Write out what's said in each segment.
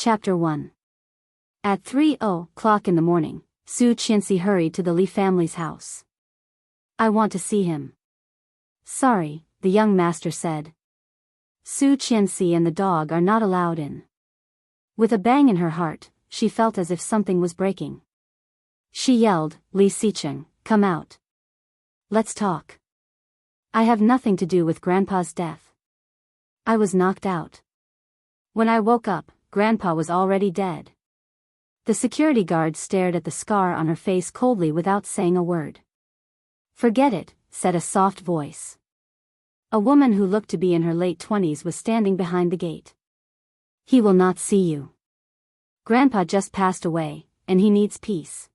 Chapter 1. At 3:00 in the morning, Su Qianxi hurried to the Li family's house. "I want to see him." "Sorry," the young master said. "Su Qianxi and the dog are not allowed in." With a bang in her heart, she felt as if something was breaking. She yelled, "Li Xicheng, come out. Let's talk. I have nothing to do with Grandpa's death. I was knocked out. When I woke up, Grandpa was already dead." The security guard stared at the scar on her face coldly without saying a word. "Forget it," said a soft voice. A woman who looked to be in her late 20s was standing behind the gate. "He will not see you. Grandpa just passed away, and he needs peace."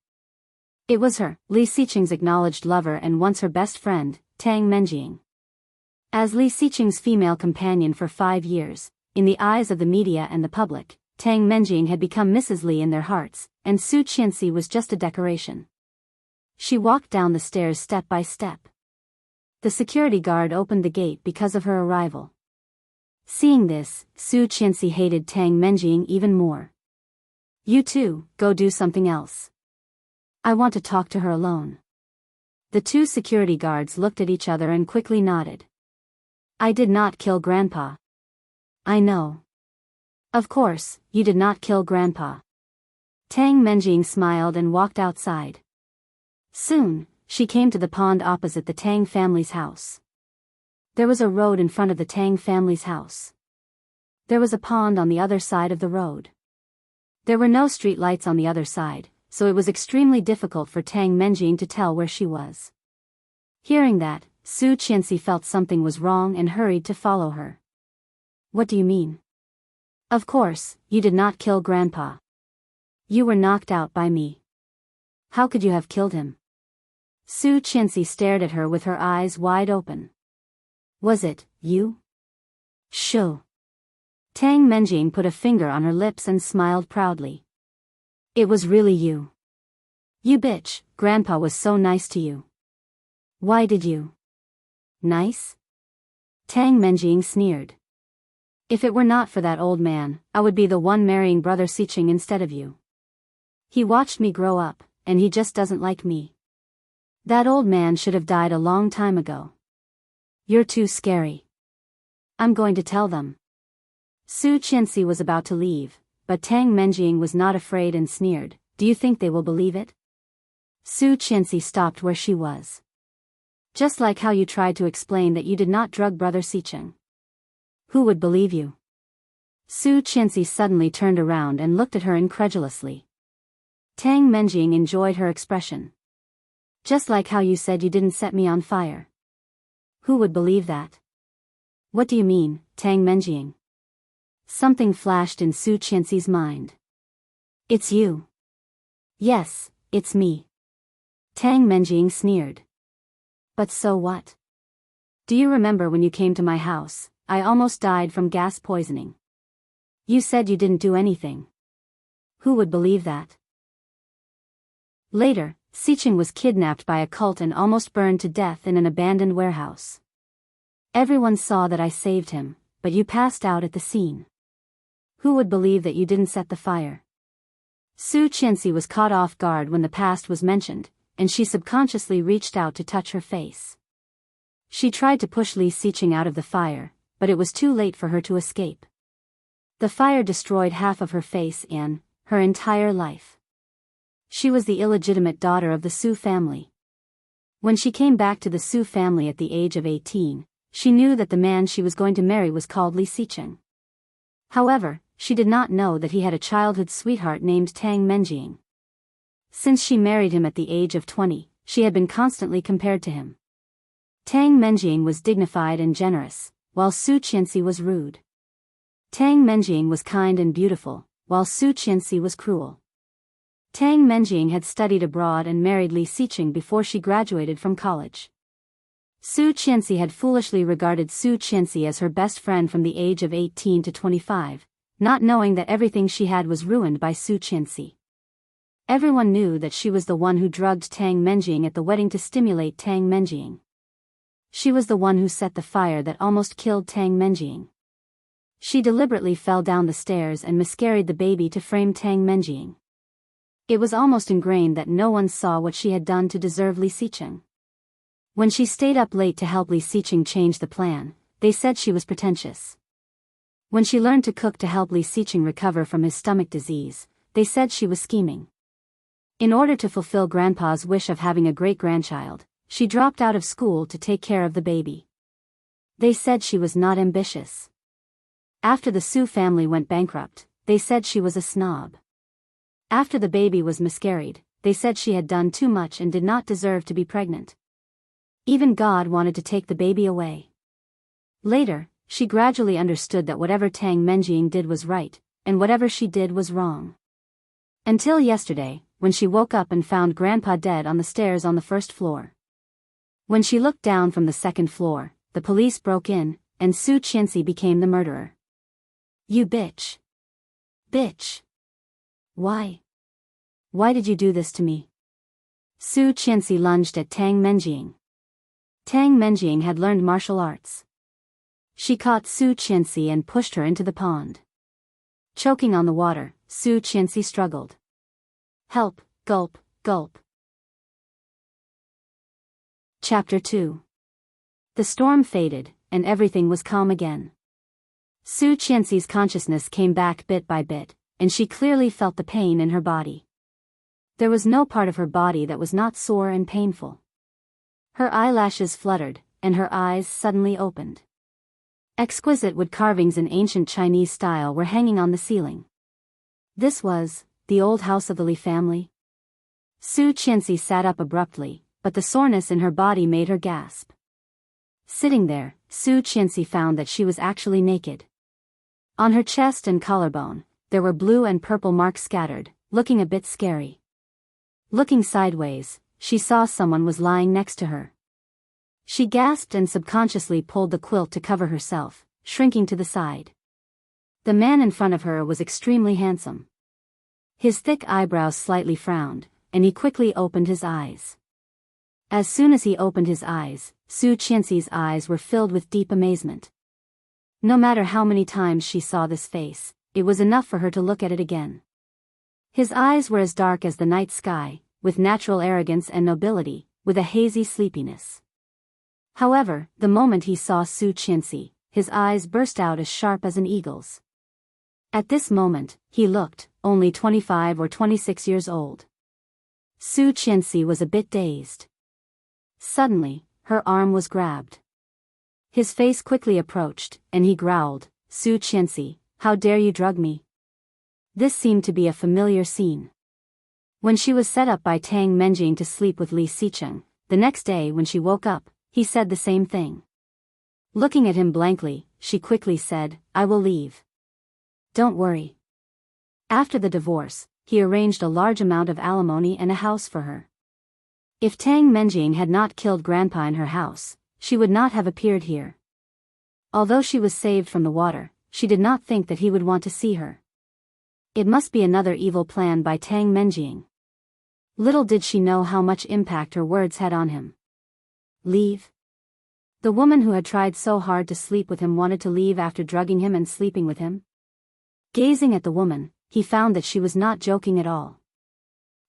It was her, Li Xicheng's acknowledged lover and once her best friend, Tang Menjing. As Li Xicheng's female companion for 5 years, in the eyes of the media and the public, Tang Menjing had become Mrs. Li in their hearts, and Su Qianxi was just a decoration. She walked down the stairs step by step. The security guard opened the gate because of her arrival. Seeing this, Su Qianxi hated Tang Menjing even more. "You two, go do something else. I want to talk to her alone." The two security guards looked at each other and quickly nodded. "I did not kill Grandpa." "I know." "Of course, you did not kill Grandpa." Tang Menjing smiled and walked outside. Soon, she came to the pond opposite the Tang family's house. There was a road in front of the Tang family's house. There was a pond on the other side of the road. There were no street lights on the other side, so it was extremely difficult for Tang Menjing to tell where she was. Hearing that, Su Qianxi felt something was wrong and hurried to follow her. "What do you mean?" "Of course, you did not kill Grandpa. You were knocked out by me. How could you have killed him?" Su Qianxi stared at her with her eyes wide open. "Was it you?" "Shoo." Tang Menjing put a finger on her lips and smiled proudly. "It was really you. You bitch, Grandpa was so nice to you. Why did you?" "Nice?" Tang Menjing sneered. "If it were not for that old man, I would be the one marrying Brother Xicheng instead of you. He watched me grow up, and he just doesn't like me. That old man should have died a long time ago. You're too scary. I'm going to tell them." Su Qianxi was about to leave, but Tang Menjing was not afraid and sneered, "Do you think they will believe it?" Su Qianxi stopped where she was. "Just like how you tried to explain that you did not drug Brother Xicheng. Who would believe you?" Su Qianxi suddenly turned around and looked at her incredulously. Tang Menjing enjoyed her expression. "Just like how you said you didn't set me on fire. Who would believe that?" "What do you mean, Tang Menjing?" Something flashed in Su Qianxi's mind. "It's you." "Yes, it's me." Tang Menjing sneered. "But so what? Do you remember when you came to my house? I almost died from gas poisoning. You said you didn't do anything. Who would believe that?" Later, Xicheng was kidnapped by a cult and almost burned to death in an abandoned warehouse. Everyone saw that I saved him, but you passed out at the scene. Who would believe that you didn't set the fire? Su Qianxi was caught off guard when the past was mentioned, and she subconsciously reached out to touch her face. She tried to push Li Xicheng out of the fire, but it was too late for her to escape. The fire destroyed half of her face and her entire life. She was the illegitimate daughter of the Su family. When she came back to the Su family at the age of 18, she knew that the man she was going to marry was called Li Xicheng. However, she did not know that he had a childhood sweetheart named Tang Menjing. Since she married him at the age of 20, she had been constantly compared to him. Tang Menjing was dignified and generous, while Su Qianxi was rude. Tang Menjing was kind and beautiful, while Su Qianxi was cruel. Tang Menjing had studied abroad and married Li Xicheng before she graduated from college. Su Qianxi had foolishly regarded Su Qianxi as her best friend from the age of 18 to 25, not knowing that everything she had was ruined by Su Qianxi. Everyone knew that she was the one who drugged Tang Menjing at the wedding to stimulate Tang Menjing. She was the one who set the fire that almost killed Tang Menjing. She deliberately fell down the stairs and miscarried the baby to frame Tang Menjing. It was almost ingrained that no one saw what she had done to deserve Li Xicheng. When she stayed up late to help Li Xicheng change the plan, they said she was pretentious. When she learned to cook to help Li Xicheng recover from his stomach disease, they said she was scheming. In order to fulfill Grandpa's wish of having a great-grandchild, she dropped out of school to take care of the baby. They said she was not ambitious. After the Su family went bankrupt, they said she was a snob. After the baby was miscarried, they said she had done too much and did not deserve to be pregnant. Even God wanted to take the baby away. Later, she gradually understood that whatever Tang Menjing did was right, and whatever she did was wrong. Until yesterday, when she woke up and found Grandpa dead on the stairs on the first floor. When she looked down from the second floor, the police broke in, and Su Qianxi became the murderer. You bitch. Bitch. Why? Why did you do this to me? Su Qianxi lunged at Tang Menjing. Tang Menjing had learned martial arts. She caught Su Qianxi and pushed her into the pond. Choking on the water, Su Qianxi struggled. Help, gulp, gulp. Chapter 2. The storm faded, and everything was calm again. Su Qianxi's consciousness came back bit by bit, and she clearly felt the pain in her body. There was no part of her body that was not sore and painful. Her eyelashes fluttered, and her eyes suddenly opened. Exquisite wood carvings in ancient Chinese style were hanging on the ceiling. This was the old house of the Li family. Su Qianxi sat up abruptly, but the soreness in her body made her gasp. Sitting there, Su Qianxi found that she was actually naked. On her chest and collarbone, there were blue and purple marks scattered, looking a bit scary. Looking sideways, she saw someone was lying next to her. She gasped and subconsciously pulled the quilt to cover herself, shrinking to the side. The man in front of her was extremely handsome. His thick eyebrows slightly frowned, and he quickly opened his eyes. As soon as he opened his eyes, Su Qianxi's eyes were filled with deep amazement. No matter how many times she saw this face, it was enough for her to look at it again. His eyes were as dark as the night sky, with natural arrogance and nobility, with a hazy sleepiness. However, the moment he saw Su Qianxi, his eyes burst out as sharp as an eagle's. At this moment, he looked only 25 or 26 years old. Su Qianxi was a bit dazed. Suddenly, her arm was grabbed. His face quickly approached, and he growled, Su Qianxi, how dare you drug me? This seemed to be a familiar scene. When she was set up by Tang Menjing to sleep with Li Xicheng, the next day when she woke up, he said the same thing. Looking at him blankly, she quickly said, I will leave. Don't worry. After the divorce, he arranged a large amount of alimony and a house for her. If Tang Menjing had not killed Grandpa in her house, she would not have appeared here. Although she was saved from the water, she did not think that he would want to see her. It must be another evil plan by Tang Menjing. Little did she know how much impact her words had on him. Leave? The woman who had tried so hard to sleep with him wanted to leave after drugging him and sleeping with him? Gazing at the woman, he found that she was not joking at all.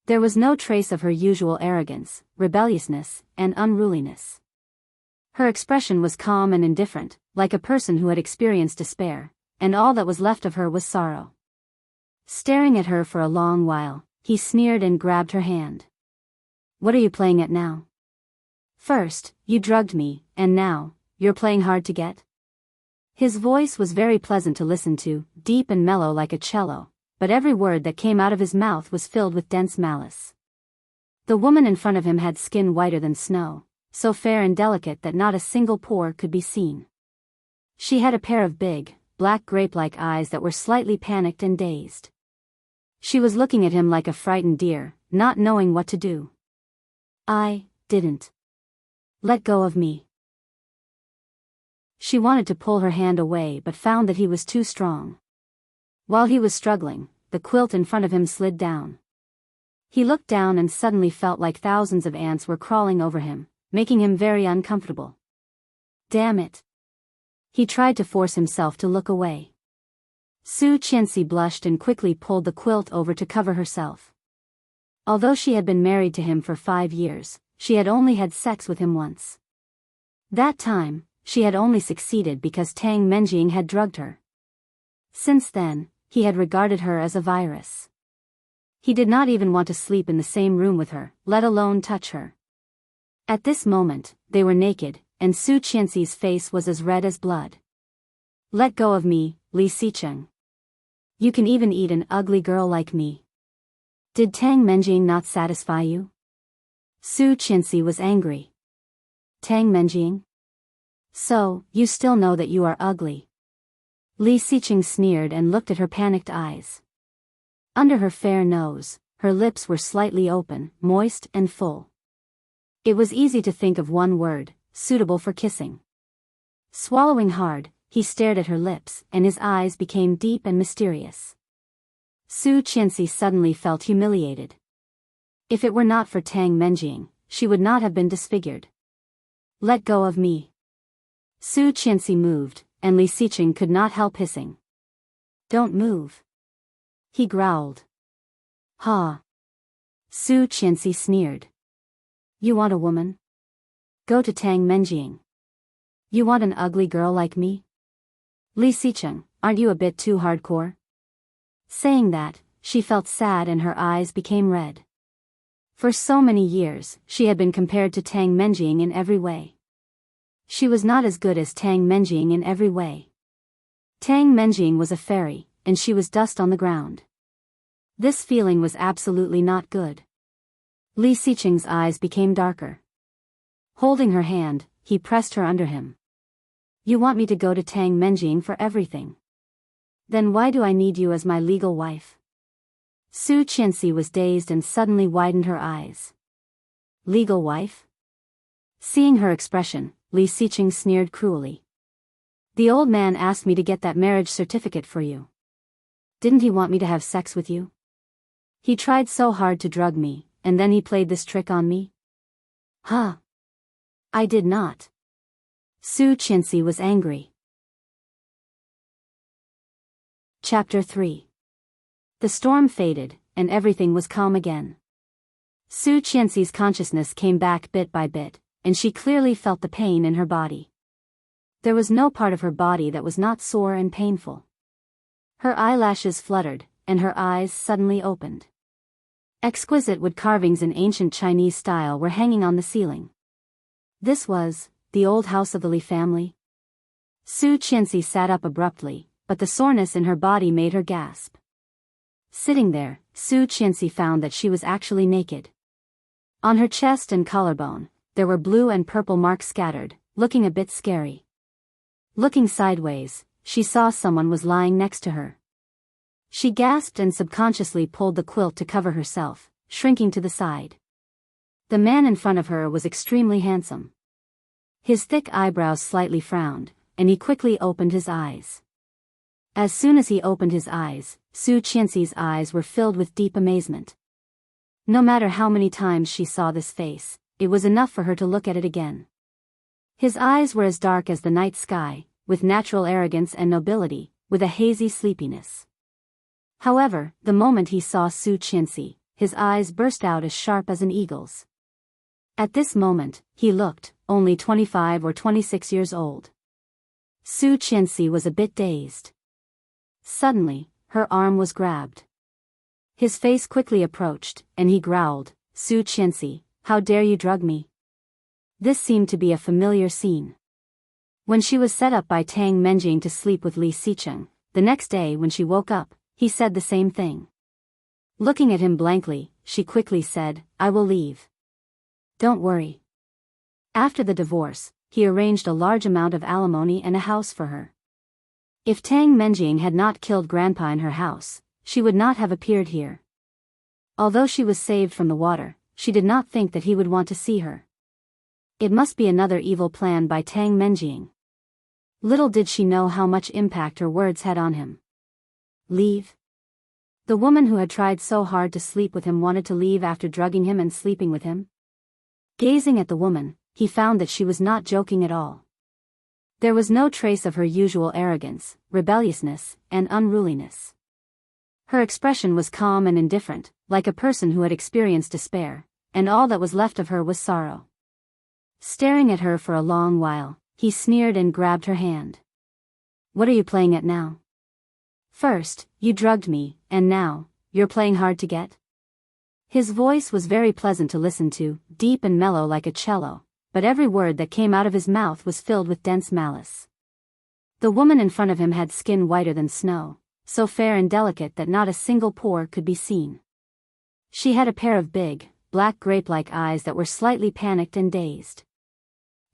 There was no trace of her usual arrogance, rebelliousness, and unruliness. Her expression was calm and indifferent, like a person who had experienced despair, and all that was left of her was sorrow. Staring at her for a long while, he sneered and grabbed her hand. What are you playing at now? First, you drugged me, and now, you're playing hard to get? His voice was very pleasant to listen to, deep and mellow like a cello, but every word that came out of his mouth was filled with dense malice. The woman in front of him had skin whiter than snow, so fair and delicate that not a single pore could be seen. She had a pair of big, black grape-like eyes that were slightly panicked and dazed. She was looking at him like a frightened deer, not knowing what to do. I didn't. Let go of me. She wanted to pull her hand away but found that he was too strong. While he was struggling, the quilt in front of him slid down. He looked down and suddenly felt like thousands of ants were crawling over him, making him very uncomfortable. Damn it. He tried to force himself to look away. Su Qianxi blushed and quickly pulled the quilt over to cover herself. Although she had been married to him for 5 years, she had only had sex with him once. That time, she had only succeeded because Tang Menjing had drugged her. Since then, he had regarded her as a virus. He did not even want to sleep in the same room with her, let alone touch her. At this moment, they were naked, and Su Qianxi's face was as red as blood. Let go of me, Li Xicheng. You can even eat an ugly girl like me. Did Tang Menjing not satisfy you? Su Qianxi was angry. Tang Menjing? So, you still know that you are ugly. Li Xicheng sneered and looked at her panicked eyes. Under her fair nose, her lips were slightly open, moist and full. It was easy to think of one word, suitable for kissing. Swallowing hard, he stared at her lips, and his eyes became deep and mysterious. Su Qianxi suddenly felt humiliated. If it were not for Tang Menjing, she would not have been disfigured. Let go of me. Su Qianxi moved, and Li Xicheng could not help hissing. Don't move. He growled. Ha. Su Qianxi sneered. You want a woman? Go to Tang Menjing. You want an ugly girl like me? Li Xicheng, aren't you a bit too hardcore? Saying that, she felt sad and her eyes became red. For so many years, she had been compared to Tang Menjing in every way. She was not as good as Tang Menjing in every way. Tang Menjing was a fairy, and she was dust on the ground. This feeling was absolutely not good. Li Xicheng's eyes became darker. Holding her hand, he pressed her under him. You want me to go to Tang Menjing for everything? Then why do I need you as my legal wife? Su Qianxi was dazed and suddenly widened her eyes. Legal wife? Seeing her expression, Li Xicheng sneered cruelly. The old man asked me to get that marriage certificate for you. Didn't he want me to have sex with you? He tried so hard to drug me, and then he played this trick on me? Huh? I did not. Su Qianxi was angry. Chapter 3. The storm faded, and everything was calm again. Su Qianxi's consciousness came back bit by bit, and she clearly felt the pain in her body. There was no part of her body that was not sore and painful. Her eyelashes fluttered, and her eyes suddenly opened. Exquisite wood carvings in ancient Chinese style were hanging on the ceiling. This was the old house of the Li family. Su Qianxi sat up abruptly, but the soreness in her body made her gasp. Sitting there, Su Qianxi found that she was actually naked. On her chest and collarbone, there were blue and purple marks scattered, looking a bit scary. Looking sideways, she saw someone was lying next to her. She gasped and subconsciously pulled the quilt to cover herself, shrinking to the side. The man in front of her was extremely handsome. His thick eyebrows slightly frowned, and he quickly opened his eyes. As soon as he opened his eyes, Su Qianxi's eyes were filled with deep amazement. No matter how many times she saw this face, it was enough for her to look at it again. His eyes were as dark as the night sky, with natural arrogance and nobility, with a hazy sleepiness. However, the moment he saw Su Qianxi, his eyes burst out as sharp as an eagle's. At this moment, he looked only 25 or 26 years old. Su Qianxi was a bit dazed. Suddenly, her arm was grabbed. His face quickly approached, and he growled, Su Qianxi, how dare you drug me? This seemed to be a familiar scene. When she was set up by Tang Menjing to sleep with Li Xicheng, the next day when she woke up, he said the same thing. Looking at him blankly, she quickly said, I will leave. Don't worry. After the divorce, he arranged a large amount of alimony and a house for her. If Tang Menjing had not killed Grandpa in her house, she would not have appeared here. Although she was saved from the water, she did not think that he would want to see her. It must be another evil plan by Tang Menjing. Little did she know how much impact her words had on him. Leave? The woman who had tried so hard to sleep with him wanted to leave after drugging him and sleeping with him? Gazing at the woman, he found that she was not joking at all. There was no trace of her usual arrogance, rebelliousness, and unruliness. Her expression was calm and indifferent, like a person who had experienced despair, and all that was left of her was sorrow. Staring at her for a long while, he sneered and grabbed her hand. "What are you playing at now? First, you drugged me, and now, you're playing hard to get?" His voice was very pleasant to listen to, deep and mellow like a cello, but every word that came out of his mouth was filled with dense malice. The woman in front of him had skin whiter than snow, so fair and delicate that not a single pore could be seen. She had a pair of big, black grape-like eyes that were slightly panicked and dazed.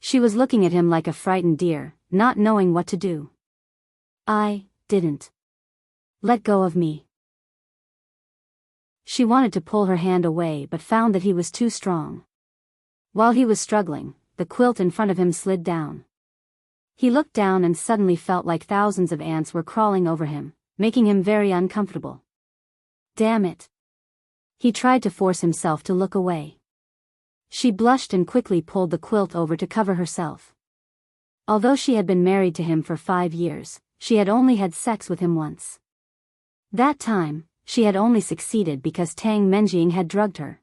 She was looking at him like a frightened deer, not knowing what to do. "I didn't. Let go of me." She wanted to pull her hand away but found that he was too strong. While he was struggling, the quilt in front of him slid down. He looked down and suddenly felt like thousands of ants were crawling over him, making him very uncomfortable. Damn it. He tried to force himself to look away. She blushed and quickly pulled the quilt over to cover herself. Although she had been married to him for 5 years, she had only had sex with him once. That time, she had only succeeded because Tang Menjing had drugged her.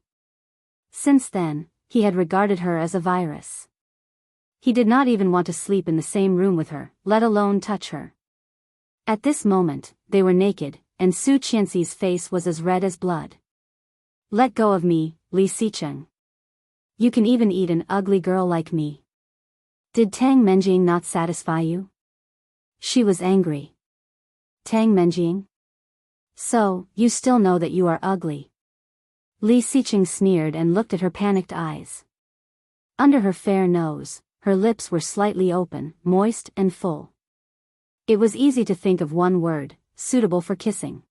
Since then, he had regarded her as a virus. He did not even want to sleep in the same room with her, let alone touch her. At this moment, they were naked, and Su Qianxi's face was as red as blood. "Let go of me, Li Xicheng. You can even eat an ugly girl like me. Did Tang Menjing not satisfy you?" She was angry. "Tang Menjing? So, you still know that you are ugly." Li Xicheng sneered and looked at her panicked eyes. Under her fair nose, her lips were slightly open, moist and full. It was easy to think of one word, suitable for kissing.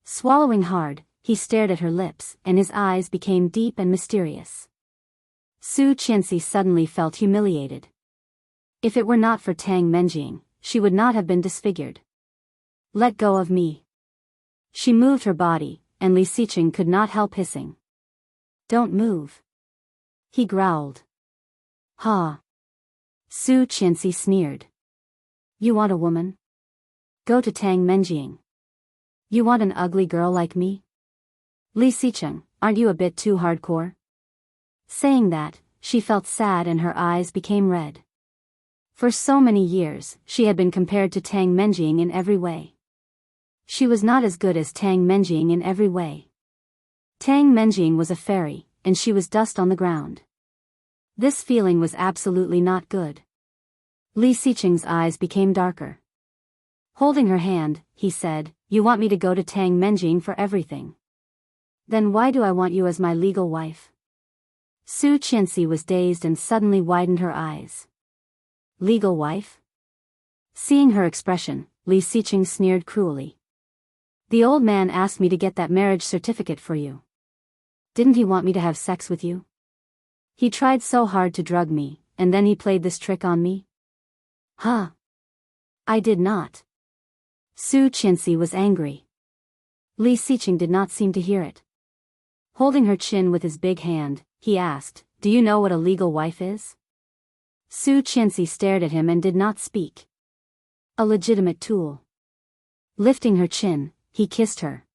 Swallowing hard, he stared at her lips, and his eyes became deep and mysterious. Su Qianxi suddenly felt humiliated. If it were not for Tang Menjing, she would not have been disfigured. "Let go of me." She moved her body, and Li Xicheng could not help hissing. "Don't move." He growled. "Ha." Su Qianxi sneered. "You want a woman? Go to Tang Menjing. You want an ugly girl like me? Li Xicheng, aren't you a bit too hardcore?" Saying that, she felt sad and her eyes became red. For so many years, she had been compared to Tang Menjing in every way. She was not as good as Tang Menjing in every way. Tang Menjing was a fairy, and she was dust on the ground. This feeling was absolutely not good. Li Xicheng's eyes became darker. Holding her hand, he said, "You want me to go to Tang Menjing for everything. Then why do I want you as my legal wife?" Su Qianxi was dazed and suddenly widened her eyes. "Legal wife?" Seeing her expression, Li Xicheng sneered cruelly. "The old man asked me to get that marriage certificate for you. Didn't he want me to have sex with you? He tried so hard to drug me, and then he played this trick on me?" "Huh? I did not." Su Qianxi was angry. Li Xicheng did not seem to hear it. Holding her chin with his big hand, he asked, "Do you know what a legal wife is?" Su Qianxi stared at him and did not speak. "A legitimate tool." Lifting her chin, he kissed her.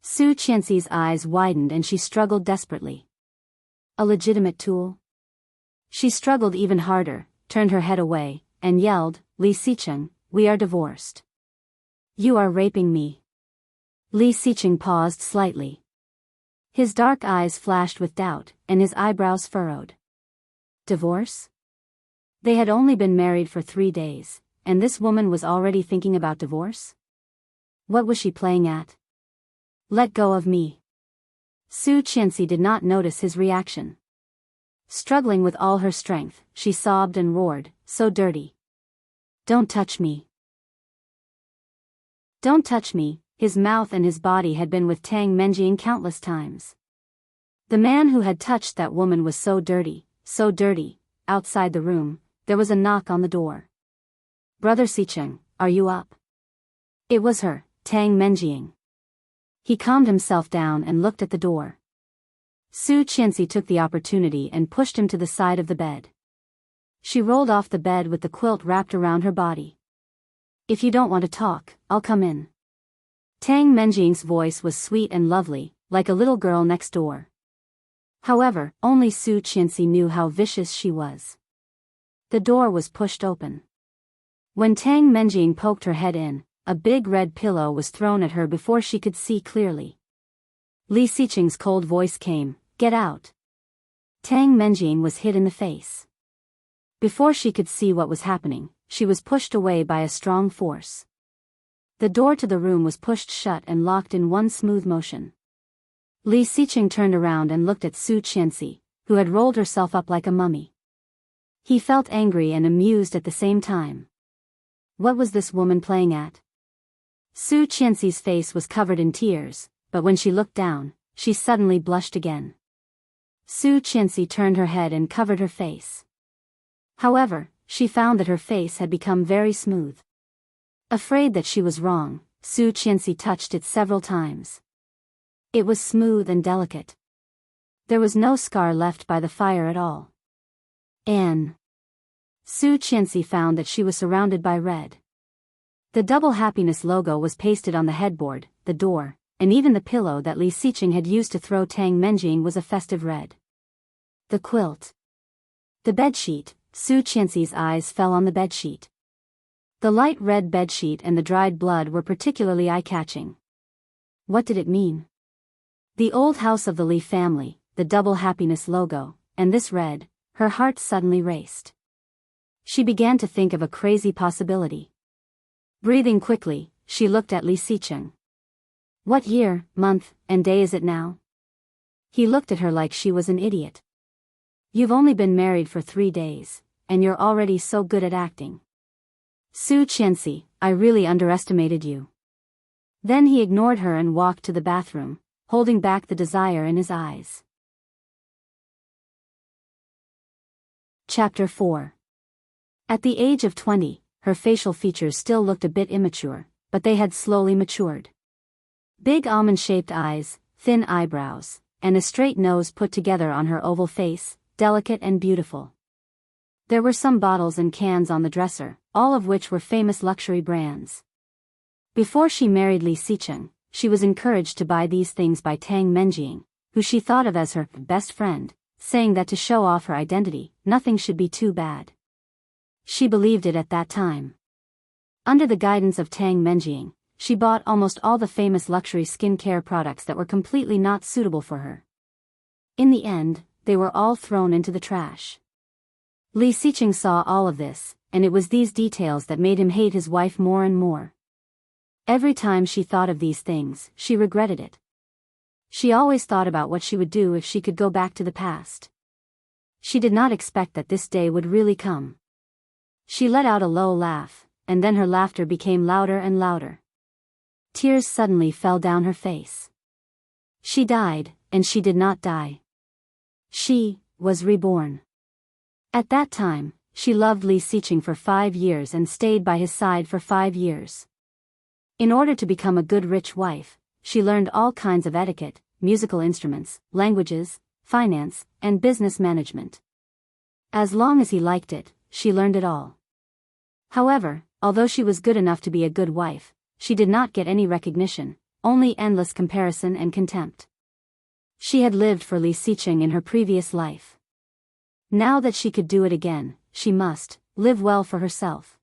Su Qianxi's eyes widened and she struggled desperately. "A legitimate tool?" She struggled even harder, turned her head away, and yelled, "Li Xicheng, we are divorced. You are raping me." Li Xicheng paused slightly. His dark eyes flashed with doubt, and his eyebrows furrowed. Divorce? They had only been married for 3 days, and this woman was already thinking about divorce? What was she playing at? "Let go of me." Su Qianxi did not notice his reaction. Struggling with all her strength, she sobbed and roared, "So dirty. Don't touch me. Don't touch me." His mouth and his body had been with Tang Menjing countless times. The man who had touched that woman was so dirty, so dirty. Outside the room, there was a knock on the door. "Brother Xicheng, are you up?" It was her, Tang Menjing. He calmed himself down and looked at the door. Su Qianxi took the opportunity and pushed him to the side of the bed. She rolled off the bed with the quilt wrapped around her body. If you don't want to talk, I'll come in. Tang Menjing's voice was sweet and lovely, like a little girl next door. However, only Su Qianxi knew how vicious she was. The door was pushed open. When Tang Menjing poked her head in, a big red pillow was thrown at her before she could see clearly. Li Xiqing's cold voice came, "Get out." Tang Menjing was hit in the face. Before she could see what was happening, she was pushed away by a strong force. The door to the room was pushed shut and locked in one smooth motion. Li Xiqing turned around and looked at Su Qianxi, who had rolled herself up like a mummy. He felt angry and amused at the same time. What was this woman playing at? Su Qianxi's face was covered in tears, but when she looked down, she suddenly blushed again. Su Qianxi turned her head and covered her face. However, she found that her face had become very smooth. Afraid that she was wrong, Su Qianxi touched it several times. It was smooth and delicate. There was no scar left by the fire at all. Su Qianxi found that she was surrounded by red. The double happiness logo was pasted on the headboard, the door, and even the pillow that Li Xiqing had used to throw Tang Menjing was a festive red. The quilt. The bedsheet. Su Qianxi's eyes fell on the bedsheet. The light red bedsheet and the dried blood were particularly eye-catching. What did it mean? The old house of the Li family, the double happiness logo, and this red, her heart suddenly raced. She began to think of a crazy possibility. Breathing quickly, she looked at Li Xiqing. What year, month, and day is it now? He looked at her like she was an idiot. You've only been married for 3 days, and you're already so good at acting. Su Qianxi, I really underestimated you. Then he ignored her and walked to the bathroom, holding back the desire in his eyes. Chapter 4. At the age of 20, her facial features still looked a bit immature, but they had slowly matured. Big almond-shaped eyes, thin eyebrows, and a straight nose put together on her oval face, delicate and beautiful. There were some bottles and cans on the dresser, all of which were famous luxury brands. Before she married Li Xiqing, she was encouraged to buy these things by Tang Menjing, who she thought of as her best friend, saying that to show off her identity, nothing should be too bad. She believed it at that time. Under the guidance of Tang Menjing, she bought almost all the famous luxury skincare products that were completely not suitable for her. In the end, they were all thrown into the trash. Li Xiqing saw all of this, and it was these details that made him hate his wife more and more. Every time she thought of these things, she regretted it. She always thought about what she would do if she could go back to the past. She did not expect that this day would really come. She let out a low laugh, and then her laughter became louder and louder. Tears suddenly fell down her face. She died, and she did not die. She was reborn. At that time, she loved Li Xiqing for 5 years and stayed by his side for 5 years. In order to become a good rich wife, she learned all kinds of etiquette, musical instruments, languages, finance, and business management. As long as he liked it, she learned it all. However, although she was good enough to be a good wife, she did not get any recognition, only endless comparison and contempt. She had lived for Li Xiqing in her previous life. Now that she could do it again, she must live well for herself.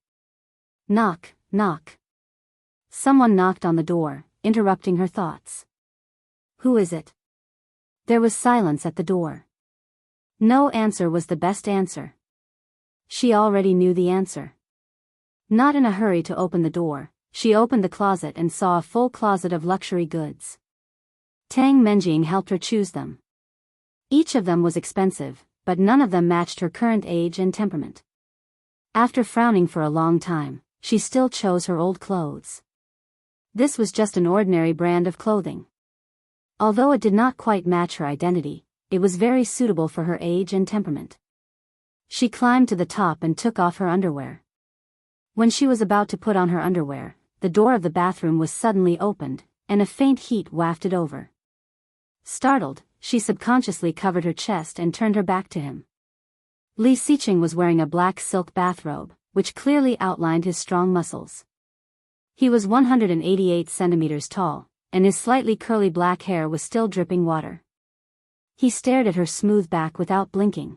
Knock, knock. Someone knocked on the door, interrupting her thoughts. Who is it? There was silence at the door. No answer was the best answer. She already knew the answer. Not in a hurry to open the door, she opened the closet and saw a full closet of luxury goods. Tang Menjing helped her choose them. Each of them was expensive, but none of them matched her current age and temperament. After frowning for a long time, she still chose her old clothes. This was just an ordinary brand of clothing. Although it did not quite match her identity, it was very suitable for her age and temperament. She climbed to the top and took off her underwear. When she was about to put on her underwear, the door of the bathroom was suddenly opened, and a faint heat wafted over. Startled, she subconsciously covered her chest and turned her back to him. Li Xiqing was wearing a black silk bathrobe, which clearly outlined his strong muscles. He was 188 centimeters tall, and his slightly curly black hair was still dripping water. He stared at her smooth back without blinking.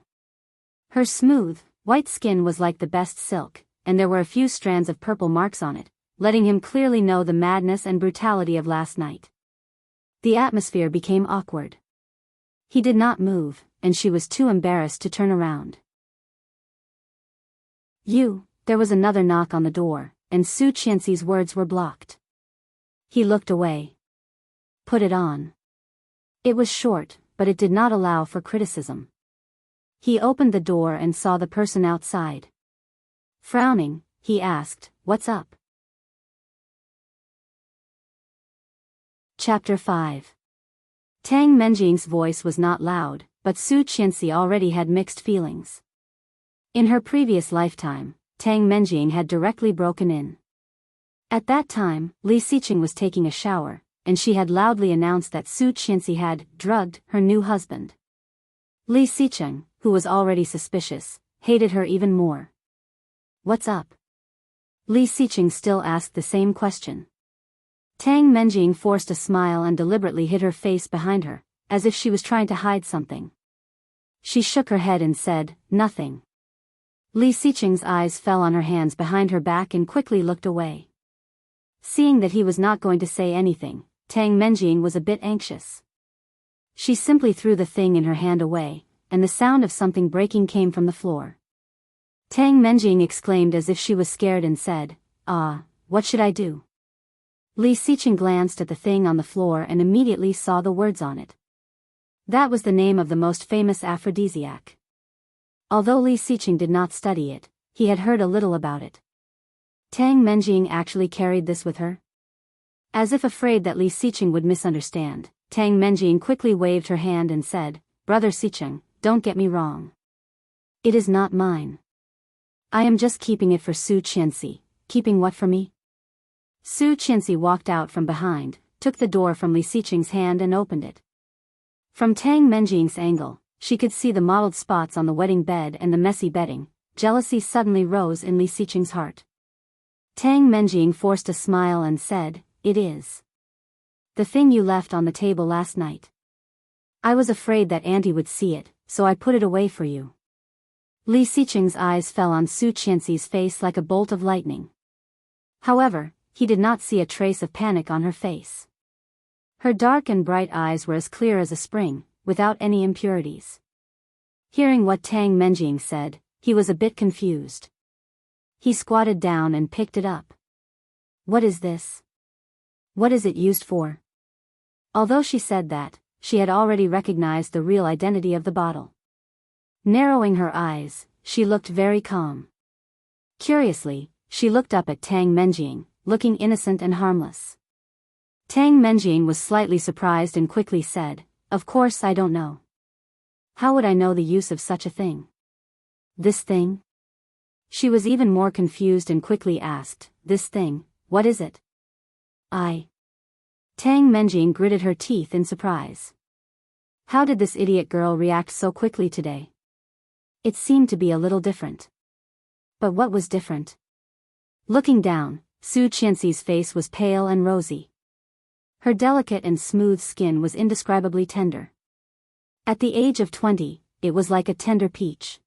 Her smooth, white skin was like the best silk, and there were a few strands of purple marks on it, letting him clearly know the madness and brutality of last night. The atmosphere became awkward. He did not move, and she was too embarrassed to turn around. There was another knock on the door, and Su Qianxi's words were blocked. He looked away. Put it on. It was short, but it did not allow for criticism. He opened the door and saw the person outside. Frowning, he asked, "What's up?" Chapter 5. Tang Menjing's voice was not loud, but Su Qianxi already had mixed feelings. In her previous lifetime, Tang Menjing had directly broken in. At that time, Li Xiqing was taking a shower, and she had loudly announced that Su Qianxi had drugged her new husband. Li Xiqing, who was already suspicious, hated her even more. "What's up?" Li Xiqing still asked the same question. Tang Menjing forced a smile and deliberately hid her face behind her, as if she was trying to hide something. She shook her head and said, "Nothing." Li Xiqing's eyes fell on her hands behind her back and quickly looked away. Seeing that he was not going to say anything, Tang Menjing was a bit anxious. She simply threw the thing in her hand away, and the sound of something breaking came from the floor. Tang Menjing exclaimed as if she was scared and said, What should I do?" Li Xiqing glanced at the thing on the floor and immediately saw the words on it. That was the name of the most famous aphrodisiac. Although Li Xiqing did not study it, he had heard a little about it. Tang Menjing actually carried this with her? As if afraid that Li Xiqing would misunderstand, Tang Menjing quickly waved her hand and said, "Brother Xiqing, don't get me wrong. It is not mine. I am just keeping it for Su Qianxi." "Keeping what for me?" Su Qianxi walked out from behind, took the door from Li Xiqing's hand and opened it. From Tang Menjing's angle, she could see the mottled spots on the wedding bed and the messy bedding. Jealousy suddenly rose in Li Xiqing's heart. Tang Menjing forced a smile and said, "It is the thing you left on the table last night. I was afraid that Auntie would see it, so I put it away for you." Li Xiqing's eyes fell on Su Qianxi's face like a bolt of lightning. However, he did not see a trace of panic on her face. Her dark and bright eyes were as clear as a spring, without any impurities. Hearing what Tang Menjing said, he was a bit confused. He squatted down and picked it up. "What is this? What is it used for?" Although she said that, she had already recognized the real identity of the bottle. Narrowing her eyes, she looked very calm. Curiously, she looked up at Tang Menjing, looking innocent and harmless. Tang Menjing was slightly surprised and quickly said, "Of course I don't know. How would I know the use of such a thing?" "This thing?" She was even more confused and quickly asked, "This thing, what is it?" Tang Menjing gritted her teeth in surprise. How did this idiot girl react so quickly today? It seemed to be a little different. But what was different? Looking down, Su Qianxi's face was pale and rosy. Her delicate and smooth skin was indescribably tender. At the age of 20, it was like a tender peach.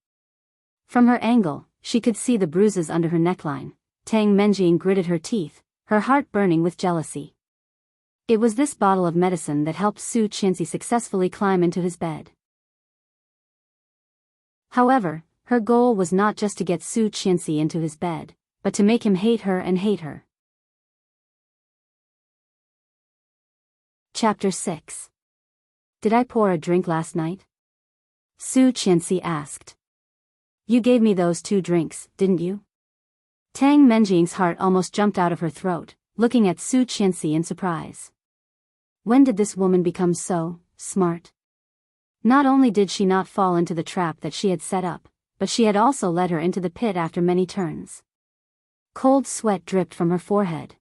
From her angle, she could see the bruises under her neckline. Tang Menjing gritted her teeth, her heart burning with jealousy. It was this bottle of medicine that helped Su Qianxi successfully climb into his bed. However, her goal was not just to get Su Qianxi into his bed, but to make him hate her and hate her. Chapter 6. Did I pour a drink last night? Su Qianxi asked. You gave me those 2 drinks, didn't you? Tang Menjing's heart almost jumped out of her throat, looking at Su Qianxi in surprise. When did this woman become so smart? Not only did she not fall into the trap that she had set up, but she had also led her into the pit after many turns. Cold sweat dripped from her forehead.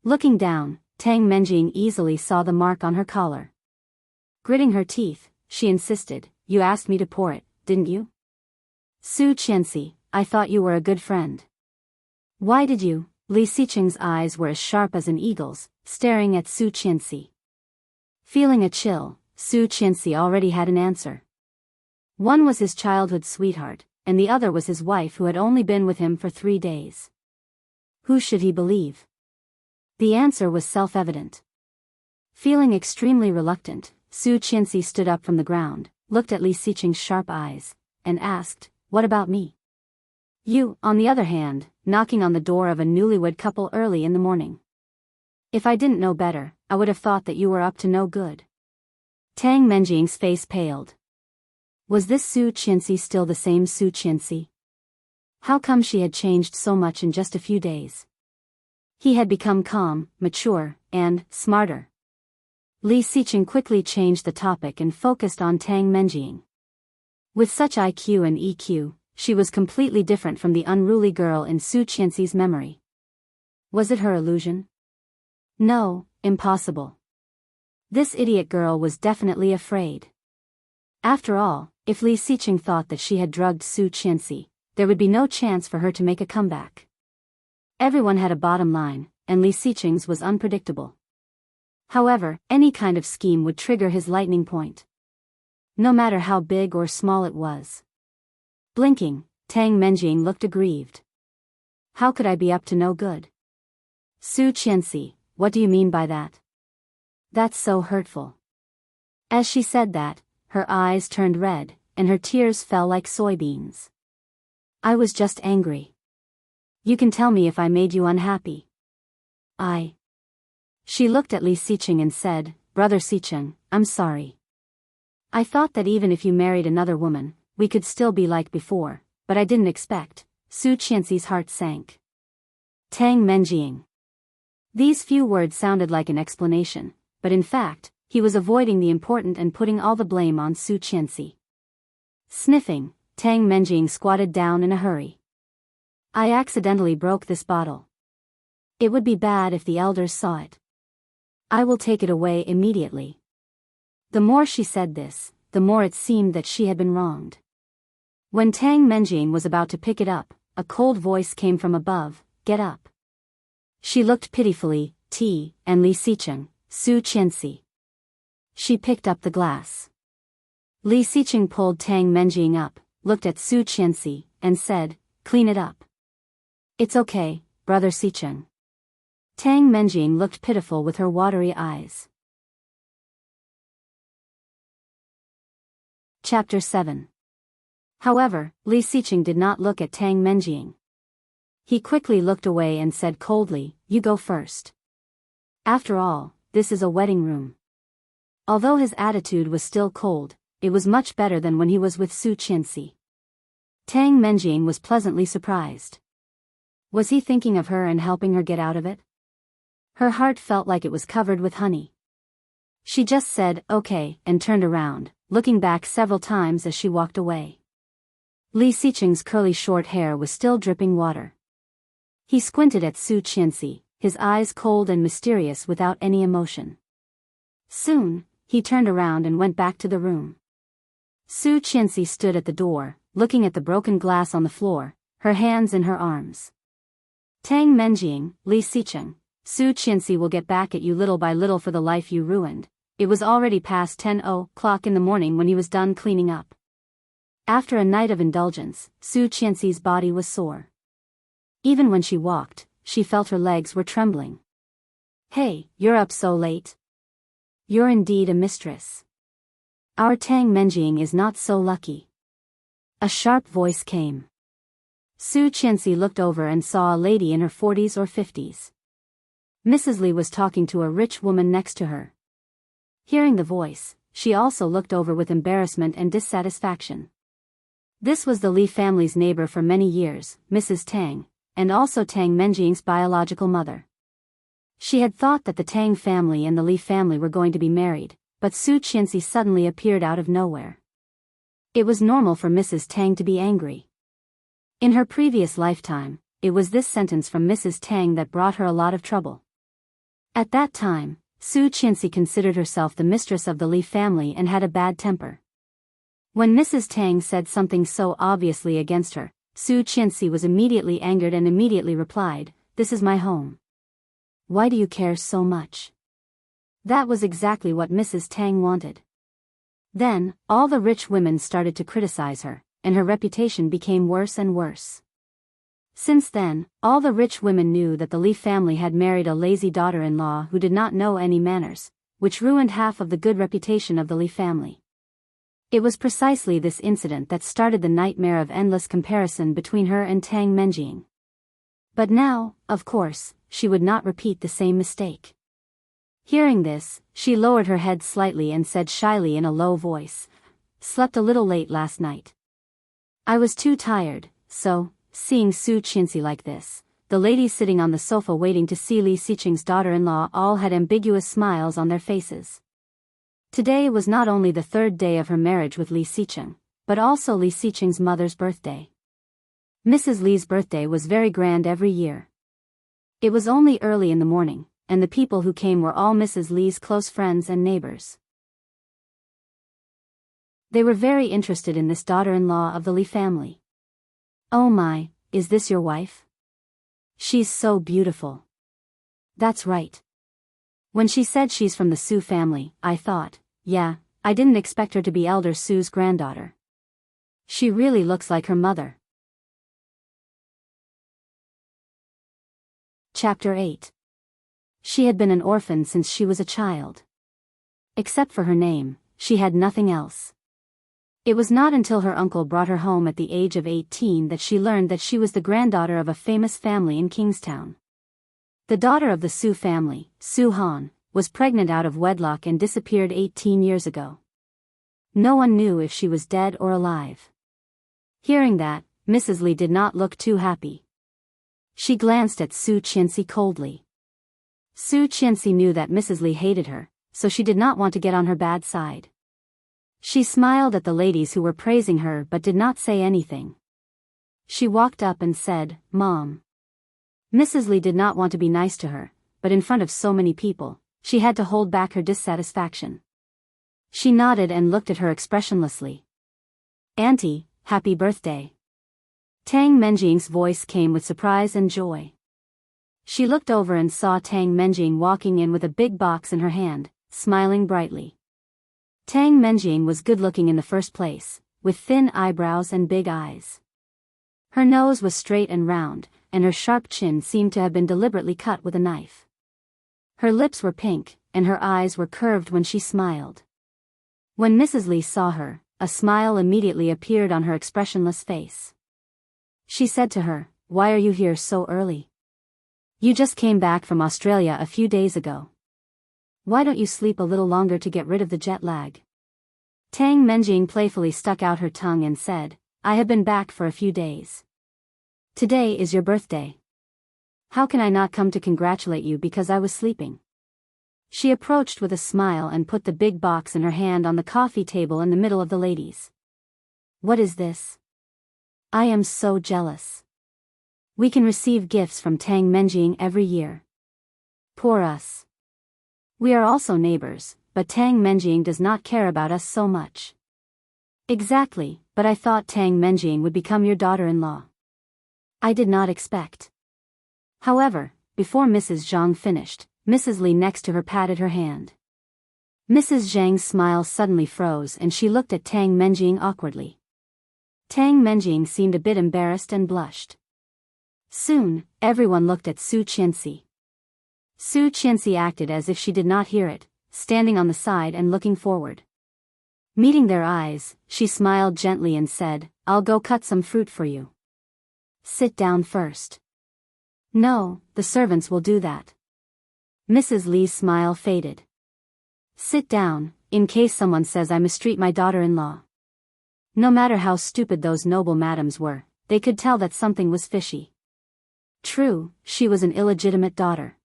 Looking down, Tang Menjing easily saw the mark on her collar. Gritting her teeth, she insisted, "You asked me to pour it, didn't you?" Su Qianxi, I thought you were a good friend. Why did you? Li Xiqing's eyes were as sharp as an eagle's, staring at Su Qianxi. Feeling a chill, Su Qianxi already had an answer. One was his childhood sweetheart, and the other was his wife who had only been with him for 3 days. Who should he believe? The answer was self-evident. Feeling extremely reluctant, Su Qianxi stood up from the ground, looked at Li Xiqing's sharp eyes, and asked, "What about me?" You, on the other hand, knocking on the door of a newlywed couple early in the morning. If I didn't know better, I would have thought that you were up to no good. Tang Menjing's face paled. Was this Su Qianxi still the same Su Qianxi? How come she had changed so much in just a few days? He had become calm, mature, and smarter. Li Xiqing quickly changed the topic and focused on Tang Menjing. With such IQ and EQ, she was completely different from the unruly girl in Su Qianxi's memory. Was it her illusion? No, impossible. This idiot girl was definitely afraid. After all, if Li Xiqing thought that she had drugged Su Qianxi, there would be no chance for her to make a comeback. Everyone had a bottom line, and Li Xiqing's was unpredictable. However, any kind of scheme would trigger his lightning point. No matter how big or small it was. Blinking, Tang Menjing looked aggrieved. How could I be up to no good? Su Qianxi, what do you mean by that? That's so hurtful. As she said that, her eyes turned red, and her tears fell like soybeans. I was just angry. You can tell me if I made you unhappy. She looked at Li Xiqing and said, Brother Xiqing, I'm sorry. I thought that even if you married another woman, we could still be like before, but I didn't expect. Su Qianxi's heart sank. Tang Menjing. These few words sounded like an explanation, but in fact, he was avoiding the important and putting all the blame on Su Qianxi. Sniffing, Tang Menjing squatted down in a hurry. I accidentally broke this bottle. It would be bad if the elders saw it. I will take it away immediately. The more she said this, the more it seemed that she had been wronged. When Tang Menjing was about to pick it up, a cold voice came from above, Get up. She looked pitifully, and Li Xiqing, Su Qianxi. She picked up the glass. Li Xiqing pulled Tang Menjing up, looked at Su Qianxi, and said, Clean it up. It's okay, Brother Xiqing. Tang Menjing looked pitiful with her watery eyes. Chapter 7. However, Li Xiqing did not look at Tang Menjing. He quickly looked away and said coldly, You go first. After all, this is a wedding room. Although his attitude was still cold, it was much better than when he was with Su Qianxi. Tang Menjing was pleasantly surprised. Was he thinking of her and helping her get out of it? Her heart felt like it was covered with honey. She just said, okay, and turned around, looking back several times as she walked away. Li Xiqing's curly short hair was still dripping water. He squinted at Su Qianxi, his eyes cold and mysterious without any emotion. Soon, he turned around and went back to the room. Su Qianxi stood at the door, looking at the broken glass on the floor, her hands in her arms. Tang Menjing, Li Xiqing, Su Qianxi will get back at you little by little for the life you ruined. It was already past 10:00 in the morning when he was done cleaning up. After a night of indulgence, Su Qianxi's body was sore. Even when she walked, she felt her legs were trembling. Hey, you're up so late. You're indeed a mistress. Our Tang Menjing is not so lucky. A sharp voice came. Su Qianxi looked over and saw a lady in her 40s or 50s. Mrs. Li was talking to a rich woman next to her. Hearing the voice, she also looked over with embarrassment and dissatisfaction. This was the Li family's neighbor for many years, Mrs. Tang, and also Tang Menjing's biological mother. She had thought that the Tang family and the Li family were going to be married, but Su Qianxi suddenly appeared out of nowhere. It was normal for Mrs. Tang to be angry. In her previous lifetime, it was this sentence from Mrs. Tang that brought her a lot of trouble. At that time, Su Qianxi considered herself the mistress of the Li family and had a bad temper. When Mrs. Tang said something so obviously against her, Su Qianxi was immediately angered and immediately replied, "This is my home. Why do you care so much?" That was exactly what Mrs. Tang wanted. Then, all the rich women started to criticize her, and her reputation became worse and worse. Since then, all the rich women knew that the Li family had married a lazy daughter-in-law who did not know any manners, which ruined half of the good reputation of the Li family. It was precisely this incident that started the nightmare of endless comparison between her and Tang Menjing. But now, of course, she would not repeat the same mistake. Hearing this, she lowered her head slightly and said shyly in a low voice, "Slept a little late last night. I was too tired, so..." Seeing Su Qianxi like this, the ladies sitting on the sofa waiting to see Li Xiqing's daughter-in-law all had ambiguous smiles on their faces. Today was not only the third day of her marriage with Li Xiqing, but also Li Xiqing's mother's birthday. Mrs. Li's birthday was very grand every year. It was only early in the morning, and the people who came were all Mrs. Li's close friends and neighbors. They were very interested in this daughter-in-law of the Li family. "Oh my, is this your wife? She's so beautiful." "That's right. When she said she's from the Su family, I thought, yeah, I didn't expect her to be Elder Su's granddaughter. She really looks like her mother." Chapter 8. She had been an orphan since she was a child. Except for her name, she had nothing else. It was not until her uncle brought her home at the age of 18 that she learned that she was the granddaughter of a famous family in Kingstown. The daughter of the Su family, Su Han, was pregnant out of wedlock and disappeared 18 years ago. No one knew if she was dead or alive. Hearing that, Mrs. Li did not look too happy. She glanced at Su Qianxi coldly. Su Qianxi knew that Mrs. Li hated her, so she did not want to get on her bad side. She smiled at the ladies who were praising her but did not say anything. She walked up and said, "Mom." Mrs. Li did not want to be nice to her, but in front of so many people, she had to hold back her dissatisfaction. She nodded and looked at her expressionlessly. "Auntie, happy birthday." Tang Menjing's voice came with surprise and joy. She looked over and saw Tang Menjing walking in with a big box in her hand, smiling brightly. Tang Menjing was good-looking in the first place, with thin eyebrows and big eyes. Her nose was straight and round, and her sharp chin seemed to have been deliberately cut with a knife. Her lips were pink, and her eyes were curved when she smiled. When Mrs. Li saw her, a smile immediately appeared on her expressionless face. She said to her, "Why are you here so early? You just came back from Australia a few days ago. Why don't you sleep a little longer to get rid of the jet lag?" Tang Menjing playfully stuck out her tongue and said, "I have been back for a few days. Today is your birthday. How can I not come to congratulate you because I was sleeping?" She approached with a smile and put the big box in her hand on the coffee table in the middle of the ladies. "What is this? I am so jealous. We can receive gifts from Tang Menjing every year. Poor us. We are also neighbors, but Tang Menjing does not care about us so much." "Exactly, but I thought Tang Menjing would become your daughter-in-law. I did not expect." However, before Mrs. Zhang finished, Mrs. Li next to her patted her hand. Mrs. Zhang's smile suddenly froze and she looked at Tang Menjing awkwardly. Tang Menjing seemed a bit embarrassed and blushed. Soon, everyone looked at Su Qianxi. Su Qianxi acted as if she did not hear it, standing on the side and looking forward. Meeting their eyes, she smiled gently and said, "I'll go cut some fruit for you. Sit down first." "No, the servants will do that." Mrs. Li's smile faded. "Sit down, in case someone says I mistreat my daughter-in-law." No matter how stupid those noble madams were, they could tell that something was fishy. True, she was an illegitimate daughter.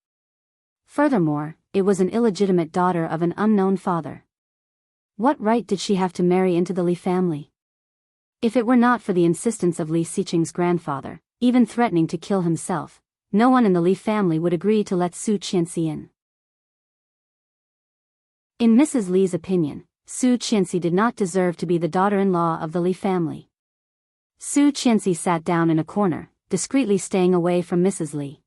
Furthermore, it was an illegitimate daughter of an unknown father. What right did she have to marry into the Li family? If it were not for the insistence of Li Xiqing's grandfather, even threatening to kill himself, no one in the Li family would agree to let Su Qianxi in. In Mrs. Li's opinion, Su Qianxi did not deserve to be the daughter-in-law of the Li family. Su Qianxi sat down in a corner, discreetly staying away from Mrs. Li.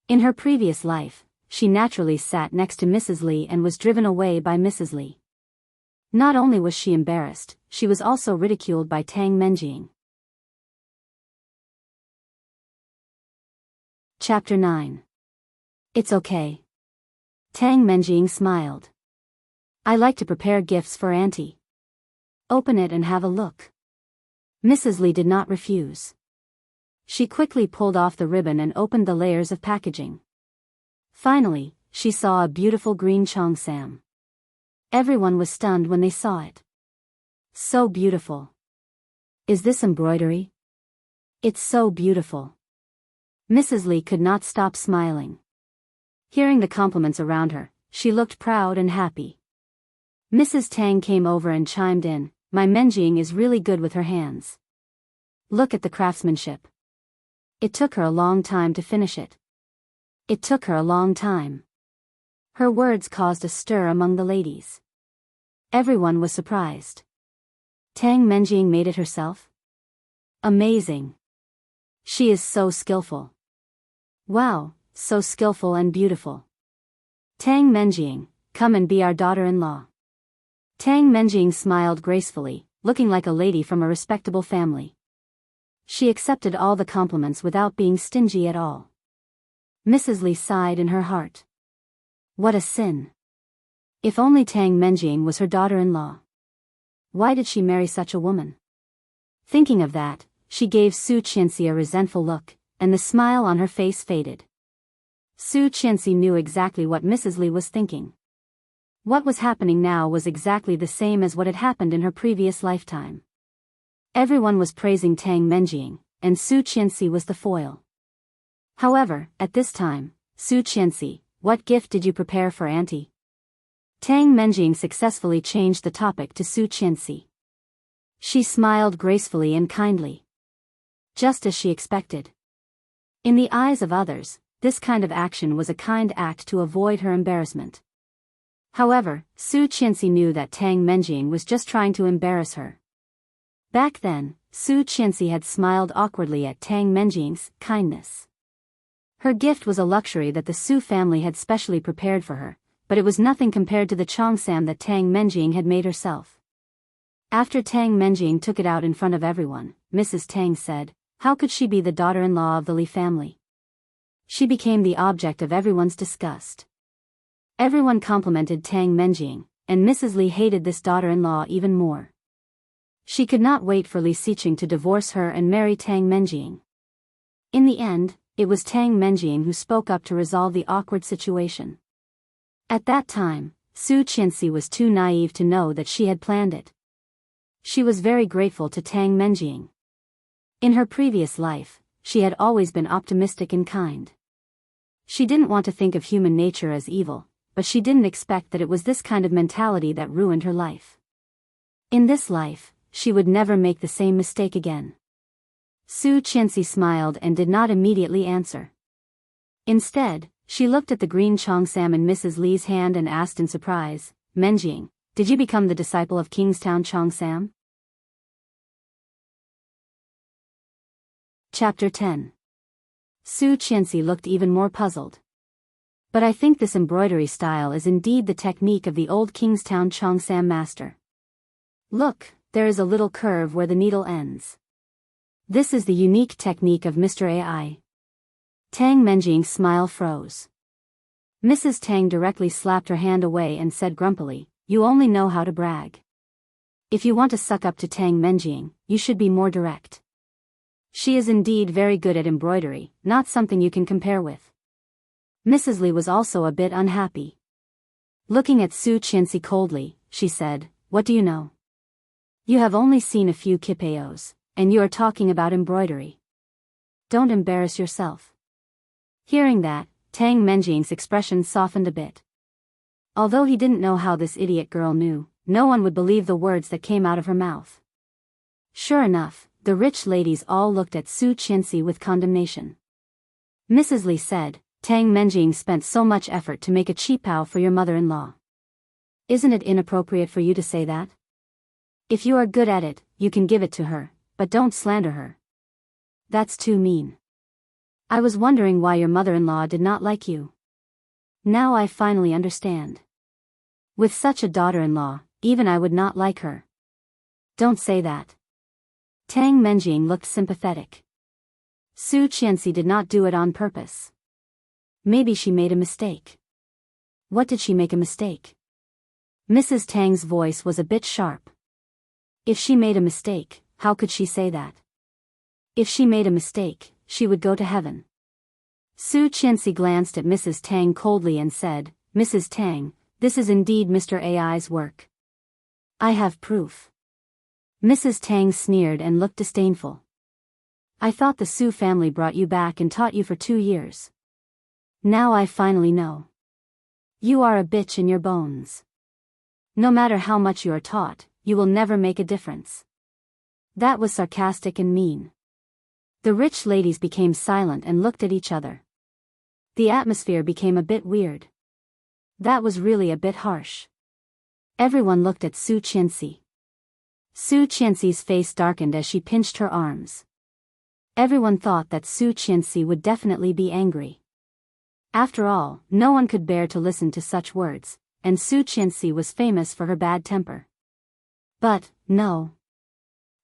In her previous life, she naturally sat next to Mrs. Li and was driven away by Mrs. Li. Not only was she embarrassed, she was also ridiculed by Tang Menjing. Chapter 9. It's okay. Tang Menjing smiled. I like to prepare gifts for Auntie. Open it and have a look. Mrs. Li did not refuse. She quickly pulled off the ribbon and opened the layers of packaging. Finally, she saw a beautiful green cheongsam. Everyone was stunned when they saw it. So beautiful. Is this embroidery? It's so beautiful. Mrs. Li could not stop smiling. Hearing the compliments around her, she looked proud and happy. Mrs. Tang came over and chimed in, my Menjing is really good with her hands. Look at the craftsmanship. It took her a long time to finish it. It took her a long time. Her words caused a stir among the ladies. Everyone was surprised. Tang Menjing made it herself? Amazing. She is so skillful. Wow, so skillful and beautiful. Tang Menjing, come and be our daughter-in-law. Tang Menjing smiled gracefully, looking like a lady from a respectable family. She accepted all the compliments without being stingy at all. Mrs. Li sighed in her heart. What a sin. If only Tang Menjing was her daughter-in-law. Why did she marry such a woman? Thinking of that, she gave Su Qianxi a resentful look, and the smile on her face faded. Su Qianxi knew exactly what Mrs. Li was thinking. What was happening now was exactly the same as what had happened in her previous lifetime. Everyone was praising Tang Menjing, and Su Qianxi was the foil. However, at this time, Su Qianxi, what gift did you prepare for Auntie? Tang Menjing successfully changed the topic to Su Qianxi. She smiled gracefully and kindly. Just as she expected. In the eyes of others, this kind of action was a kind act to avoid her embarrassment. However, Su Qianxi knew that Tang Menjing was just trying to embarrass her. Back then, Su Qianxi had smiled awkwardly at Tang Menjing's kindness. Her gift was a luxury that the Su family had specially prepared for her, but it was nothing compared to the cheongsam that Tang Menjing had made herself. After Tang Menjing took it out in front of everyone, Mrs. Tang said, how could she be the daughter-in-law of the Li family? She became the object of everyone's disgust. Everyone complimented Tang Menjing, and Mrs. Li hated this daughter-in-law even more. She could not wait for Li Xiqing to divorce her and marry Tang Menjing. In the end, it was Tang Menjing who spoke up to resolve the awkward situation. At that time, Su Qianxi was too naive to know that she had planned it. She was very grateful to Tang Menjing. In her previous life, she had always been optimistic and kind. She didn't want to think of human nature as evil, but she didn't expect that it was this kind of mentality that ruined her life. In this life, she would never make the same mistake again. Su Qianxi smiled and did not immediately answer. Instead, she looked at the green cheongsam in Mrs. Li's hand and asked in surprise, Menjing, did you become the disciple of Kingstown cheongsam? Chapter 10. Su Qianxi looked even more puzzled. But I think this embroidery style is indeed the technique of the old Kingstown cheongsam master. Look, there is a little curve where the needle ends. This is the unique technique of Mr. AI. Tang Menjing's smile froze. Mrs. Tang directly slapped her hand away and said grumpily, you only know how to brag. If you want to suck up to Tang Menjing, you should be more direct. She is indeed very good at embroidery, not something you can compare with. Mrs. Li was also a bit unhappy. Looking at Su Qianxi coldly, she said, what do you know? You have only seen a few kipeos, and you are talking about embroidery. Don't embarrass yourself. Hearing that, Tang Menjing's expression softened a bit. Although he didn't know how this idiot girl knew, no one would believe the words that came out of her mouth. Sure enough, the rich ladies all looked at Su Qianxi with condemnation. Mrs. Li said, Tang Menjing spent so much effort to make a qipao for your mother-in-law. Isn't it inappropriate for you to say that? If you are good at it, you can give it to her, but don't slander her. That's too mean. I was wondering why your mother-in-law did not like you. Now I finally understand. With such a daughter-in-law, even I would not like her. Don't say that. Tang Menjing looked sympathetic. Su Qianxi did not do it on purpose. Maybe she made a mistake. What did she make a mistake? Mrs. Tang's voice was a bit sharp. If she made a mistake, how could she say that? If she made a mistake, she would go to heaven. Su Qianxi glanced at Mrs. Tang coldly and said, Mrs. Tang, this is indeed Mr. Ai's work. I have proof. Mrs. Tang sneered and looked disdainful. I thought the Su family brought you back and taught you for 2 years. Now I finally know. You are a bitch in your bones. No matter how much you are taught, you will never make a difference. That was sarcastic and mean. The rich ladies became silent and looked at each other. The atmosphere became a bit weird. That was really a bit harsh. Everyone looked at Su Qianxi. Su Qianxi's face darkened as she pinched her arms. Everyone thought that Su Qianxi would definitely be angry. After all, no one could bear to listen to such words, and Su Qianxi was famous for her bad temper. But, no.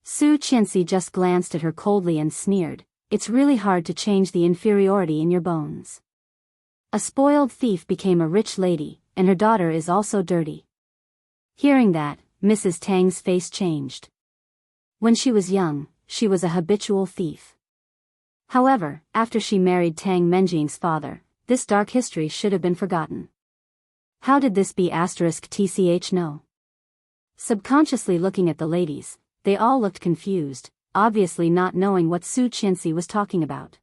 Su Qianxi just glanced at her coldly and sneered, it's really hard to change the inferiority in your bones. A spoiled thief became a rich lady, and her daughter is also dirty. Hearing that, Mrs. Tang's face changed. When she was young, she was a habitual thief. However, after she married Tang Menjing's father, this dark history should have been forgotten. How did this B***tch know? Subconsciously looking at the ladies, they all looked confused, obviously not knowing what Su Qianxi was talking about.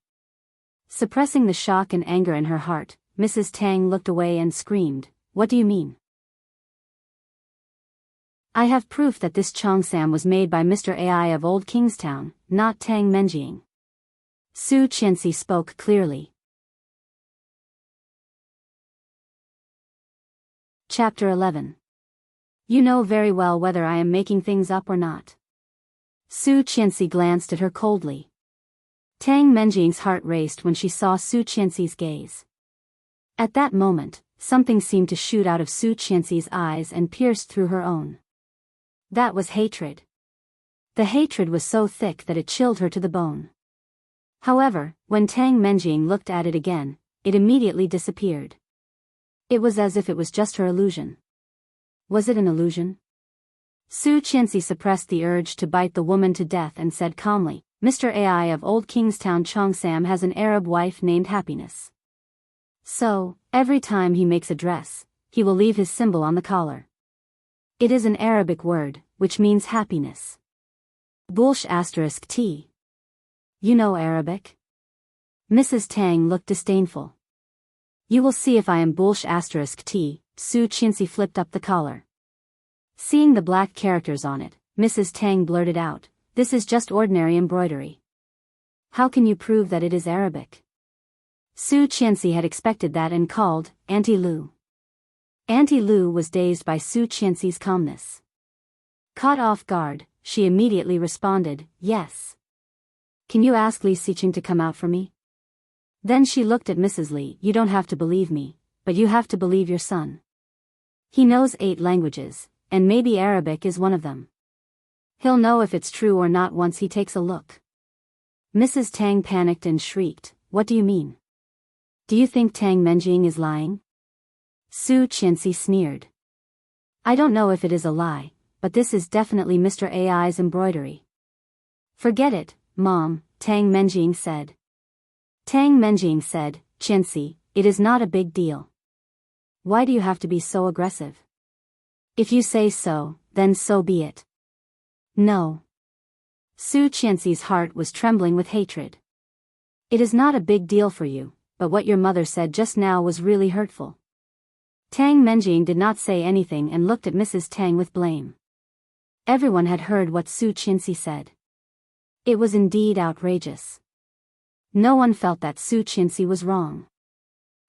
Suppressing the shock and anger in her heart, Mrs. Tang looked away and screamed, What do you mean? I have proof that this cheongsam was made by Mr. Ai of Old Kingstown, not Tang Menjing. Su Qianxi spoke clearly. Chapter 11. You know very well whether I am making things up or not. Su Qianxi glanced at her coldly. Tang Menjing's heart raced when she saw Su Qianxi's gaze. At that moment, something seemed to shoot out of Su Qianxi's eyes and pierced through her own. That was hatred. The hatred was so thick that it chilled her to the bone. However, when Tang Menjing looked at it again, it immediately disappeared. It was as if it was just her illusion. Was it an illusion? Su Qianxi suppressed the urge to bite the woman to death and said calmly, Mr. Ai of Old Kingstown Cheongsam has an Arab wife named Happiness. So, every time he makes a dress, he will leave his symbol on the collar. It is an Arabic word, which means happiness. **T. You know Arabic? Mrs. Tang looked disdainful. You will see if I am **T. Su Qianxi flipped up the collar. Seeing the black characters on it, Mrs. Tang blurted out, This is just ordinary embroidery. How can you prove that it is Arabic? Su Qianxi had expected that and called, Auntie Lu. Auntie Lu was dazed by Su Qianxi's calmness. Caught off guard, she immediately responded, Yes. Can you ask Li Xiqing to come out for me? Then she looked at Mrs. Li. You don't have to believe me, but you have to believe your son. He knows 8 languages, and maybe Arabic is one of them. He'll know if it's true or not once he takes a look. Mrs. Tang panicked and shrieked, What do you mean? Do you think Tang Menjing is lying? Su Qianxi sneered. I don't know if it is a lie, but this is definitely Mr. Ai's embroidery. Forget it, Mom, Tang Menjing said. Tang Menjing said, Qianxi, it is not a big deal. Why do you have to be so aggressive? If you say so, then so be it. No. Su Qianxi's heart was trembling with hatred. It is not a big deal for you, but what your mother said just now was really hurtful. Tang Menjing did not say anything and looked at Mrs. Tang with blame. Everyone had heard what Su Qianxi said. It was indeed outrageous. No one felt that Su Qianxi was wrong.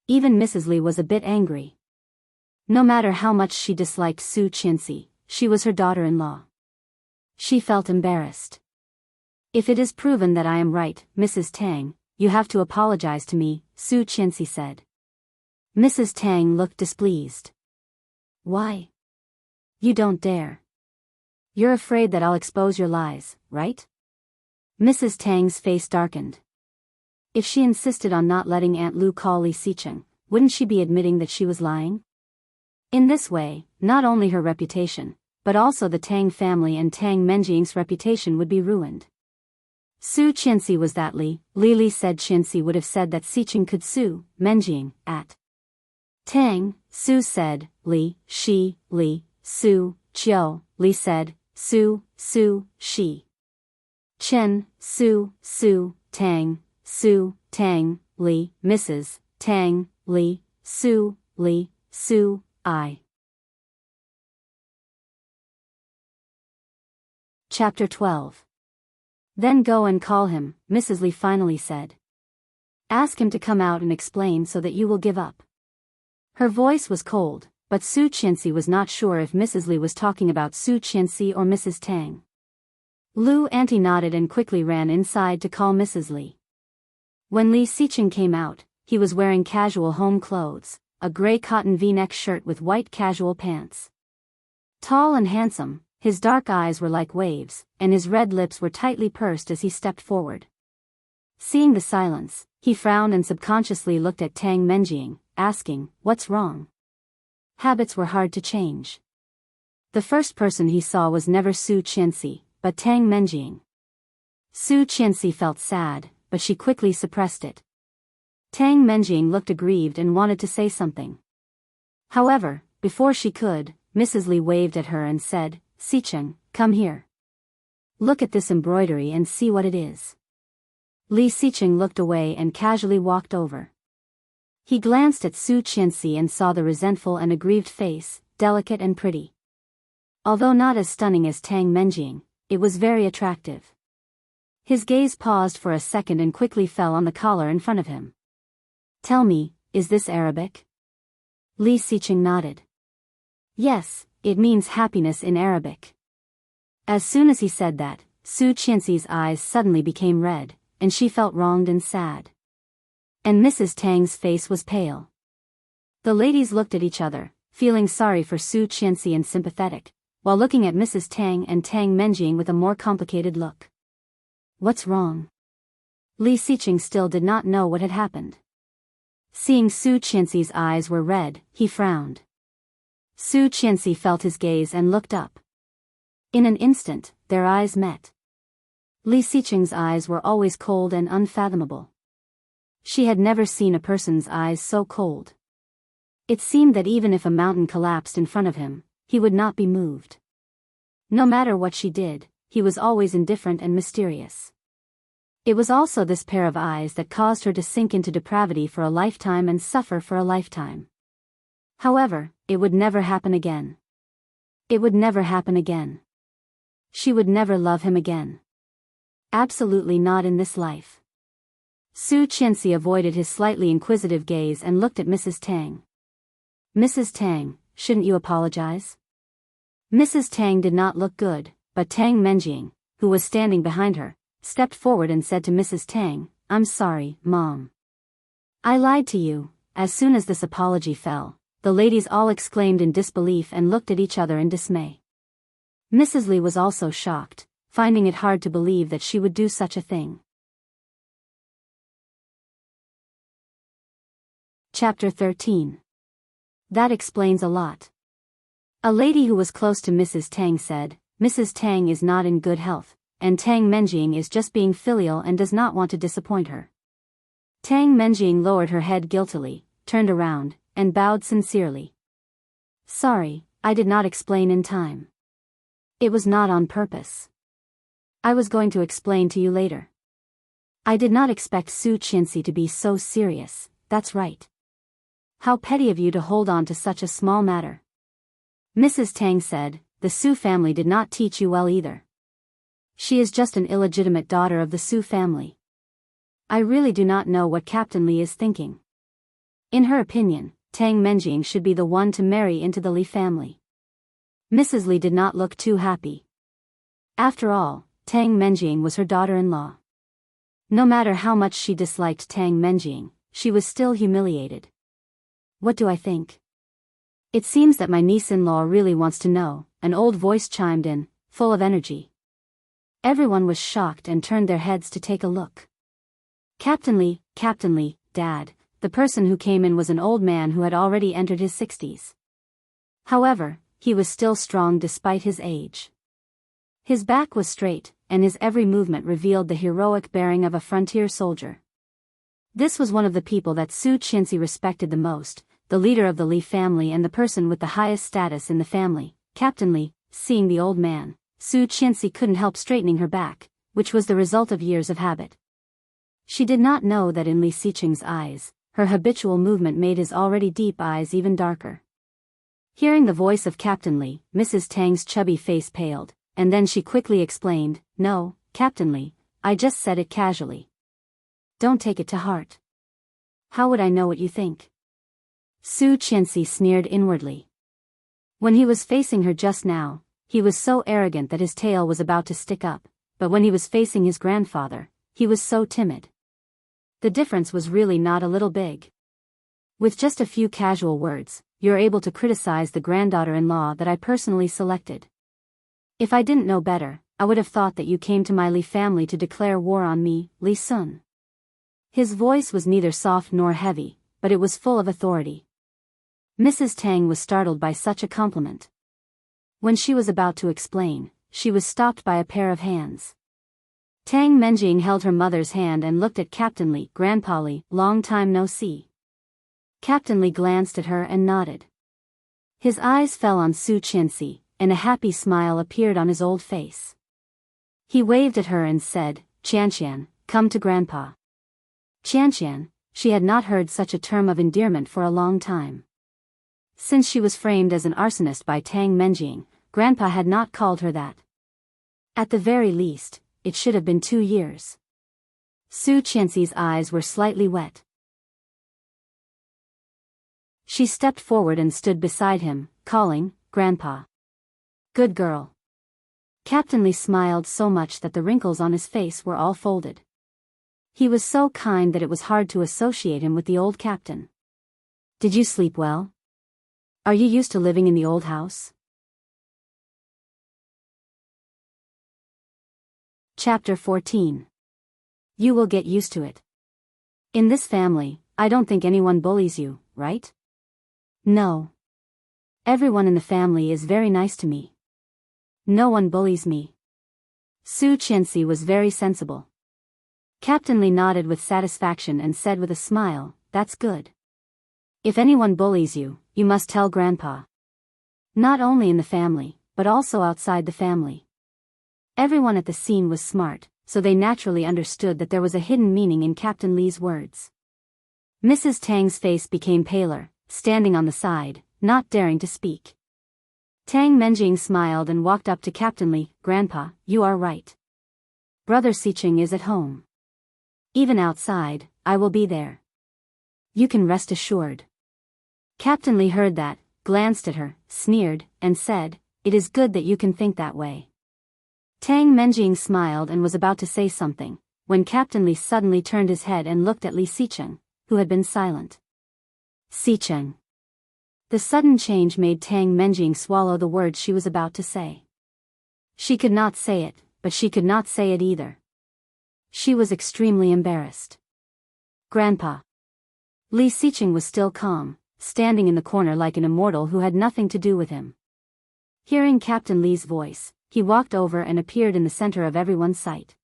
Even Mrs. Li was a bit angry. No matter how much she disliked Su Qianxi, she was her daughter-in-law. She felt embarrassed. If it is proven that I am right, Mrs. Tang, you have to apologize to me, Su Qianxi said. Mrs. Tang looked displeased. Why? You don't dare. You're afraid that I'll expose your lies, right? Mrs. Tang's face darkened. If she insisted on not letting Aunt Lu call Li Xicheng, wouldn't she be admitting that she was lying? In this way, not only her reputation, but also the Tang family and Tang Menjing's reputation would be ruined. Su Qianxi was that Li said Qianxi would have said that Xicheng could sue Menjing at Tang. Su said, Li, she, Li, Su, Chiu, Li said, Su, she. Chen, Su, Tang, Li, Mrs. Tang, Li, Su, I. Chapter 12. Then go and call him, Mrs. Li finally said. Ask him to come out and explain so that you will give up. Her voice was cold, but Su Qianxi was not sure if Mrs. Li was talking about Su Qianxi or Mrs. Tang. Lu Auntie nodded and quickly ran inside to call Mrs. Li. When Li Xicheng came out, he was wearing casual home clothes, a gray cotton V-neck shirt with white casual pants. Tall and handsome, his dark eyes were like waves, and his red lips were tightly pursed as he stepped forward. Seeing the silence, he frowned and subconsciously looked at Tang Menjing, asking, "What's wrong?" Habits were hard to change. The first person he saw was never Su Qianxi, but Tang Menjing. Su Qianxi felt sad, but she quickly suppressed it. Tang Menjing looked aggrieved and wanted to say something. However, before she could, Mrs. Li waved at her and said, "Xicheng, come here. Look at this embroidery and see what it is." Li Xicheng looked away and casually walked over. He glanced at Su Qianxi and saw the resentful and aggrieved face, delicate and pretty. Although not as stunning as Tang Menjing, it was very attractive. His gaze paused for a second and quickly fell on the collar in front of him. "Tell me, is this Arabic?" Li Xicheng nodded. "Yes, it means happiness in Arabic." As soon as he said that, Su Qianxi's eyes suddenly became red, and she felt wronged and sad. And Mrs. Tang's face was pale. The ladies looked at each other, feeling sorry for Su Qianxi and sympathetic, while looking at Mrs. Tang and Tang Menjing with a more complicated look. What's wrong? Li Xicheng still did not know what had happened. Seeing Su Qianxi's eyes were red, he frowned. Su Qianxi felt his gaze and looked up. In an instant, their eyes met. Li Xicheng's eyes were always cold and unfathomable. She had never seen a person's eyes so cold. It seemed that even if a mountain collapsed in front of him, he would not be moved. No matter what she did, he was always indifferent and mysterious. It was also this pair of eyes that caused her to sink into depravity for a lifetime and suffer for a lifetime. However, it would never happen again. It would never happen again. She would never love him again. Absolutely not in this life. Su Qianxi avoided his slightly inquisitive gaze and looked at Mrs. Tang. "Mrs. Tang, shouldn't you apologize?" Mrs. Tang did not look good, but Tang Menjing, who was standing behind her, stepped forward and said to Mrs. Tang, "I'm sorry, Mom. I lied to you." As soon as this apology fell, the ladies all exclaimed in disbelief and looked at each other in dismay. Mrs. Li was also shocked, finding it hard to believe that she would do such a thing. Chapter 13. That explains a lot. A lady who was close to Mrs. Tang said, "Mrs. Tang is not in good health, and Tang Menjing is just being filial and does not want to disappoint her." Tang Menjing lowered her head guiltily, turned around, and bowed sincerely. "Sorry, I did not explain in time. It was not on purpose. I was going to explain to you later. I did not expect Su Qianxi to be so serious, that's right. How petty of you to hold on to such a small matter." Mrs. Tang said, "The Su family did not teach you well either. She is just an illegitimate daughter of the Su family. I really do not know what Captain Li is thinking. In her opinion, Tang Menjing should be the one to marry into the Li family. Mrs. Li did not look too happy. After all, Tang Menjing was her daughter-in-law. No matter how much she disliked Tang Menjing, she was still humiliated. What do I think? It seems that my niece-in-law really wants to know, an old voice chimed in, full of energy. Everyone was shocked and turned their heads to take a look. Captain Li, Dad, the person who came in was an old man who had already entered his 60s. However, he was still strong despite his age. His back was straight, and his every movement revealed the heroic bearing of a frontier soldier. This was one of the people that Su Qianxi respected the most, the leader of the Li family and the person with the highest status in the family. Captain Li, seeing the old man, Su Qianxi couldn't help straightening her back, which was the result of years of habit. She did not know that in Li Xiqing's eyes, her habitual movement made his already deep eyes even darker. Hearing the voice of Captain Li, Mrs. Tang's chubby face paled, and then she quickly explained, "No, Captain Li, I just said it casually. Don't take it to heart. How would I know what you think?" Su Qianxi sneered inwardly. When he was facing her just now, he was so arrogant that his tail was about to stick up, but when he was facing his grandfather, he was so timid. The difference was really not a little big. With just a few casual words, you're able to criticize the granddaughter-in-law that I personally selected. If I didn't know better, I would have thought that you came to my Li family to declare war on me, Li Sun. His voice was neither soft nor heavy, but it was full of authority. Mrs. Tang was startled by such a compliment. When she was about to explain, she was stopped by a pair of hands. Tang Menjing held her mother's hand and looked at Captain Li. "Grandpa Li, long time no see." Captain Li glanced at her and nodded. His eyes fell on Su Qianxi, and a happy smile appeared on his old face. He waved at her and said, "Qianqian, come to Grandpa." Qianqian, she had not heard such a term of endearment for a long time. Since she was framed as an arsonist by Tang Menjing, Grandpa had not called her that. At the very least, it should have been 2 years. Su Qianxi's eyes were slightly wet. She stepped forward and stood beside him, calling, "Grandpa." "Good girl." Captain Li smiled so much that the wrinkles on his face were all folded. He was so kind that it was hard to associate him with the old captain. "Did you sleep well? Are you used to living in the old house?" Chapter 14. You will get used to it. In this family, I don't think anyone bullies you, right? No. Everyone in the family is very nice to me. No one bullies me. Su Qianxi was very sensible. Captain Li nodded with satisfaction and said with a smile, "That's good. If anyone bullies you, you must tell Grandpa. Not only in the family, but also outside the family." Everyone at the scene was smart, so they naturally understood that there was a hidden meaning in Captain Li's words. Mrs. Tang's face became paler, standing on the side, not daring to speak. Tang Menjing smiled and walked up to Captain Li. "Grandpa, you are right. Brother Xiqing is at home. Even outside, I will be there. You can rest assured." Captain Li heard that, glanced at her, sneered, and said, "It is good that you can think that way." Tang Menjing smiled and was about to say something, when Captain Li suddenly turned his head and looked at Li Xiqing, who had been silent. "Xiqing." The sudden change made Tang Menjing swallow the words she was about to say. She could not say it, but she could not say it either. She was extremely embarrassed. "Grandpa." Li Xiqing was still calm, standing in the corner like an immortal who had nothing to do with him. Hearing Captain Li's voice, he walked over and appeared in the center of everyone's sight.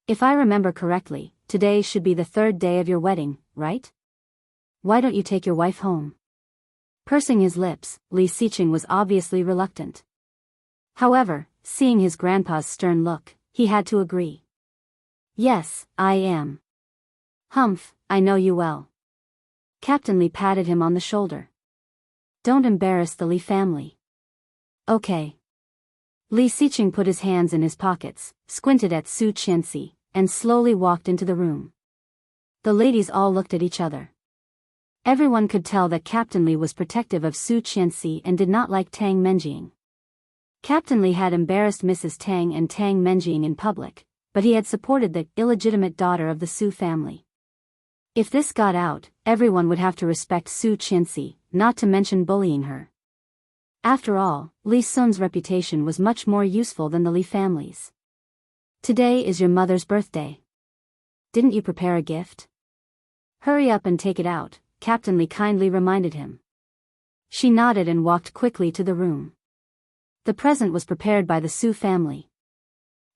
"If I remember correctly, today should be the 3rd day of your wedding, right? Why don't you take your wife home?" Pursing his lips, Li Xiqing was obviously reluctant. However, seeing his grandpa's stern look, he had to agree. "Yes, I am." "Humph, I know you well." Captain Li patted him on the shoulder. "Don't embarrass the Li family." "Okay." Li Xiqing put his hands in his pockets, squinted at Su Qianxi, and slowly walked into the room. The ladies all looked at each other. Everyone could tell that Captain Li was protective of Su Qianxi and did not like Tang Menjing. Captain Li had embarrassed Mrs. Tang and Tang Menjing in public, but he had supported the illegitimate daughter of the Su family. If this got out, everyone would have to respect Su Qianxi, not to mention bullying her. After all, Li Sun's reputation was much more useful than the Li family's. Today is your mother's birthday. Didn't you prepare a gift? Hurry up and take it out, Captain Li kindly reminded him. She nodded and walked quickly to the room. The present was prepared by the Su family.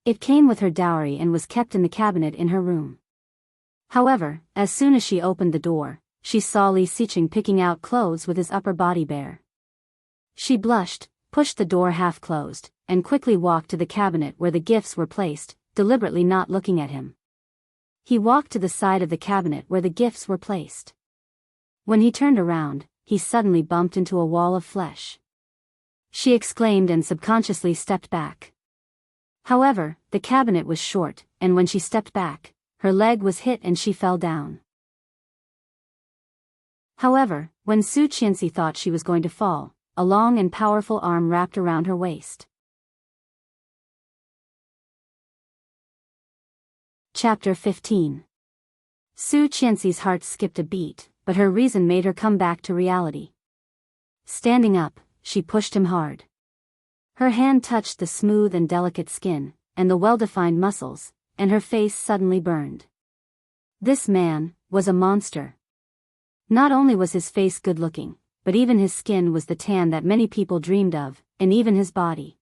It came with her dowry and was kept in the cabinet in her room. However, as soon as she opened the door, she saw Li Xiqing picking out clothes with his upper body bare. She blushed, pushed the door half closed, and quickly walked to the cabinet where the gifts were placed, deliberately not looking at him. He walked to the side of the cabinet where the gifts were placed. When he turned around, he suddenly bumped into a wall of flesh. She exclaimed and subconsciously stepped back. However, the cabinet was short, and when she stepped back, her leg was hit and she fell down. However, when Su Qianxi thought she was going to fall, a long and powerful arm wrapped around her waist. Chapter 15. Su Qianxi's heart skipped a beat, but her reason made her come back to reality. Standing up, she pushed him hard. Her hand touched the smooth and delicate skin, and the well-defined muscles, and her face suddenly burned. This man was a monster. Not only was his face good-looking, but even his skin was the tan that many people dreamed of, and even his body.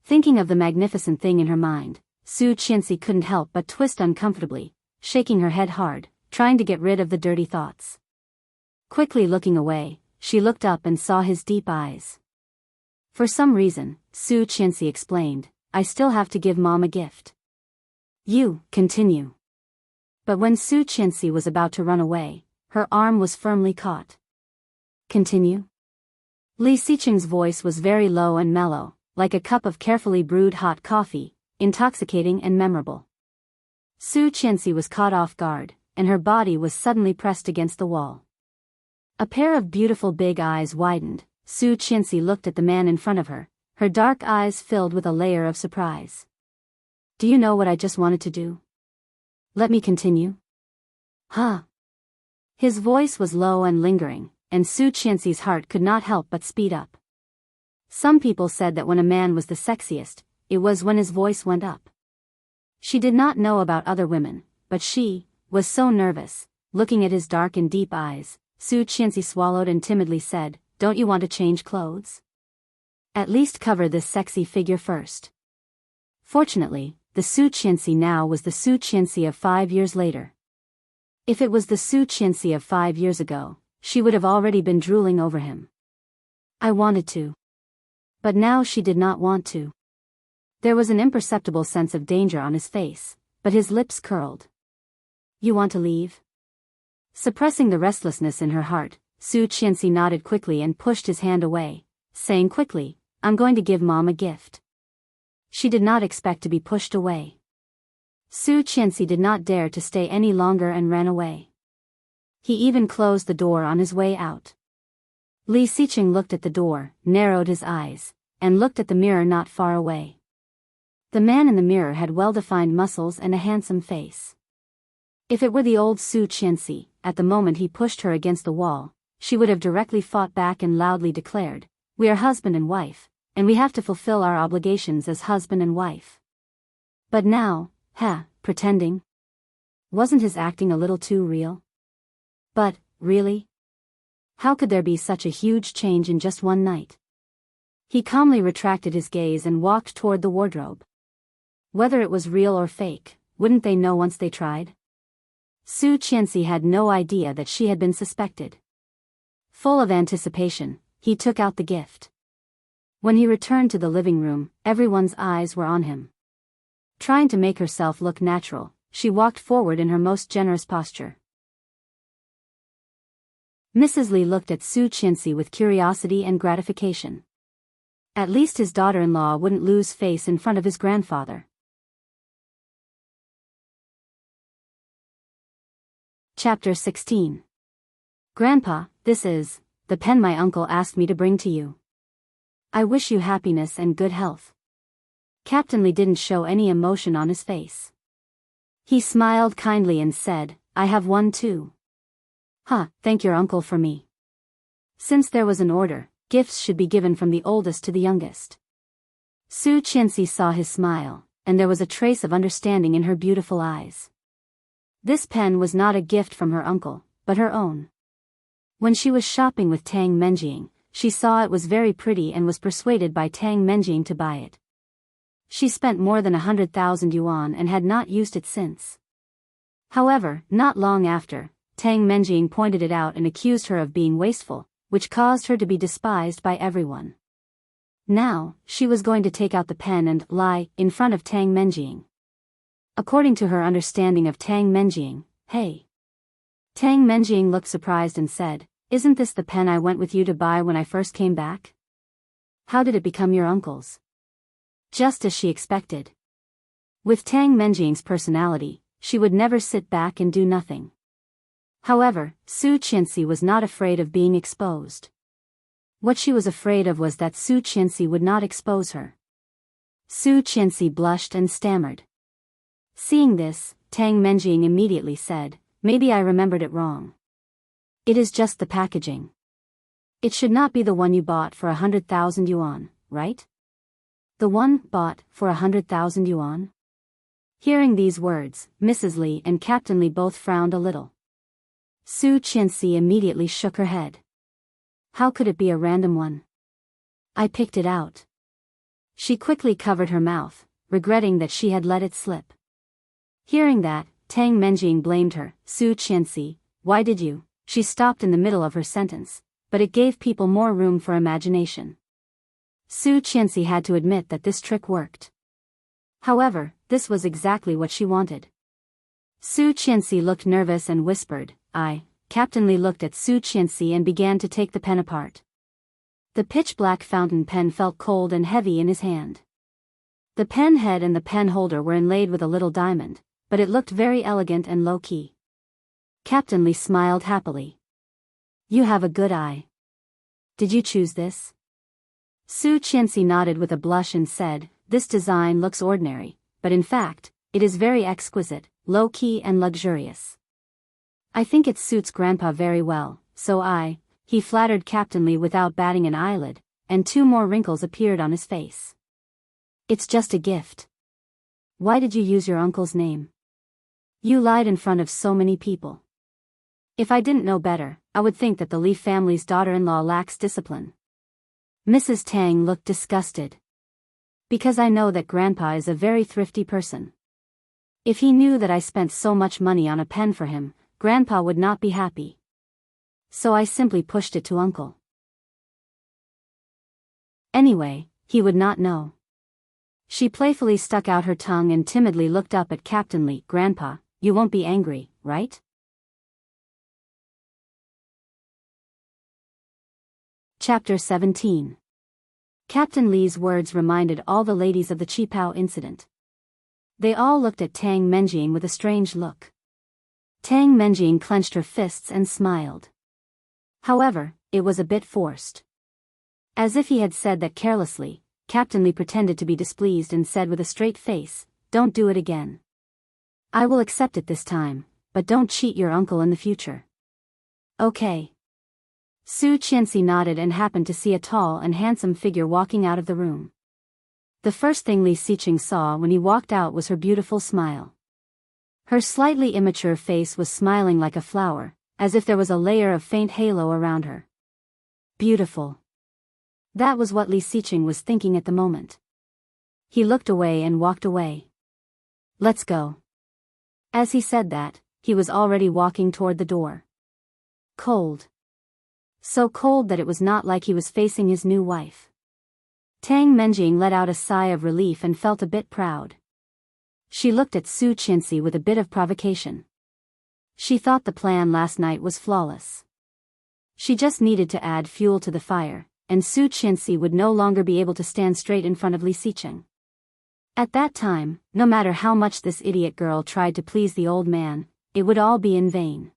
Thinking of the magnificent thing in her mind, Su Qianxi couldn't help but twist uncomfortably, shaking her head hard, trying to get rid of the dirty thoughts. Quickly looking away, she looked up and saw his deep eyes. For some reason, Su Qianxi explained, I still have to give Mom a gift. You, continue. But when Su Qianxi was about to run away, her arm was firmly caught. Continue? Li Xiqing's voice was very low and mellow, like a cup of carefully brewed hot coffee, intoxicating and memorable. Su Qianxi was caught off guard, and her body was suddenly pressed against the wall. A pair of beautiful big eyes widened. Su Qianxi looked at the man in front of her, her dark eyes filled with a layer of surprise. Do you know what I just wanted to do? Let me continue. Huh? His voice was low and lingering, and Su Qianxi's heart could not help but speed up. Some people said that when a man was the sexiest, it was when his voice went up. She did not know about other women, but she was so nervous. Looking at his dark and deep eyes, Su Qianxi swallowed and timidly said, Don't you want to change clothes? At least cover this sexy figure first. Fortunately, the Su Qianxi now was the Su Qianxi of 5 years later. If it was the Su Qianxi of 5 years ago, she would have already been drooling over him. I wanted to. But now she did not want to. There was an imperceptible sense of danger on his face, but his lips curled. You want to leave? Suppressing the restlessness in her heart, Su Qianxi nodded quickly and pushed his hand away, saying quickly, I'm going to give Mom a gift. She did not expect to be pushed away. Su Qianxi did not dare to stay any longer and ran away. He even closed the door on his way out. Li Xiqing looked at the door, narrowed his eyes, and looked at the mirror not far away. The man in the mirror had well-defined muscles and a handsome face. If it were the old Su Qianxi, at the moment he pushed her against the wall, she would have directly fought back and loudly declared, We are husband and wife, and we have to fulfill our obligations as husband and wife. But now, pretending? Wasn't his acting a little too real? But, really? How could there be such a huge change in just one night? He calmly retracted his gaze and walked toward the wardrobe. Whether it was real or fake, wouldn't they know once they tried? Su Qianxi had no idea that she had been suspected. Full of anticipation, he took out the gift. When he returned to the living room, everyone's eyes were on him. Trying to make herself look natural, she walked forward in her most generous posture. Mrs. Li looked at Su Qianxi with curiosity and gratification. At least his daughter-in-law wouldn't lose face in front of his grandfather. Chapter 16. Grandpa, this is the pen my uncle asked me to bring to you. I wish you happiness and good health. Captain Li didn't show any emotion on his face. He smiled kindly and said, I have one too. Thank your uncle for me. Since there was an order, gifts should be given from the oldest to the youngest. Su Qianxi saw his smile, and there was a trace of understanding in her beautiful eyes. This pen was not a gift from her uncle, but her own. When she was shopping with Tang Menjing, she saw it was very pretty and was persuaded by Tang Menjing to buy it. She spent more than 100,000 yuan and had not used it since. However, not long after, Tang Menjing pointed it out and accused her of being wasteful, which caused her to be despised by everyone. Now, she was going to take out the pen and lie in front of Tang Menjing. According to her understanding of Tang Menjing, hey. Tang Menjing looked surprised and said, Isn't this the pen I went with you to buy when I first came back? How did it become your uncle's? Just as she expected. With Tang Menjing's personality, she would never sit back and do nothing. However, Su Qianxi was not afraid of being exposed. What she was afraid of was that Su Qianxi would not expose her. Su Qianxi blushed and stammered. Seeing this, Tang Menjing immediately said, Maybe I remembered it wrong. It is just the packaging. It should not be the one you bought for 100,000 yuan, right? The one bought for 100,000 yuan? Hearing these words, Mrs. Li and Captain Li both frowned a little. Su Qianxi immediately shook her head. How could it be a random one? I picked it out. She quickly covered her mouth, regretting that she had let it slip. Hearing that, Tang Menjing blamed her. Su Qianxi, why did you? She stopped in the middle of her sentence, but it gave people more room for imagination. Su Qianxi had to admit that this trick worked. However, this was exactly what she wanted. Su Qianxi looked nervous and whispered, Captain Li looked at Su Qianxi and began to take the pen apart. The pitch-black fountain pen felt cold and heavy in his hand. The pen head and the pen holder were inlaid with a little diamond, but it looked very elegant and low-key. Captain Li smiled happily. You have a good eye. Did you choose this? Su Qianxi nodded with a blush and said, This design looks ordinary, but in fact, it is very exquisite, low-key and luxurious. I think it suits Grandpa very well, he flattered Captain Li without batting an eyelid, and 2 more wrinkles appeared on his face. It's just a gift. Why did you use your uncle's name? You lied in front of so many people. If I didn't know better, I would think that the Li family's daughter-in-law lacks discipline. Mrs. Tang looked disgusted. Because I know that Grandpa is a very thrifty person. If he knew that I spent so much money on a pen for him, Grandpa would not be happy. So I simply pushed it to Uncle. Anyway, he would not know. She playfully stuck out her tongue and timidly looked up at Captain Li. Grandpa, you won't be angry, right? Chapter 17. Captain Li's words reminded all the ladies of the Qipao incident. They all looked at Tang Menjing with a strange look. Tang Menjing clenched her fists and smiled. However, it was a bit forced. As if he had said that carelessly, Captain Li pretended to be displeased and said with a straight face, Don't do it again. I will accept it this time, but don't cheat your uncle in the future. Okay. Su Qianxi nodded and happened to see a tall and handsome figure walking out of the room. The first thing Li Xiqing saw when he walked out was her beautiful smile. Her slightly immature face was smiling like a flower, as if there was a layer of faint halo around her. Beautiful. That was what Li Xiqing was thinking at the moment. He looked away and walked away. Let's go. As he said that, he was already walking toward the door. Cold. So cold that it was not like he was facing his new wife. Tang Menjing let out a sigh of relief and felt a bit proud. She looked at Su Qianxi with a bit of provocation. She thought the plan last night was flawless. She just needed to add fuel to the fire, and Su Qianxi would no longer be able to stand straight in front of Li Xiqing. At that time, no matter how much this idiot girl tried to please the old man, it would all be in vain.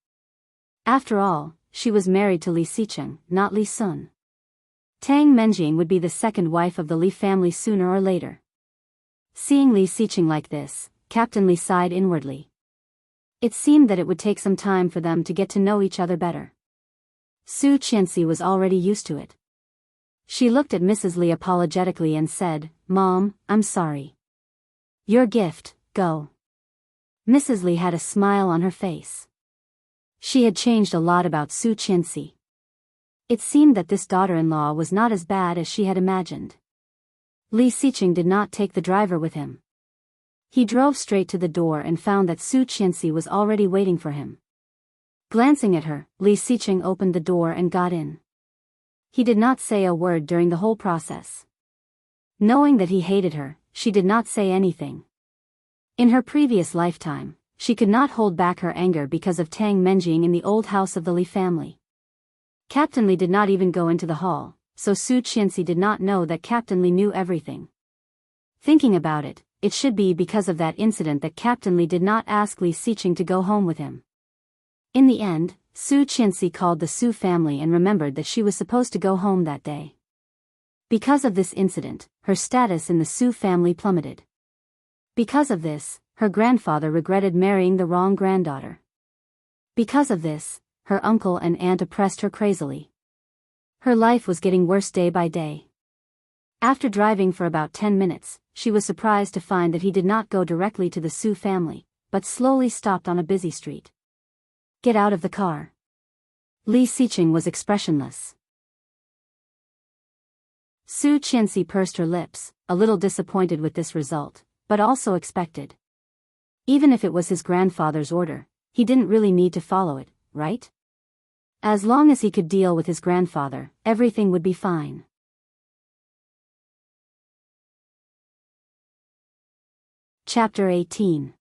After all, she was married to Li Xicheng, not Li Sun. Tang Menjing would be the second wife of the Li family sooner or later. Seeing Li Xicheng like this, Captain Li sighed inwardly. It seemed that it would take some time for them to get to know each other better. Su Qianxi was already used to it. She looked at Mrs. Li apologetically and said, "Mom, I'm sorry. Your gift, go." Mrs. Li had a smile on her face. She had changed a lot about Su Qianxi. It seemed that this daughter-in-law was not as bad as she had imagined. Li Xicheng did not take the driver with him. He drove straight to the door and found that Su Qianxi was already waiting for him. Glancing at her, Li Xicheng opened the door and got in. He did not say a word during the whole process. Knowing that he hated her, she did not say anything. In her previous lifetime, she could not hold back her anger because of Tang Menjing in the old house of the Li family. Captain Li did not even go into the hall, so Su Qianxi did not know that Captain Li knew everything. Thinking about it, it should be because of that incident that Captain Li did not ask Li Xicheng to go home with him. In the end, Su Qianxi called the Su family and remembered that she was supposed to go home that day. Because of this incident, her status in the Su family plummeted. Because of this, her grandfather regretted marrying the wrong granddaughter. Because of this, her uncle and aunt oppressed her crazily. Her life was getting worse day by day. After driving for about 10 minutes, she was surprised to find that he did not go directly to the Su family, but slowly stopped on a busy street. "Get out of the car." Li Xicheng was expressionless. Su Qianxi pursed her lips, a little disappointed with this result, but also expected. Even if it was his grandfather's order, he didn't really need to follow it, right? As long as he could deal with his grandfather, everything would be fine. Chapter 18.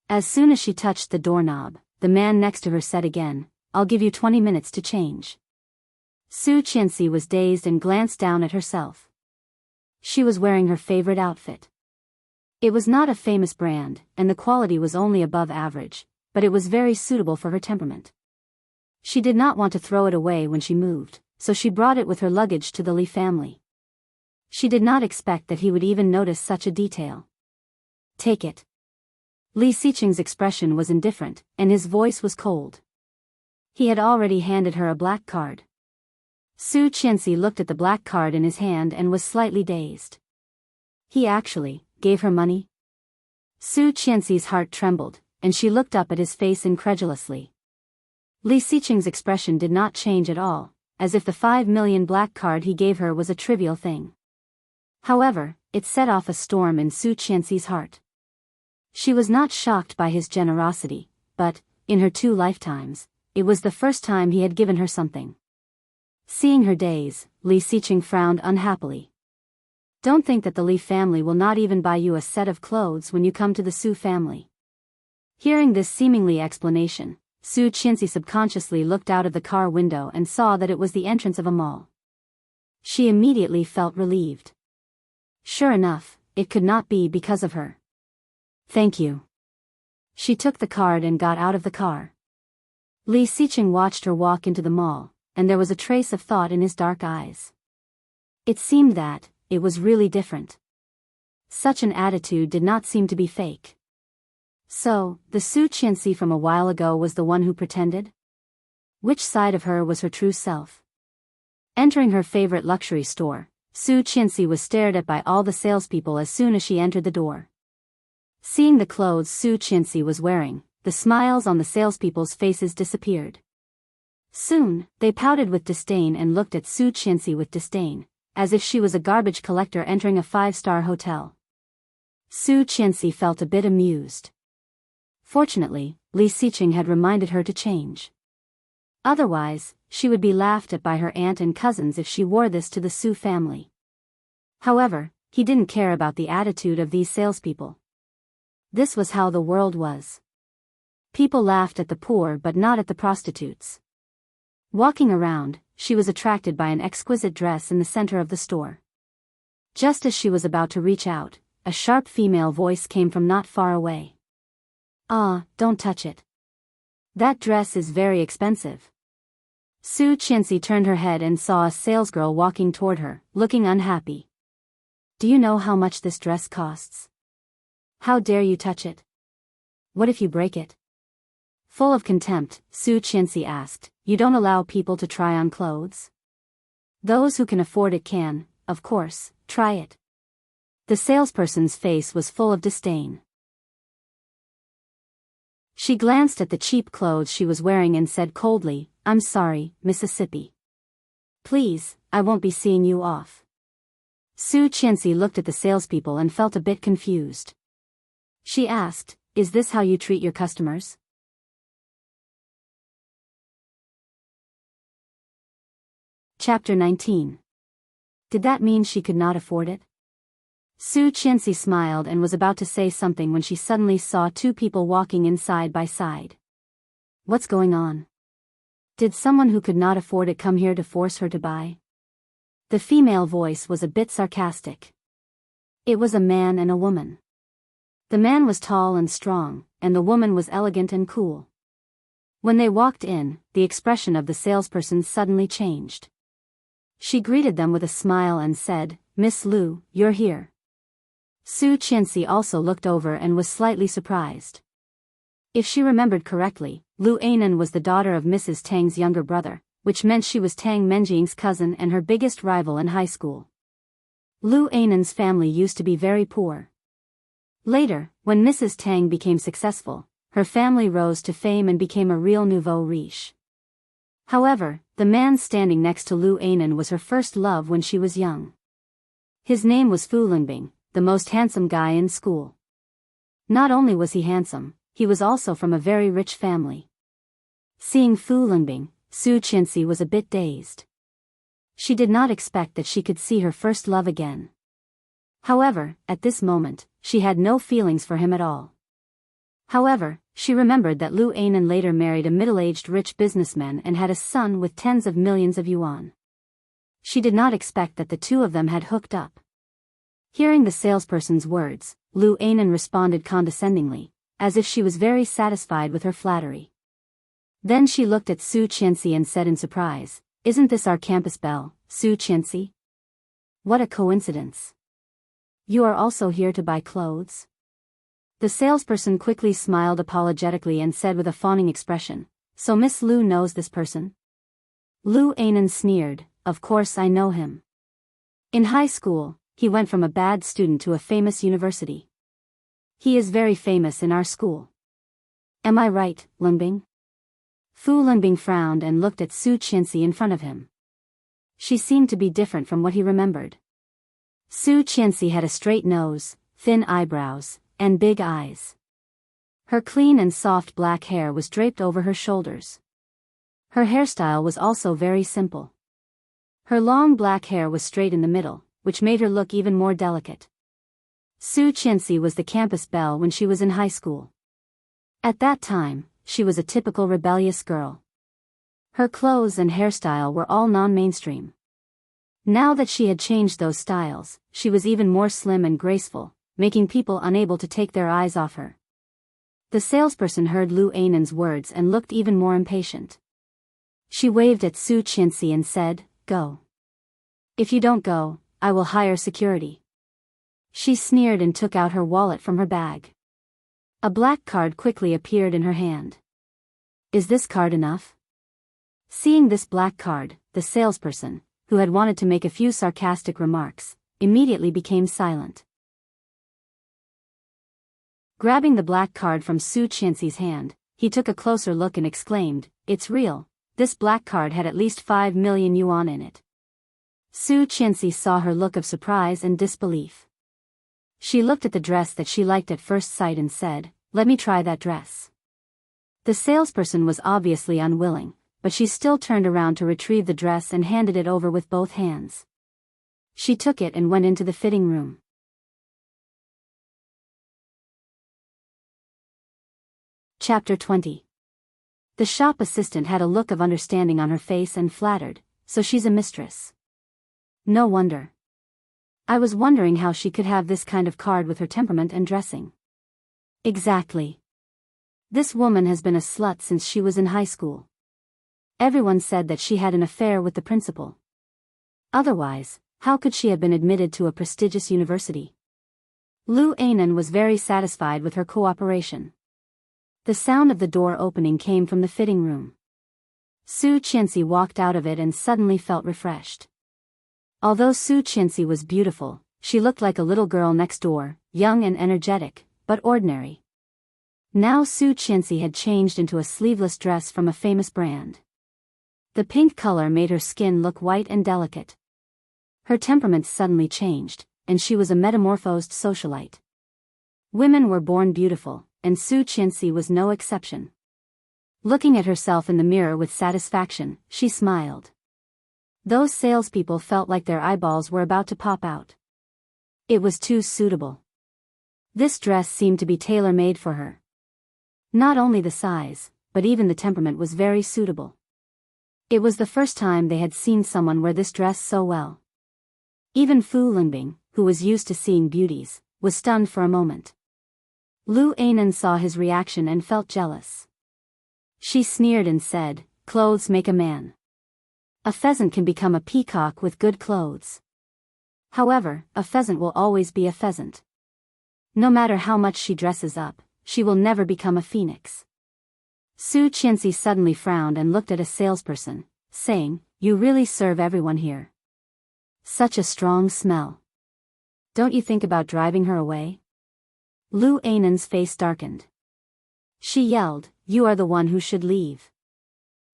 As soon as she touched the doorknob, the man next to her said again, "I'll give you 20 minutes to change." Su Qianxi was dazed and glanced down at herself. She was wearing her favorite outfit. It was not a famous brand, and the quality was only above average, but it was very suitable for her temperament. She did not want to throw it away when she moved, so she brought it with her luggage to the Li family. She did not expect that he would even notice such a detail. "Take it." Li Xicheng's expression was indifferent, and his voice was cold. He had already handed her a black card. Su Qianxi looked at the black card in his hand and was slightly dazed. He actually gave her money? Su Qianxi's heart trembled, and she looked up at his face incredulously. Li Xicheng's expression did not change at all, as if the 5 million black card he gave her was a trivial thing. However, it set off a storm in Su Qianxi's heart. She was not shocked by his generosity, but, in her 2 lifetimes, it was the first time he had given her something. Seeing her daze, Li Xicheng frowned unhappily. "Don't think that the Li family will not even buy you a set of clothes when you come to the Su family." Hearing this seemingly explanation, Su Qianxi subconsciously looked out of the car window and saw that it was the entrance of a mall. She immediately felt relieved. Sure enough, it could not be because of her. "Thank you." She took the card and got out of the car. Li Xicheng watched her walk into the mall, and there was a trace of thought in his dark eyes. It seemed that it was really different. Such an attitude did not seem to be fake. So, the Su Qianxi from a while ago was the one who pretended? Which side of her was her true self? Entering her favorite luxury store, Su Qianxi was stared at by all the salespeople as soon as she entered the door. Seeing the clothes Su Qianxi was wearing, the smiles on the salespeople's faces disappeared. Soon, they pouted with disdain and looked at Su Qianxi with disdain, as if she was a garbage collector entering a 5-star hotel. Su Qianxi felt a bit amused. Fortunately, Li Xicheng had reminded her to change. Otherwise, she would be laughed at by her aunt and cousins if she wore this to the Su family. However, he didn't care about the attitude of these salespeople. This was how the world was. People laughed at the poor but not at the prostitutes. Walking around, she was attracted by an exquisite dress in the center of the store. Just as she was about to reach out, a sharp female voice came from not far away. "Ah, don't touch it. That dress is very expensive." Su Qianxi turned her head and saw a salesgirl walking toward her, looking unhappy. Do you know how much this dress costs? How dare you touch it? What if you break it? Full of contempt, Su Qianxi asked, you don't allow people to try on clothes? Those who can afford it can, of course, try it. The salesperson's face was full of disdain. She glanced at the cheap clothes she was wearing and said coldly, I'm sorry, Mississippi. Please, I won't be seeing you off. Su Qianxi looked at the salespeople and felt a bit confused. She asked, is this how you treat your customers? Chapter 19. Did that mean she could not afford it? Su Qianxi smiled and was about to say something when she suddenly saw two people walking in side by side. What's going on? Did someone who could not afford it come here to force her to buy? The female voice was a bit sarcastic. It was a man and a woman. The man was tall and strong, and the woman was elegant and cool. When they walked in, the expression of the salesperson suddenly changed. She greeted them with a smile and said, Miss Lu, you're here. Su Qianxi also looked over and was slightly surprised. If she remembered correctly, Lu Ainan was the daughter of Mrs. Tang's younger brother, which meant she was Tang Menjing's cousin and her biggest rival in high school. Lu Ainan's family used to be very poor. Later, when Mrs. Tang became successful, her family rose to fame and became a real nouveau riche. However, the man standing next to Lu Ainan was her first love when she was young. His name was Fu Lingbing, the most handsome guy in school. Not only was he handsome, he was also from a very rich family. Seeing Fu Lingbing, Su Qianxi was a bit dazed. She did not expect that she could see her first love again. However, at this moment, she had no feelings for him at all. However, she remembered that Lu Ainan later married a middle-aged rich businessman and had a son with tens of millions of yuan. She did not expect that the two of them had hooked up. Hearing the salesperson's words, Lu Ainan responded condescendingly, as if she was very satisfied with her flattery. Then she looked at Su Qianxi and said in surprise, Isn't this our campus belle, Su Qianxi? What a coincidence. You are also here to buy clothes? The salesperson quickly smiled apologetically and said with a fawning expression, So Miss Lu knows this person? Lu Ainan sneered, Of course I know him. In high school, he went from a bad student to a famous university. He is very famous in our school. Am I right, Lingbing? Fu Lingbing frowned and looked at Su Qianxi in front of him. She seemed to be different from what he remembered. Su Qianxi had a straight nose, thin eyebrows, and big eyes. Her clean and soft black hair was draped over her shoulders. Her hairstyle was also very simple. Her long black hair was straight in the middle, which made her look even more delicate. Su Qianxi was the campus belle when she was in high school. At that time, she was a typical rebellious girl. Her clothes and hairstyle were all non-mainstream. Now that she had changed those styles, she was even more slim and graceful, making people unable to take their eyes off her. The salesperson heard Lu Ainan's words and looked even more impatient. She waved at Su Qianxi and said, Go. If you don't go, I will hire security. She sneered and took out her wallet from her bag. A black card quickly appeared in her hand. Is this card enough? Seeing this black card, the salesperson, who had wanted to make a few sarcastic remarks, immediately became silent. Grabbing the black card from Su Qianxi's hand, he took a closer look and exclaimed, It's real. This black card had at least 5 million yuan in it. Su Qianxi saw her look of surprise and disbelief. She looked at the dress that she liked at first sight and said, Let me try that dress. The salesperson was obviously unwilling, but she still turned around to retrieve the dress and handed it over with both hands. She took it and went into the fitting room. Chapter 20. The shop assistant had a look of understanding on her face and flattered, So she's a mistress. No wonder. I was wondering how she could have this kind of card with her temperament and dressing. Exactly. This woman has been a slut since she was in high school. Everyone said that she had an affair with the principal. Otherwise, how could she have been admitted to a prestigious university? Lu Anan was very satisfied with her cooperation. The sound of the door opening came from the fitting room. Su Qianxi walked out of it and suddenly felt refreshed. Although Su Qianxi was beautiful, she looked like a little girl next door, young and energetic, but ordinary. Now Su Qianxi had changed into a sleeveless dress from a famous brand. The pink color made her skin look white and delicate. Her temperament suddenly changed, and she was a metamorphosed socialite. Women were born beautiful, and Su Qianxi was no exception. Looking at herself in the mirror with satisfaction, she smiled. Those salespeople felt like their eyeballs were about to pop out. It was too suitable. This dress seemed to be tailor-made for her. Not only the size, but even the temperament was very suitable. It was the first time they had seen someone wear this dress so well. Even Fu Linbing, who was used to seeing beauties, was stunned for a moment. Lu Anan saw his reaction and felt jealous. She sneered and said, "Clothes make a man. A pheasant can become a peacock with good clothes. However, a pheasant will always be a pheasant. No matter how much she dresses up, she will never become a phoenix." Su Qianxi suddenly frowned and looked at a salesperson, saying, "You really serve everyone here. Such a strong smell. Don't you think about driving her away?" Lu Anan's face darkened. She yelled, "You are the one who should leave."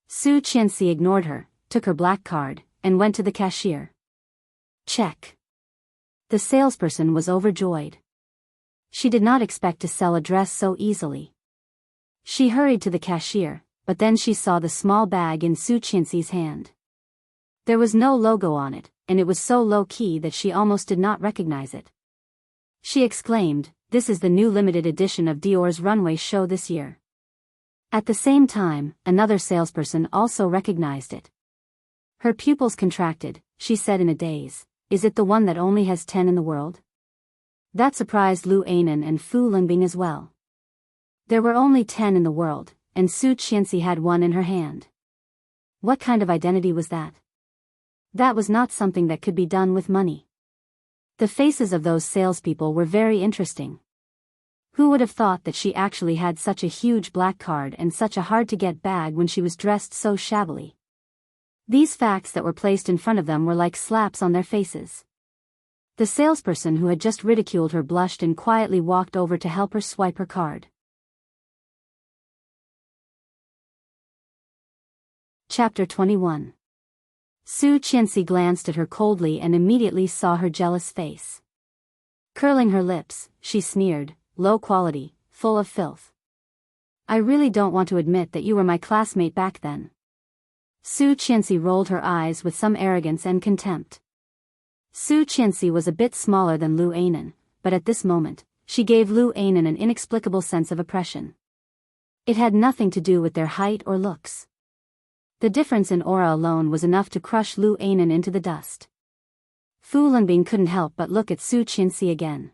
Su Qianxi ignored her, took her black card, and went to the cashier. Check. The salesperson was overjoyed. She did not expect to sell a dress so easily. She hurried to the cashier, but then she saw the small bag in Su Qianxi's hand. There was no logo on it, and it was so low-key that she almost did not recognize it. She exclaimed, "This is the new limited edition of Dior's runway show this year." At the same time, another salesperson also recognized it. Her pupils contracted. She said in a daze, "Is it the one that only has 10 in the world?" That surprised Lu Anan and Fu Linbing as well. There were only 10 in the world, and Su Qianxi had one in her hand. What kind of identity was that? That was not something that could be done with money. The faces of those salespeople were very interesting. Who would have thought that she actually had such a huge black card and such a hard-to-get bag when she was dressed so shabbily? These facts that were placed in front of them were like slaps on their faces. The salesperson who had just ridiculed her blushed and quietly walked over to help her swipe her card. Chapter 21. Su Qianxi glanced at her coldly and immediately saw her jealous face. Curling her lips, she sneered, "Low quality, full of filth. I really don't want to admit that you were my classmate back then." Su Qianxi rolled her eyes with some arrogance and contempt. Su Qianxi was a bit smaller than Lu Anan, but at this moment, she gave Lu Anan an inexplicable sense of oppression. It had nothing to do with their height or looks. The difference in aura alone was enough to crush Lu Anan into the dust. Fu Linbing couldn't help but look at Su Qianxi again.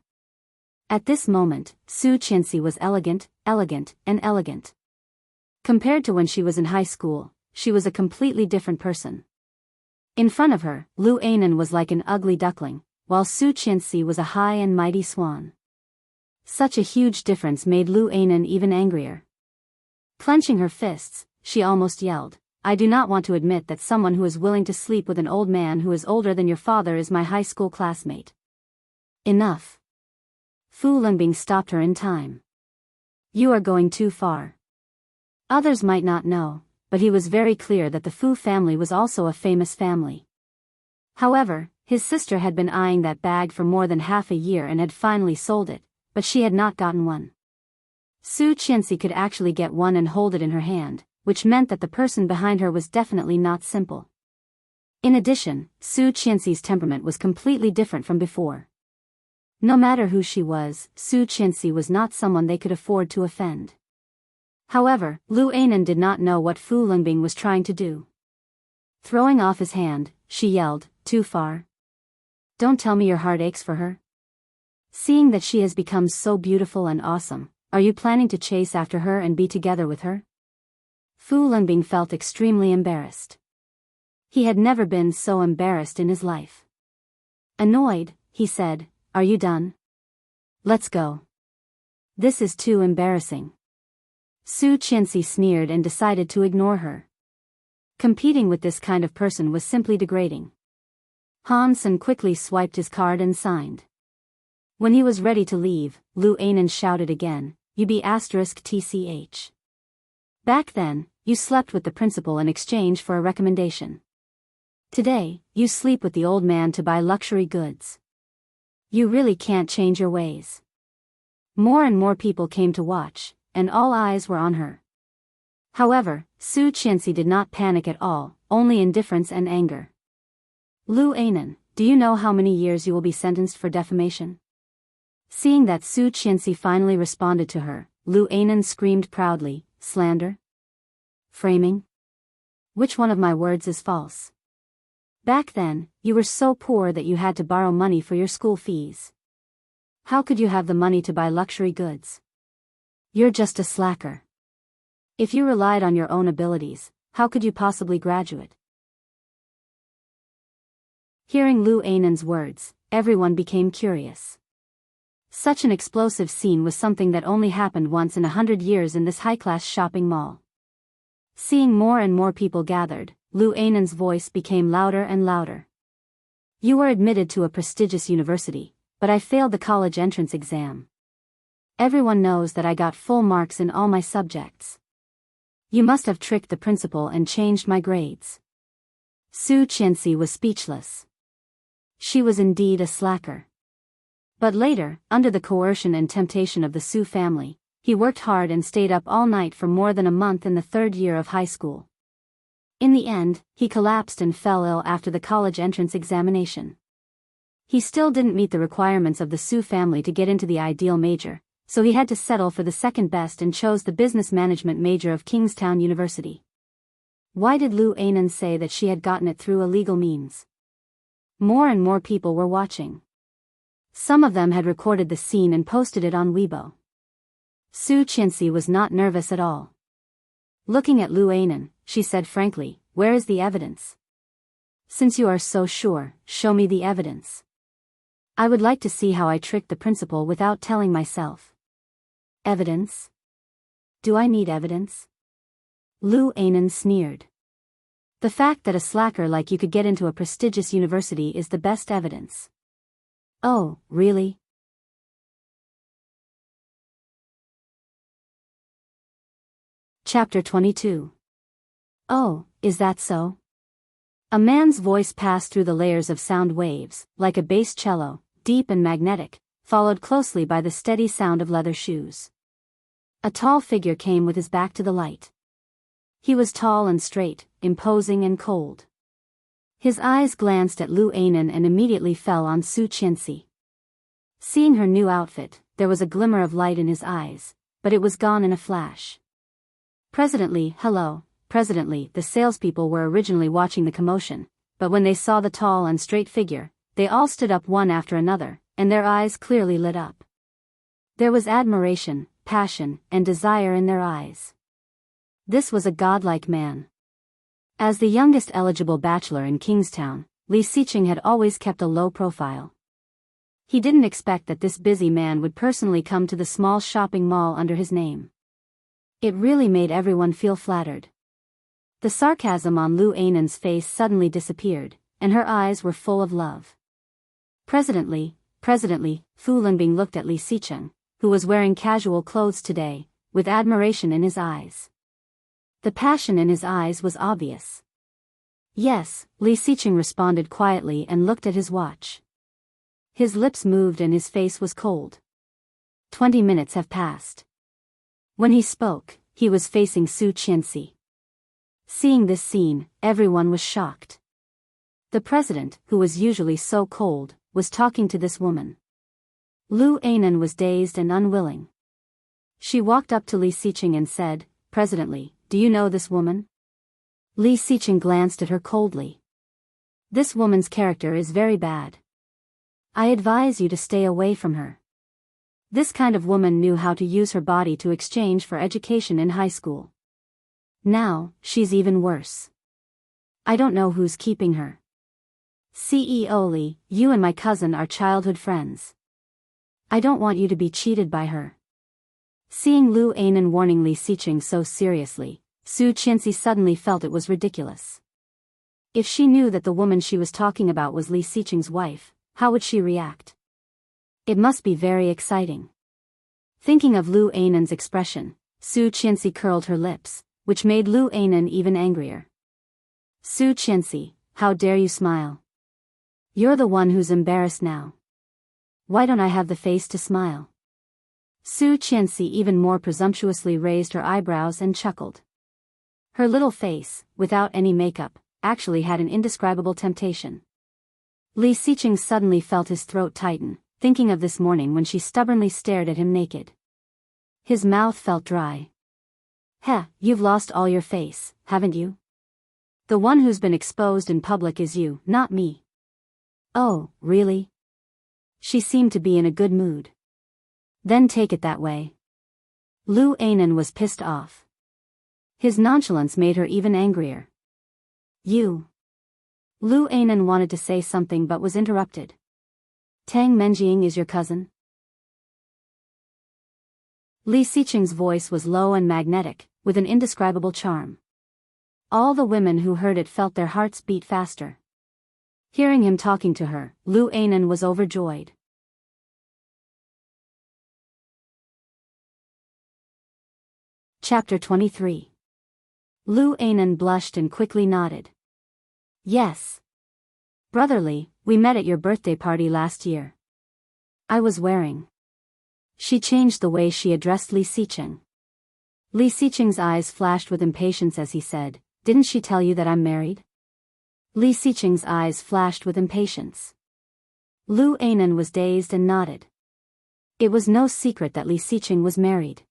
At this moment, Su Qianxi was elegant, and elegant. Compared to when she was in high school, she was a completely different person. In front of her, Lu Anan was like an ugly duckling, while Su Qianxi was a high and mighty swan. Such a huge difference made Lu Anan even angrier. Clenching her fists, she almost yelled, "I do not want to admit that someone who is willing to sleep with an old man who is older than your father is my high school classmate." Enough. Fu Linbing stopped her in time. "You are going too far." Others might not know, but he was very clear that the Fu family was also a famous family. However, his sister had been eyeing that bag for more than half a year and had finally sold it, but she had not gotten one. Su Qianxi could actually get one and hold it in her hand, which meant that the person behind her was definitely not simple. In addition, Su Qianxi's temperament was completely different from before. No matter who she was, Su Qianxi was not someone they could afford to offend. However, Lu Anan did not know what Fu Linbing was trying to do. Throwing off his hand, she yelled, "Too far? Don't tell me your heart aches for her? Seeing that she has become so beautiful and awesome, are you planning to chase after her and be together with her?" Fu Linbing felt extremely embarrassed. He had never been so embarrassed in his life. Annoyed, he said, "Are you done? Let's go. This is too embarrassing." Su Qianxi sneered and decided to ignore her. Competing with this kind of person was simply degrading. Han Sen quickly swiped his card and signed. When he was ready to leave, Lu Anan shouted again, "You be *tch. Back then, you slept with the principal in exchange for a recommendation. Today, you sleep with the old man to buy luxury goods. You really can't change your ways." More and more people came to watch, and all eyes were on her. However, Su Qianxi did not panic at all, only indifference and anger. "Lu Anan, do you know how many years you will be sentenced for defamation?" Seeing that Su Qianxi finally responded to her, Lu Anan screamed proudly, "Slander? Framing? Which one of my words is false? Back then, you were so poor that you had to borrow money for your school fees. How could you have the money to buy luxury goods? You're just a slacker. If you relied on your own abilities, how could you possibly graduate?" Hearing Lu Anan's words, everyone became curious. Such an explosive scene was something that only happened once in 100 years in this high-class shopping mall. Seeing more and more people gathered, Lu Anan's voice became louder and louder. "You were admitted to a prestigious university, but I failed the college entrance exam. Everyone knows that I got full marks in all my subjects. You must have tricked the principal and changed my grades." Su Qianxi was speechless. She was indeed a slacker. But later, under the coercion and temptation of the Su family, he worked hard and stayed up all night for more than a month in the 3rd year of high school. In the end, he collapsed and fell ill after the college entrance examination. He still didn't meet the requirements of the Su family to get into the ideal major, so he had to settle for the second best and chose the business management major of Kingstown University. Why did Lu Anan say that she had gotten it through illegal means? More and more people were watching. Some of them had recorded the scene and posted it on Weibo. Su Qianxi was not nervous at all. Looking at Lu Anan, she said frankly, "Where is the evidence? Since you are so sure, show me the evidence. I would like to see how I tricked the principal without telling myself." "Evidence? Do I need evidence?" Lu Anan sneered. "The fact that a slacker like you could get into a prestigious university is the best evidence." "Oh, really?" Chapter 22. "Oh, is that so?" A man's voice passed through the layers of sound waves, like a bass cello, deep and magnetic, followed closely by the steady sound of leather shoes. A tall figure came with his back to the light. He was tall and straight, imposing and cold. His eyes glanced at Lu Anan and immediately fell on Su Qianxi. Seeing her new outfit, there was a glimmer of light in his eyes, but it was gone in a flash. Presently, the salespeople were originally watching the commotion, but when they saw the tall and straight figure, they all stood up one after another, and their eyes clearly lit up. There was admiration, passion, and desire in their eyes. This was a godlike man. As the youngest eligible bachelor in Kingstown, Li Xiqing had always kept a low profile. He didn't expect that this busy man would personally come to the small shopping mall under his name. It really made everyone feel flattered. The sarcasm on Lu Anan's face suddenly disappeared, and her eyes were full of love. Presently, Fu Linbing looked at Li Xiqing, who was wearing casual clothes today, with admiration in his eyes. The passion in his eyes was obvious. "Yes," Li Xiqing responded quietly and looked at his watch. His lips moved and his face was cold. 20 minutes have passed. When he spoke, he was facing Su Qianxi. Seeing this scene, everyone was shocked. The president, who was usually so cold, was talking to this woman. Lu Anan was dazed and unwilling. She walked up to Li Xiqing and said, "President, do you know this woman?" Li Xiqing glanced at her coldly. "This woman's character is very bad. I advise you to stay away from her. This kind of woman knew how to use her body to exchange for education in high school. Now, she's even worse. I don't know who's keeping her. CEO Li, you and my cousin are childhood friends. I don't want you to be cheated by her. Seeing Lu Ainan warning Li Xiqing so seriously, Su Qianxi suddenly felt it was ridiculous. If she knew that the woman she was talking about was Li Xiqing's wife, how would she react? It must be very exciting. Thinking of Lu Ainan's expression, Su Qianxi curled her lips, which made Lu Ainan even angrier. Su Qianxi, how dare you smile? You're the one who's embarrassed now. Why don't I have the face to smile? Su Qianxi even more presumptuously raised her eyebrows and chuckled. Her little face, without any makeup, actually had an indescribable temptation. Li Xiqing suddenly felt his throat tighten, thinking of this morning when she stubbornly stared at him naked. His mouth felt dry. Heh, you've lost all your face, haven't you? The one who's been exposed in public is you, not me. Oh, really? She seemed to be in a good mood. Then take it that way. Lu Ainan was pissed off. His nonchalance made her even angrier. You. Lu Ainan wanted to say something but was interrupted. Tang Menjing is your cousin? Li Xiqing's voice was low and magnetic, with an indescribable charm. All the women who heard it felt their hearts beat faster. Hearing him talking to her, Lu Ainan was overjoyed. Chapter 23. Lu Ainan blushed and quickly nodded. Yes. Brotherly, we met at your birthday party last year. I was wearing. She changed the way she addressed Li Xiqing. Li Xiqing's eyes flashed with impatience as he said, Didn't she tell you that I'm married? Li Xiqing's eyes flashed with impatience. Lu Ainan was dazed and nodded. It was no secret that Li Xiqing was married.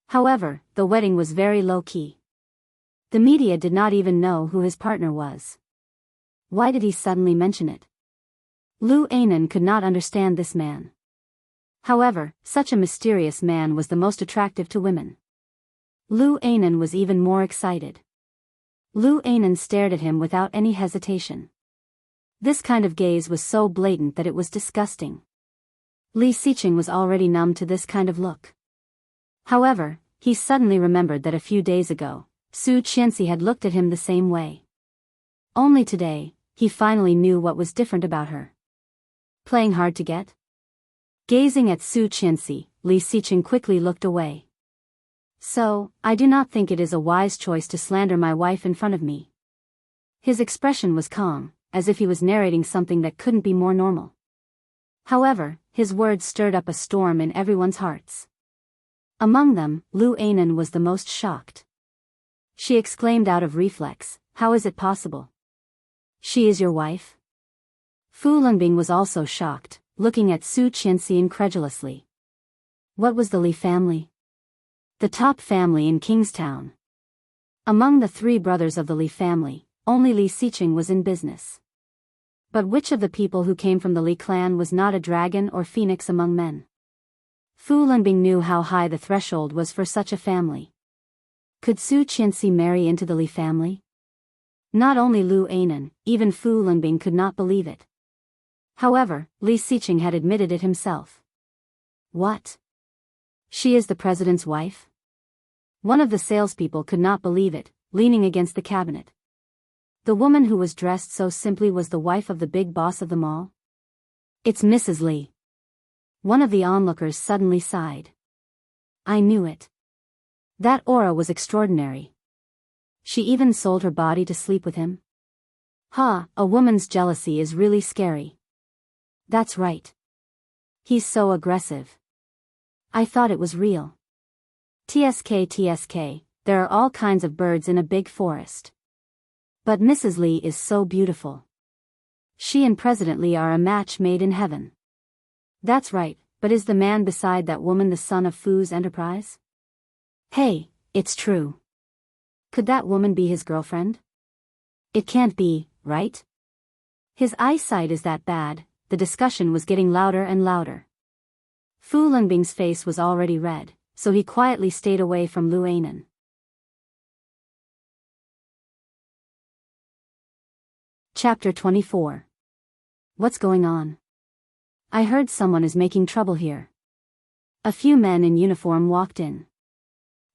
However, the wedding was very low-key. The media did not even know who his partner was. Why did he suddenly mention it? Lu Ainan could not understand this man. However, such a mysterious man was the most attractive to women. Lu Ainan was even more excited. Lu Ainan stared at him without any hesitation. This kind of gaze was so blatant that it was disgusting. Li Xiqing was already numb to this kind of look. However, he suddenly remembered that a few days ago, Su Qianxi had looked at him the same way. Only today, he finally knew what was different about her. Playing hard to get? Gazing at Su Qianxi, Li Xiqing quickly looked away. So, I do not think it is a wise choice to slander my wife in front of me. His expression was calm, as if he was narrating something that couldn't be more normal. However, his words stirred up a storm in everyone's hearts. Among them, Lu Ainan was the most shocked. She exclaimed out of reflex, How is it possible? She is your wife? Fu Lunbing was also shocked, looking at Su Qianxi incredulously. What was the Li family? The top family in Kingstown. Among the three brothers of the Li family, only Li Xiqing was in business. But which of the people who came from the Li clan was not a dragon or phoenix among men? Fu Lunbing knew how high the threshold was for such a family. Could Su Qianxi marry into the Li family? Not only Lu Ainan, even Fu Lunbing could not believe it. However, Li Xiqing had admitted it himself. What? She is the president's wife? One of the salespeople could not believe it, leaning against the cabinet. The woman who was dressed so simply was the wife of the big boss of the mall? It's Mrs. Li. One of the onlookers suddenly sighed. I knew it. That aura was extraordinary. She even sold her body to sleep with him? Ha, a woman's jealousy is really scary. That's right. He's so aggressive. I thought it was real. TSK, there are all kinds of birds in a big forest. But Mrs. Li is so beautiful. She and President Li are a match made in heaven. That's right, but is the man beside that woman the son of Fu's enterprise? Hey, it's true. Could that woman be his girlfriend? It can't be, right? His eyesight is that bad. The discussion was getting louder and louder. Fu Lunbing's face was already red, so he quietly stayed away from Lu Ainan. Chapter 24. What's going on? I heard someone is making trouble here. A few men in uniform walked in.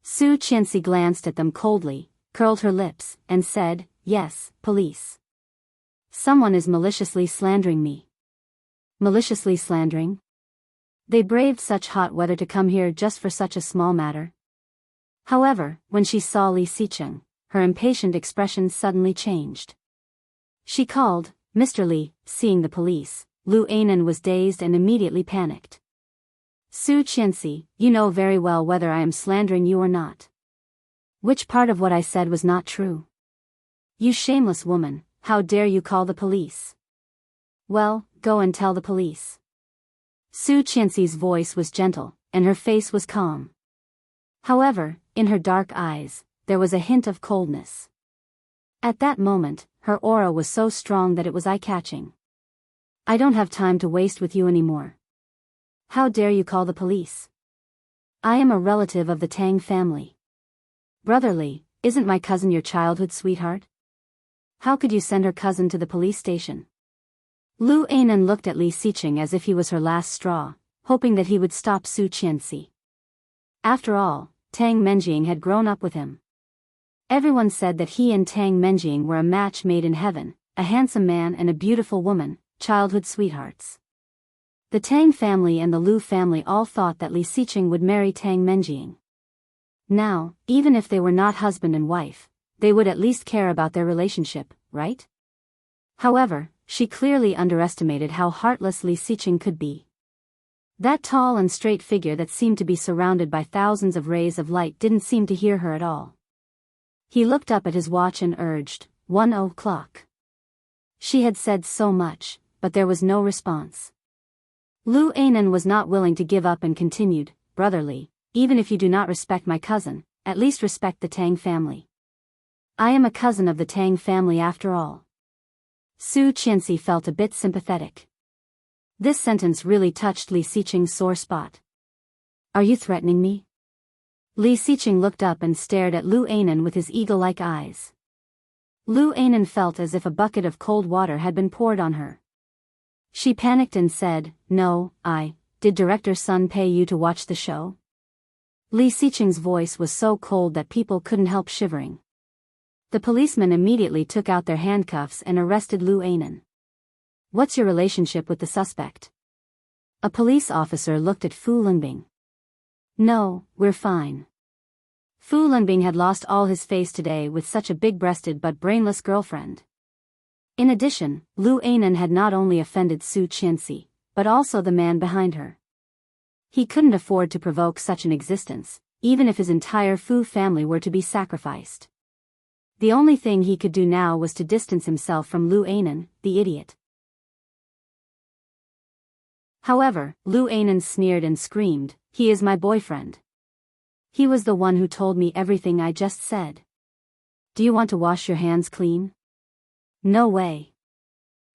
Su Qianxi glanced at them coldly, curled her lips, and said, "Yes, police. Someone is maliciously slandering me." Maliciously slandering? They braved such hot weather to come here just for such a small matter. However, when she saw Li Xicheng, her impatient expression suddenly changed. She called, "Mr. Li." Seeing the police, Lu Ainan was dazed and immediately panicked. "Su Qianxi, you know very well whether I am slandering you or not. Which part of what I said was not true? You shameless woman, how dare you call the police?" "Well, go and tell the police." Su Qianxi's voice was gentle, and her face was calm. However, in her dark eyes, there was a hint of coldness. At that moment, her aura was so strong that it was eye-catching. "I don't have time to waste with you anymore. How dare you call the police? I am a relative of the Tang family. Brotherly, isn't my cousin your childhood sweetheart? How could you send her cousin to the police station?" Lu Ainan looked at Li Xicheng as if he was her last straw, hoping that he would stop Su Qianxi. After all, Tang Menjing had grown up with him. Everyone said that he and Tang Menjing were a match made in heaven, a handsome man and a beautiful woman, childhood sweethearts. The Tang family and the Lu family all thought that Li Xicheng would marry Tang Menjing. Now, even if they were not husband and wife, they would at least care about their relationship, right? However, she clearly underestimated how heartless Li Xicheng could be. That tall and straight figure that seemed to be surrounded by thousands of rays of light didn't seem to hear her at all. He looked up at his watch and urged, 1:00. She had said so much, but there was no response. Lu Ainan was not willing to give up and continued, "Brotherly, even if you do not respect my cousin, at least respect the Tang family. I am a cousin of the Tang family after all." Su Qianxi felt a bit sympathetic. This sentence really touched Li Xicheng's sore spot. "Are you threatening me?" Li Xicheng looked up and stared at Lu Ainan with his eagle-like eyes. Lu Ainan felt as if a bucket of cold water had been poured on her. She panicked and said, "No, did Director Sun pay you to watch the show?" Li Xicheng's voice was so cold that people couldn't help shivering. The policemen immediately took out their handcuffs and arrested Lu Ainan. "What's your relationship with the suspect?" A police officer looked at Fu Linbing. "No, we're fine." Fu Linbing had lost all his face today with such a big-breasted but brainless girlfriend. In addition, Lu Ainan had not only offended Su Qianxi, but also the man behind her. He couldn't afford to provoke such an existence, even if his entire Fu family were to be sacrificed. The only thing he could do now was to distance himself from Lu Ainan, the idiot. However, Lu Ainan sneered and screamed, "He is my boyfriend. He was the one who told me everything I just said. Do you want to wash your hands clean?" No way.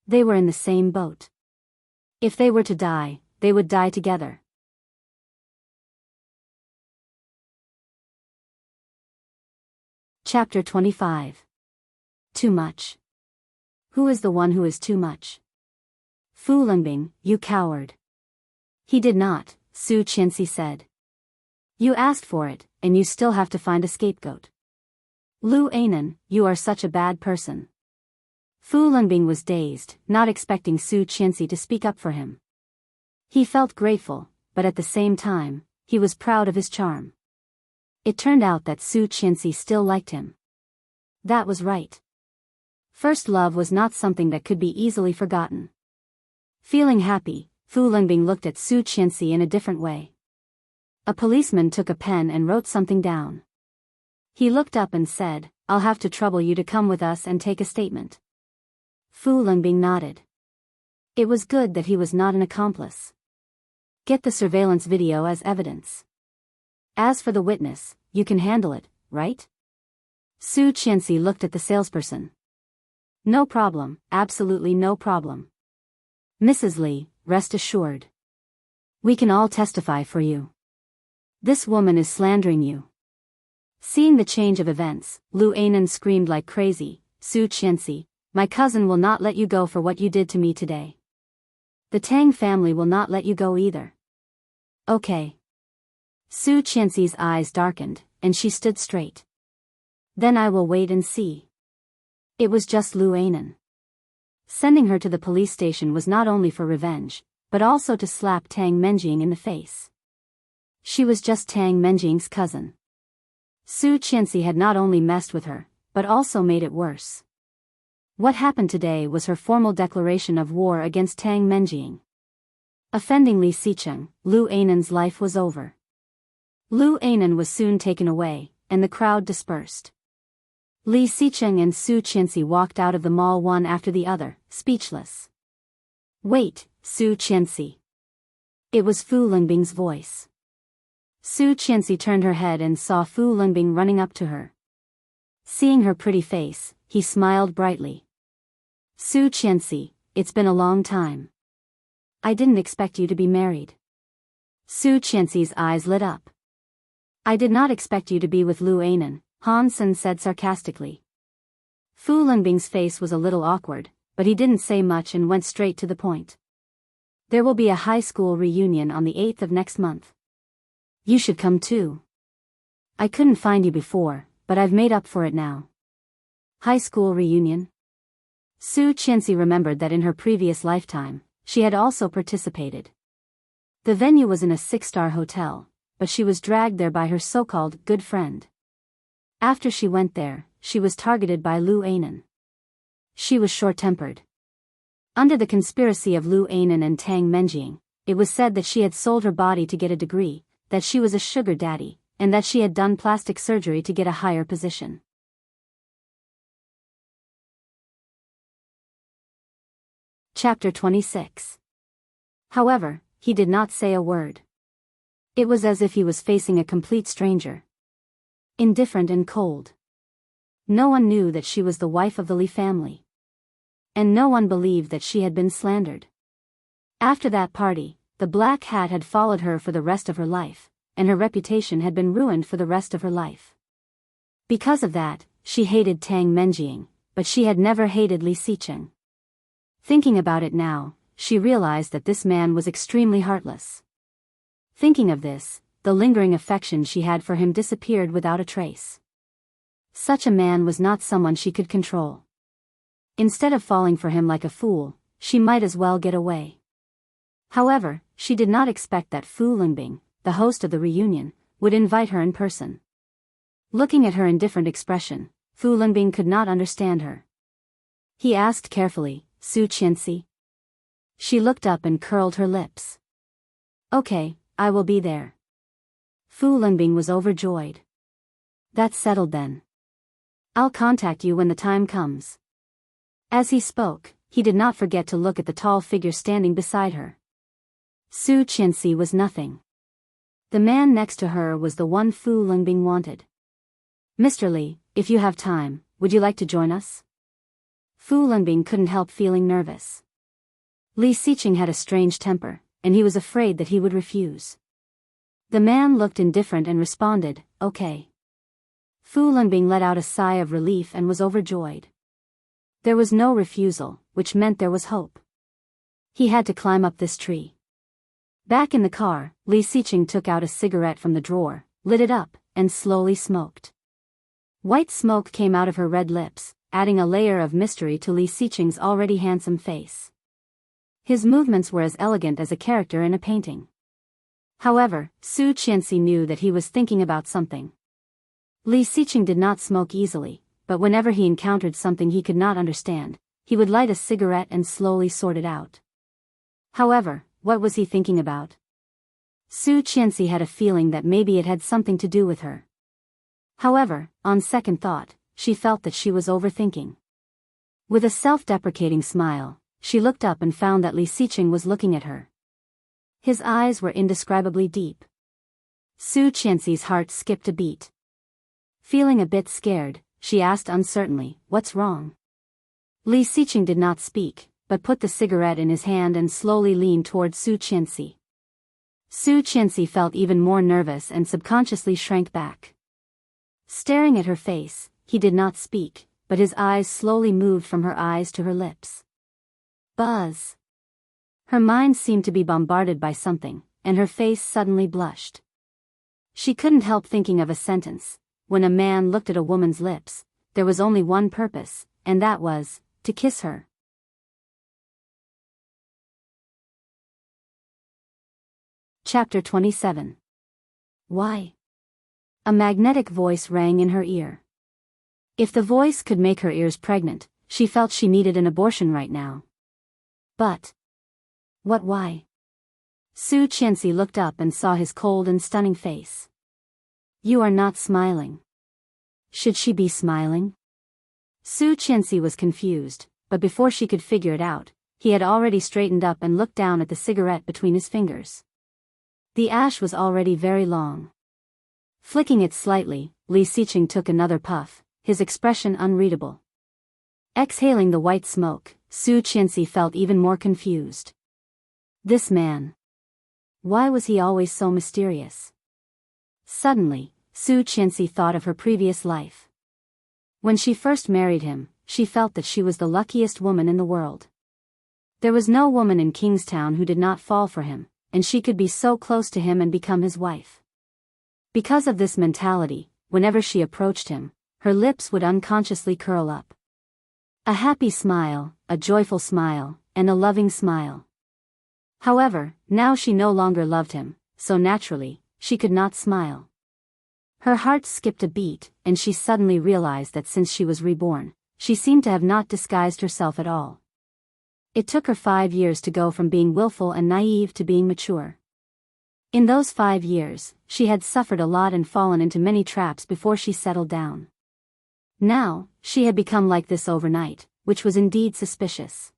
They were in the same boat. If they were to die, they would die together. Chapter 25. Too much. Who is the one who is too much? Fu Linbing, you coward. He did not, Su Qianxi said. You asked for it, and you still have to find a scapegoat. Lu Ainan, you are such a bad person. Fu Linbing was dazed, not expecting Su Qianxi to speak up for him. He felt grateful, but at the same time, he was proud of his charm. It turned out that Su Qianxi still liked him. That was right. First love was not something that could be easily forgotten. Feeling happy, Fu Linbing looked at Su Qianxi in a different way. A policeman took a pen and wrote something down. He looked up and said, "I'll have to trouble you to come with us and take a statement." Fu Linbing nodded. It was good that he was not an accomplice. Get the surveillance video as evidence. As for the witness, you can handle it, right? Su Qianxi looked at the salesperson. No problem, absolutely no problem. Mrs. Li, rest assured. We can all testify for you. This woman is slandering you. Seeing the change of events, Lu Ainan screamed like crazy, Su Qianxi, My cousin will not let you go for what you did to me today. The Tang family will not let you go either. Okay. Su Qianxi's eyes darkened, and she stood straight. Then I will wait and see. It was just Lu Anan. Sending her to the police station was not only for revenge, but also to slap Tang Menjing in the face. She was just Tang Menjing's cousin. Su Qianxi had not only messed with her, but also made it worse. What happened today was her formal declaration of war against Tang Menjing. Offending Li Xicheng, Lu Anan's life was over. Lu Anan was soon taken away, and the crowd dispersed. Li Xicheng and Su Qianxi walked out of the mall one after the other, speechless. Wait, Su Qianxi. It was Fu Lingbing's voice. Su Qianxi turned her head and saw Fu Lingbing running up to her. Seeing her pretty face, he smiled brightly. Su Qianxi, it's been a long time. I didn't expect you to be married. Su Qianxi's eyes lit up. I did not expect you to be with Lu Anan, Han Sen said sarcastically. Fu Lingbing's face was a little awkward, but he didn't say much and went straight to the point. There will be a high school reunion on the 8th of next month. You should come too. I couldn't find you before, but I've made up for it now. High school reunion? Su Qianxi remembered that in her previous lifetime, she had also participated. The venue was in a 6-star hotel, but she was dragged there by her so-called good friend. After she went there, she was targeted by Lu Anan. She was short-tempered. Under the conspiracy of Lu Anan and Tang Menjing, it was said that she had sold her body to get a degree, that she was a sugar daddy, and that she had done plastic surgery to get a higher position. Chapter 26. However, he did not say a word. It was as if he was facing a complete stranger. Indifferent and cold. No one knew that she was the wife of the Li family. And no one believed that she had been slandered. After that party, the black hat had followed her for the rest of her life, and her reputation had been ruined for the rest of her life. Because of that, she hated Tang Menjing, but she had never hated Li Xicheng. Thinking about it now, she realized that this man was extremely heartless. Thinking of this, the lingering affection she had for him disappeared without a trace. Such a man was not someone she could control. Instead of falling for him like a fool, she might as well get away. However, she did not expect that Fu Lingbing, the host of the reunion, would invite her in person. Looking at her indifferent expression, Fu Lingbing could not understand her. He asked carefully, Su Qianxi? She looked up and curled her lips. Okay, I will be there. Fu Lingbing was overjoyed. That's settled then. I'll contact you when the time comes. As he spoke, he did not forget to look at the tall figure standing beside her. Su Qianxi was nothing. The man next to her was the one Fu Lingbing wanted. Mr. Li, if you have time, would you like to join us? Fu Lingbing couldn't help feeling nervous. Li Xicheng had a strange temper, and he was afraid that he would refuse. The man looked indifferent and responded, okay. Fu Lingbing let out a sigh of relief and was overjoyed. There was no refusal, which meant there was hope. He had to climb up this tree. Back in the car, Li Xicheng took out a cigarette from the drawer, lit it up, and slowly smoked. White smoke came out of her red lips, adding a layer of mystery to Li Xicheng's already handsome face. His movements were as elegant as a character in a painting. However, Su Qianxi knew that he was thinking about something. Li Xicheng did not smoke easily, but whenever he encountered something he could not understand, he would light a cigarette and slowly sort it out. However, what was he thinking about? Su Qianxi had a feeling that maybe it had something to do with her. However, on second thought, she felt that she was overthinking. With a self-deprecating smile, she looked up and found that Li Xicheng was looking at her. His eyes were indescribably deep. Su Qianxi's heart skipped a beat. Feeling a bit scared, she asked uncertainly, "What's wrong?" Li Xicheng did not speak, but put the cigarette in his hand and slowly leaned toward Su Qianxi. Su Qianxi felt even more nervous and subconsciously shrank back. Staring at her face, he did not speak, but his eyes slowly moved from her eyes to her lips. Buzz. Her mind seemed to be bombarded by something, and her face suddenly blushed. She couldn't help thinking of a sentence. When a man looked at a woman's lips, there was only one purpose, and that was to kiss her. Chapter 27. Why? A magnetic voice rang in her ear. If the voice could make her ears pregnant, she felt she needed an abortion right now. But what? Why? Su Qianxi looked up and saw his cold and stunning face. You are not smiling. Should she be smiling? Su Qianxi was confused, but before she could figure it out, he had already straightened up and looked down at the cigarette between his fingers. The ash was already very long. Flicking it slightly, Li Xiqing took another puff, his expression unreadable. Exhaling the white smoke, Su Qianxi felt even more confused. This man. Why was he always so mysterious? Suddenly, Su Qianxi thought of her previous life. When she first married him, she felt that she was the luckiest woman in the world. There was no woman in Kingstown who did not fall for him, and she could be so close to him and become his wife. Because of this mentality, whenever she approached him, her lips would unconsciously curl up. A happy smile, a joyful smile, and a loving smile. However, now she no longer loved him, so naturally, she could not smile. Her heart skipped a beat, and she suddenly realized that since she was reborn, she seemed to have not disguised herself at all. It took her 5 years to go from being willful and naive to being mature. In those 5 years, she had suffered a lot and fallen into many traps before she settled down. Now, she had become like this overnight, which was indeed suspicious.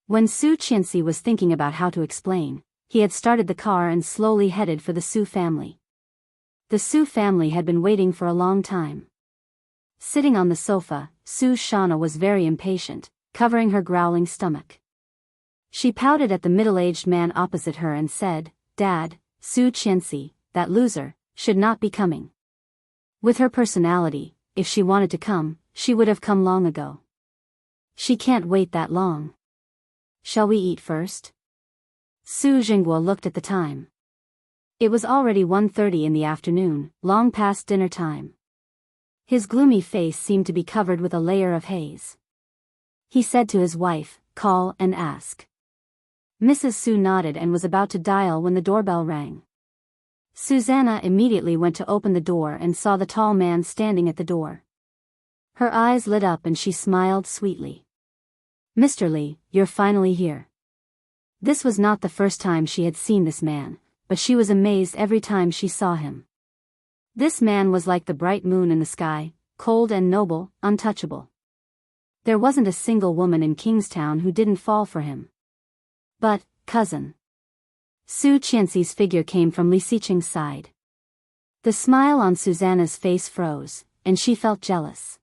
When Su Qianxi was thinking about how to explain, he had started the car and slowly headed for the Su family. The Su family had been waiting for a long time. Sitting on the sofa, Su Shana was very impatient, covering her growling stomach. She pouted at the middle-aged man opposite her and said, "Dad, Su Qianxi, that loser, should not be coming. With her personality, if she wanted to come, she would have come long ago. She can't wait that long. Shall we eat first?" Su Jingguo looked at the time. It was already 1:30 in the afternoon, long past dinner time. His gloomy face seemed to be covered with a layer of haze. He said to his wife, "Call and ask." Mrs. Su nodded and was about to dial when the doorbell rang. Susanna immediately went to open the door and saw the tall man standing at the door. Her eyes lit up and she smiled sweetly. "Mr. Li, you're finally here." This was not the first time she had seen this man, but she was amazed every time she saw him. This man was like the bright moon in the sky, cold and noble, untouchable. There wasn't a single woman in Kingstown who didn't fall for him. But, cousin. Su Qianxi's figure came from Li Xiqing's side. The smile on Susanna's face froze, and she felt jealous.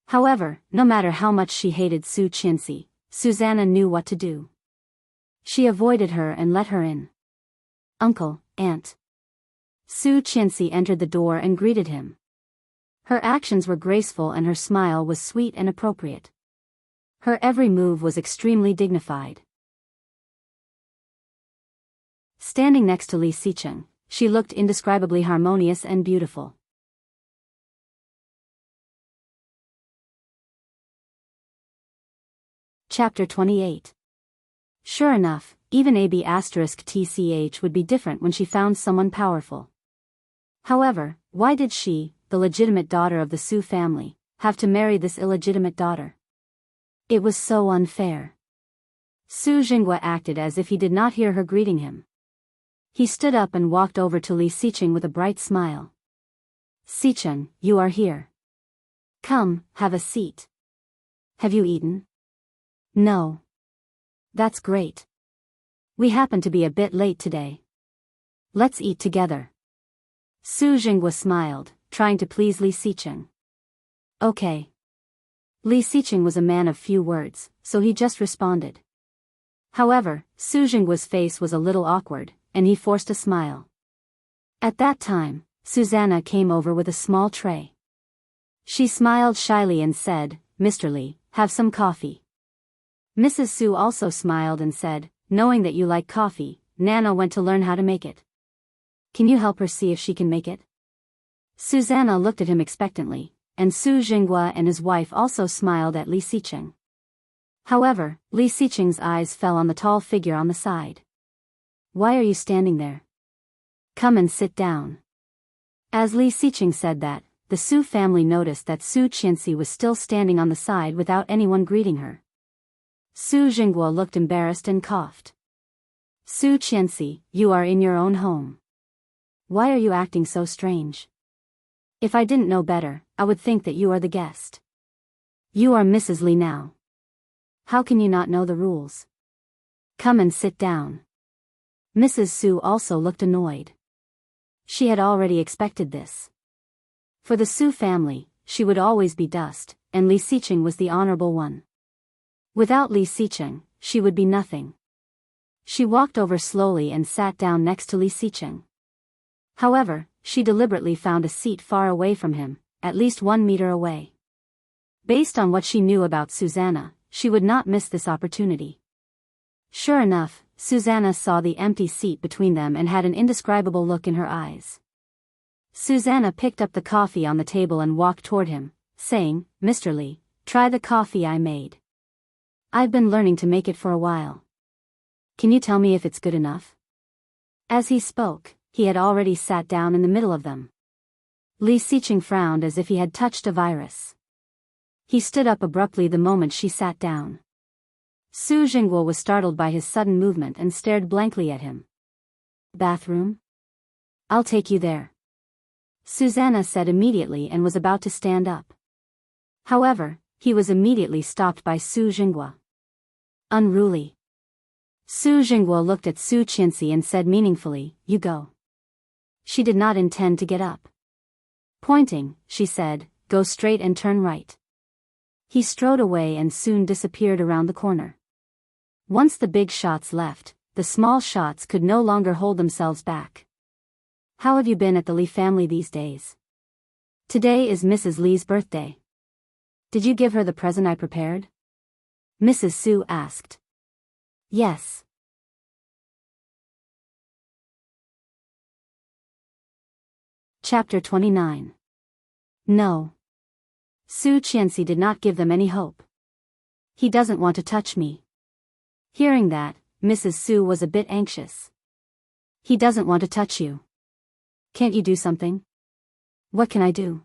However, no matter how much she hated Su Qianxi, Susanna knew what to do. She avoided her and let her in. "Uncle, Aunt." Su Qianxi entered the door and greeted him. Her actions were graceful and her smile was sweet and appropriate. Her every move was extremely dignified. Standing next to Li Xiqing, she looked indescribably harmonious and beautiful. Chapter 28. Sure enough, even AB*TCH would be different when she found someone powerful. However, why did she, the legitimate daughter of the Su family, have to marry this illegitimate daughter? It was so unfair. Su Jingguo acted as if he did not hear her greeting him. He stood up and walked over to Li Xiqing with a bright smile. "Xiqing, you are here. Come, have a seat. Have you eaten?" "No." "That's great. We happen to be a bit late today. Let's eat together." Su Jingguo smiled, trying to please Li Xiqing. "Okay." Li Xiqing was a man of few words, so he just responded. However, Su Jingguo's face was a little awkward, and he forced a smile. At that time, Susanna came over with a small tray. She smiled shyly and said, Mr. Li, have some coffee. Mrs. Su also smiled and said, knowing that you like coffee, Nana went to learn how to make it. Can you help her see if she can make it? Susanna looked at him expectantly, and Su Jinghua and his wife also smiled at Li Xiqing. However, Li Xiqing's eyes fell on the tall figure on the side. Why are you standing there? Come and sit down. As Li Xiqing said that, the Su family noticed that Su Qianxi was still standing on the side without anyone greeting her. Su Jinghua looked embarrassed and coughed. Su Qianxi, you are in your own home. Why are you acting so strange? If I didn't know better, I would think that you are the guest. You are Mrs. Li now. How can you not know the rules? Come and sit down. Mrs. Su also looked annoyed. She had already expected this. For the Su family, she would always be dust, and Li Xiqing was the honorable one. Without Li Xiqing, she would be nothing. She walked over slowly and sat down next to Li Xiqing. However, she deliberately found a seat far away from him, at least 1 meter away. Based on what she knew about Susanna, she would not miss this opportunity. Sure enough, Susanna saw the empty seat between them and had an indescribable look in her eyes. Susanna picked up the coffee on the table and walked toward him, saying, Mr. Li, try the coffee I made. I've been learning to make it for a while. Can you tell me if it's good enough? As he spoke, he had already sat down in the middle of them. Li Xiqing frowned as if he had touched a virus. He stood up abruptly the moment she sat down. Su Jinghua was startled by his sudden movement and stared blankly at him. Bathroom? I'll take you there. Susanna said immediately and was about to stand up. However, he was immediately stopped by Su Jinghua. Unruly. Su Jinghua looked at Su Qianxi and said meaningfully, you go. She did not intend to get up. Pointing, she said, go straight and turn right. He strode away and soon disappeared around the corner. Once the big shots left, the small shots could no longer hold themselves back. How have you been at the Li family these days? Today is Mrs. Li's birthday. Did you give her the present I prepared? Mrs. Su asked. Yes. Chapter 29. No. Su Qianxi did not give them any hope. He doesn't want to touch me. Hearing that, Mrs. Su was a bit anxious. He doesn't want to touch you. Can't you do something? What can I do?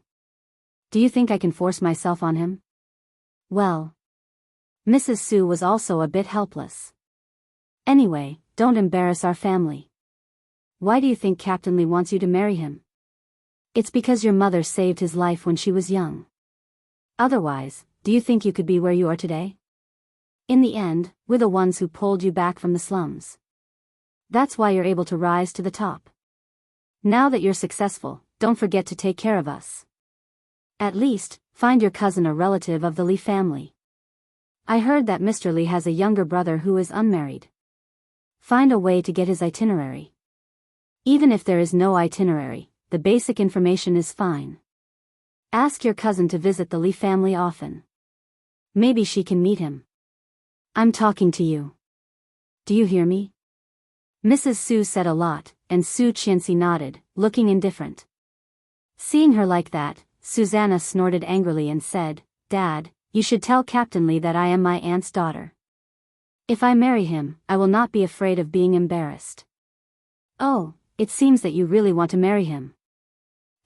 Do you think I can force myself on him? Well. Mrs. Su was also a bit helpless. Anyway, don't embarrass our family. Why do you think Captain Li wants you to marry him? It's because your mother saved his life when she was young. Otherwise, do you think you could be where you are today? In the end, we're the ones who pulled you back from the slums. That's why you're able to rise to the top. Now that you're successful, don't forget to take care of us. At least, find your cousin a relative of the Li family. I heard that Mr. Li has a younger brother who is unmarried. Find a way to get his itinerary. Even if there is no itinerary, the basic information is fine. Ask your cousin to visit the Li family often. Maybe she can meet him. I'm talking to you. Do you hear me? Mrs. Su said a lot, and Su Qianxi nodded, looking indifferent. Seeing her like that, Susanna snorted angrily and said, Dad, you should tell Captain Li that I am my aunt's daughter. If I marry him, I will not be afraid of being embarrassed. Oh, it seems that you really want to marry him.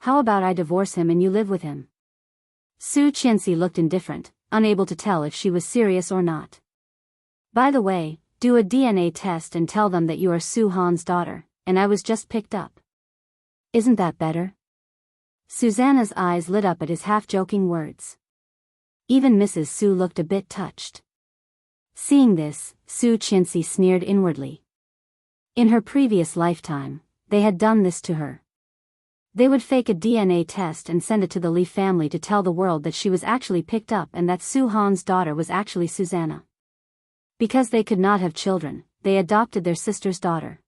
How about I divorce him and you live with him? Su Qianxi looked indifferent, unable to tell if she was serious or not. By the way, do a DNA test and tell them that you are Su Han's daughter, and I was just picked up. Isn't that better? Susanna's eyes lit up at his half-joking words. Even Mrs. Su looked a bit touched. Seeing this, Su Qianxi sneered inwardly. In her previous lifetime, they had done this to her. They would fake a DNA test and send it to the Li family to tell the world that she was actually picked up and that Su Han's daughter was actually Susanna. Because they could not have children, they adopted their sister's daughter.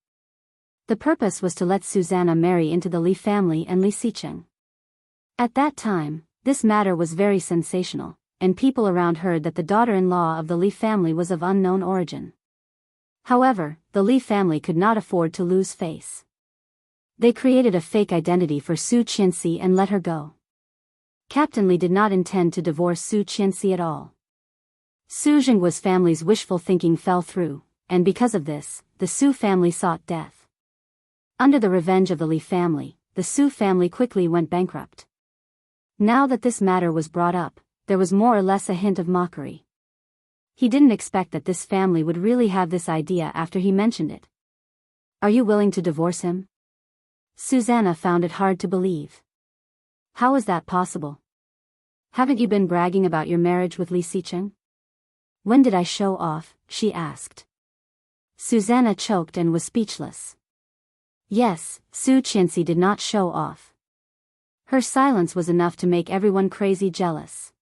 The purpose was to let Susanna marry into the Li family and Li Xiqing. At that time, This matter was very sensational, and people around heard that the daughter-in-law of the Li family was of unknown origin. However, the Li family could not afford to lose face. They created a fake identity for Su Qianxi and let her go. Captain Li did not intend to divorce Su Qianxi at all. Su Jingguo's family's wishful thinking fell through, and because of this, the Su family sought death. Under the revenge of the Li family, the Su family quickly went bankrupt. Now that this matter was brought up, there was more or less a hint of mockery. He didn't expect that this family would really have this idea after he mentioned it. Are you willing to divorce him? Susanna found it hard to believe. How is that possible? Haven't you been bragging about your marriage with Li Xicheng? When did I show off? She asked. Susanna choked and was speechless. Yes, Su Qianxi did not show off. Her silence was enough to make everyone crazy jealous.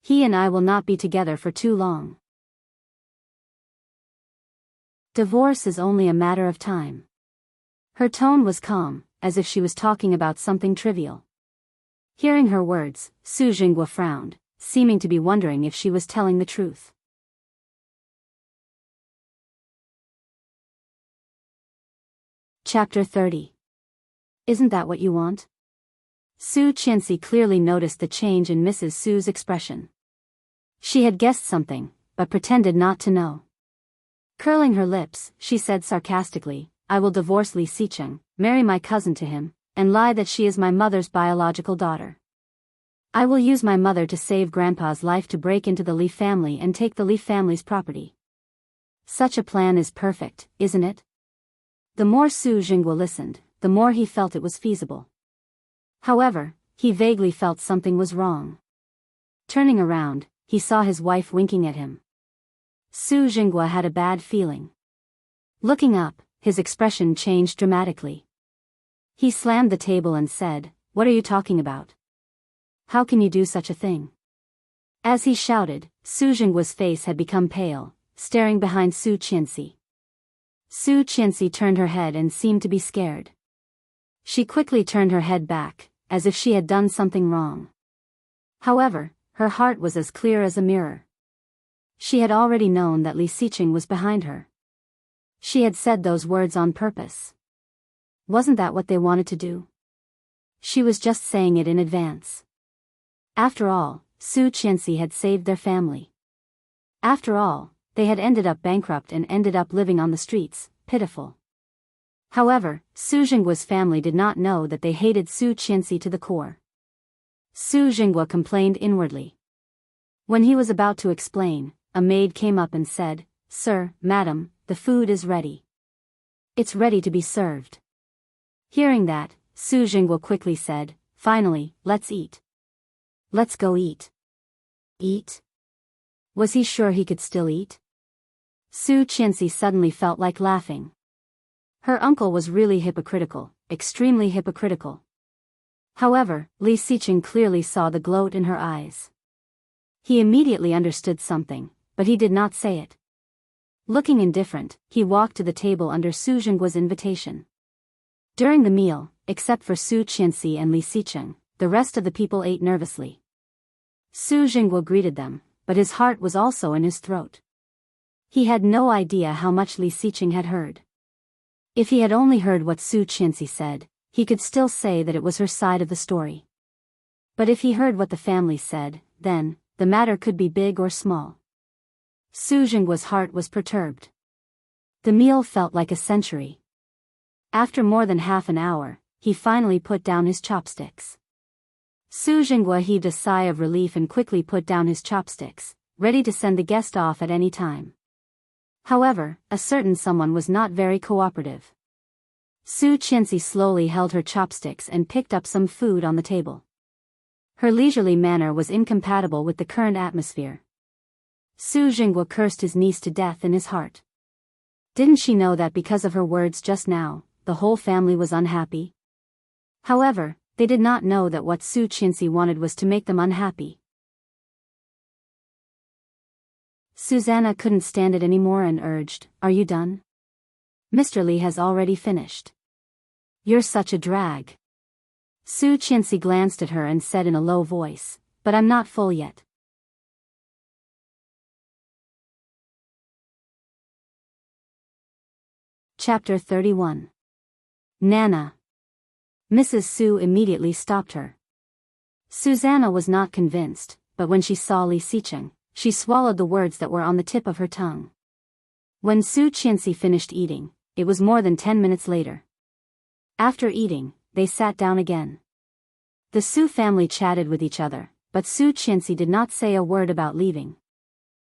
He and I will not be together for too long. Divorce is only a matter of time. Her tone was calm, as if she was talking about something trivial. Hearing her words, Su Jingguo frowned, seeming to be wondering if she was telling the truth. Chapter 30. Isn't that what you want? Su Qianxi clearly noticed the change in Mrs. Su's expression. She had guessed something, but pretended not to know. Curling her lips, she said sarcastically, I will divorce Li Xicheng, marry my cousin to him, and lie that she is my mother's biological daughter. I will use my mother to save Grandpa's life to break into the Li family and take the Li family's property. Such a plan is perfect, isn't it? The more Su Jingguo listened, the more he felt it was feasible. However, he vaguely felt something was wrong. Turning around, he saw his wife winking at him. Su Jingguo had a bad feeling. Looking up, his expression changed dramatically. He slammed the table and said, What are you talking about? How can you do such a thing? As he shouted, Su Jingguo's face had become pale, staring behind Su Qianxi. Su Qianxi turned her head and seemed to be scared. She quickly turned her head back, as if she had done something wrong. However, her heart was as clear as a mirror. She had already known that Li Xicheng was behind her. She had said those words on purpose. Wasn't that what they wanted to do? She was just saying it in advance. After all, Su Qianxi had saved their family. After all, they had ended up bankrupt and ended up living on the streets, pitiful. However, Su Jingguo's family did not know that they hated Su Qianxi to the core. Su Jingguo complained inwardly. When he was about to explain, a maid came up and said, Sir, madam, the food is ready. It's ready to be served. Hearing that, Su Jingguo quickly said, Finally, let's eat. Let's go eat. Eat? Was he sure he could still eat? Su Qianxi suddenly felt like laughing. Her uncle was really hypocritical, extremely hypocritical. However, Li Xicheng clearly saw the gloat in her eyes. He immediately understood something, but he did not say it. Looking indifferent, he walked to the table under Su Jingguo's invitation. During the meal, except for Su Qianxi and Li Xicheng, the rest of the people ate nervously. Su Jingguo greeted them, but his heart was also in his throat. He had no idea how much Li Xicheng had heard. If he had only heard what Su Qianxi said, he could still say that it was her side of the story. But if he heard what the family said, then, the matter could be big or small. Su Jingguo's heart was perturbed. The meal felt like a century. After more than half an hour, he finally put down his chopsticks. Su Jingguo heaved a sigh of relief and quickly put down his chopsticks, ready to send the guest off at any time. However, a certain someone was not very cooperative. Su Qianxi slowly held her chopsticks and picked up some food on the table. Her leisurely manner was incompatible with the current atmosphere. Su Jingguo cursed his niece to death in his heart. Didn't she know that because of her words just now, the whole family was unhappy? However, they did not know that what Su Qianxi wanted was to make them unhappy. Susanna couldn't stand it anymore and urged, Are you done? Mr. Li has already finished. You're such a drag. Su Qianxi glanced at her and said in a low voice, "But I'm not full yet." Chapter 31. Nana. Mrs. Su immediately stopped her. Susanna was not convinced, but when she saw Li Xicheng, she swallowed the words that were on the tip of her tongue. When Su Qianxi finished eating, it was more than 10 minutes later. After eating, they sat down again. The Su family chatted with each other, but Su Qianxi did not say a word about leaving.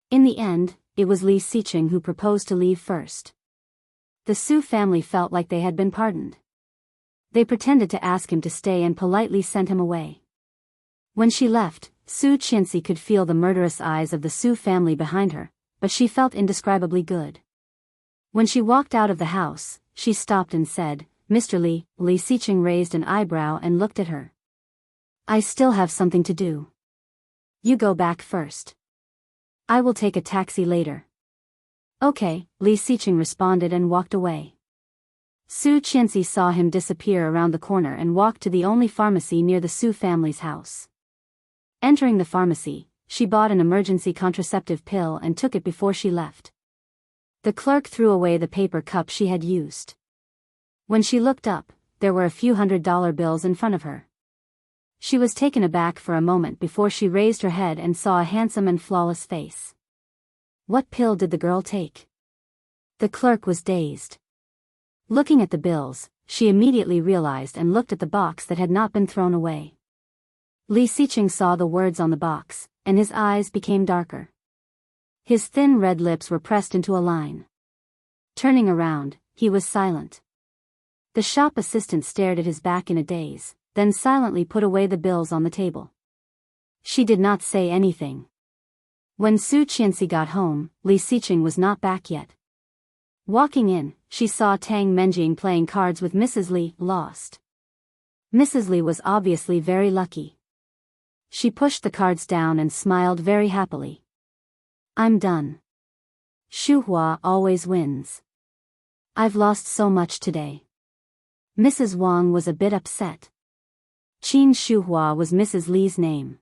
In the end, it was Li Xicheng who proposed to leave first. The Su family felt like they had been pardoned. They pretended to ask him to stay and politely sent him away. When she left, Su Qianxi could feel the murderous eyes of the Su family behind her, but she felt indescribably good. When she walked out of the house, she stopped and said, "Mr. Li." Li Xicheng raised an eyebrow and looked at her. "I still have something to do. You go back first. I will take a taxi later." "Okay," Li Xicheng responded and walked away. Su Qianxi saw him disappear around the corner and walked to the only pharmacy near the Su family's house. Entering the pharmacy, she bought an emergency contraceptive pill and took it before she left. The clerk threw away the paper cup she had used. When she looked up, there were a few $100 bills in front of her. She was taken aback for a moment before she raised her head and saw a handsome and flawless face. What pill did the girl take? The clerk was dazed. Looking at the bills, she immediately realized and looked at the box that had not been thrown away. Li Xicheng saw the words on the box, and his eyes became darker. His thin red lips were pressed into a line. Turning around, he was silent. The shop assistant stared at his back in a daze, then silently put away the bills on the table. She did not say anything. When Su Qianxi got home, Li Xicheng was not back yet. Walking in, she saw Tang Menjing playing cards with Mrs. Li, lost. Mrs. Li was obviously very lucky. She pushed the cards down and smiled very happily. "I'm done. Shu Hua always wins. I've lost so much today." Mrs. Wang was a bit upset. Qin Shu Hua was Mrs. Li's name.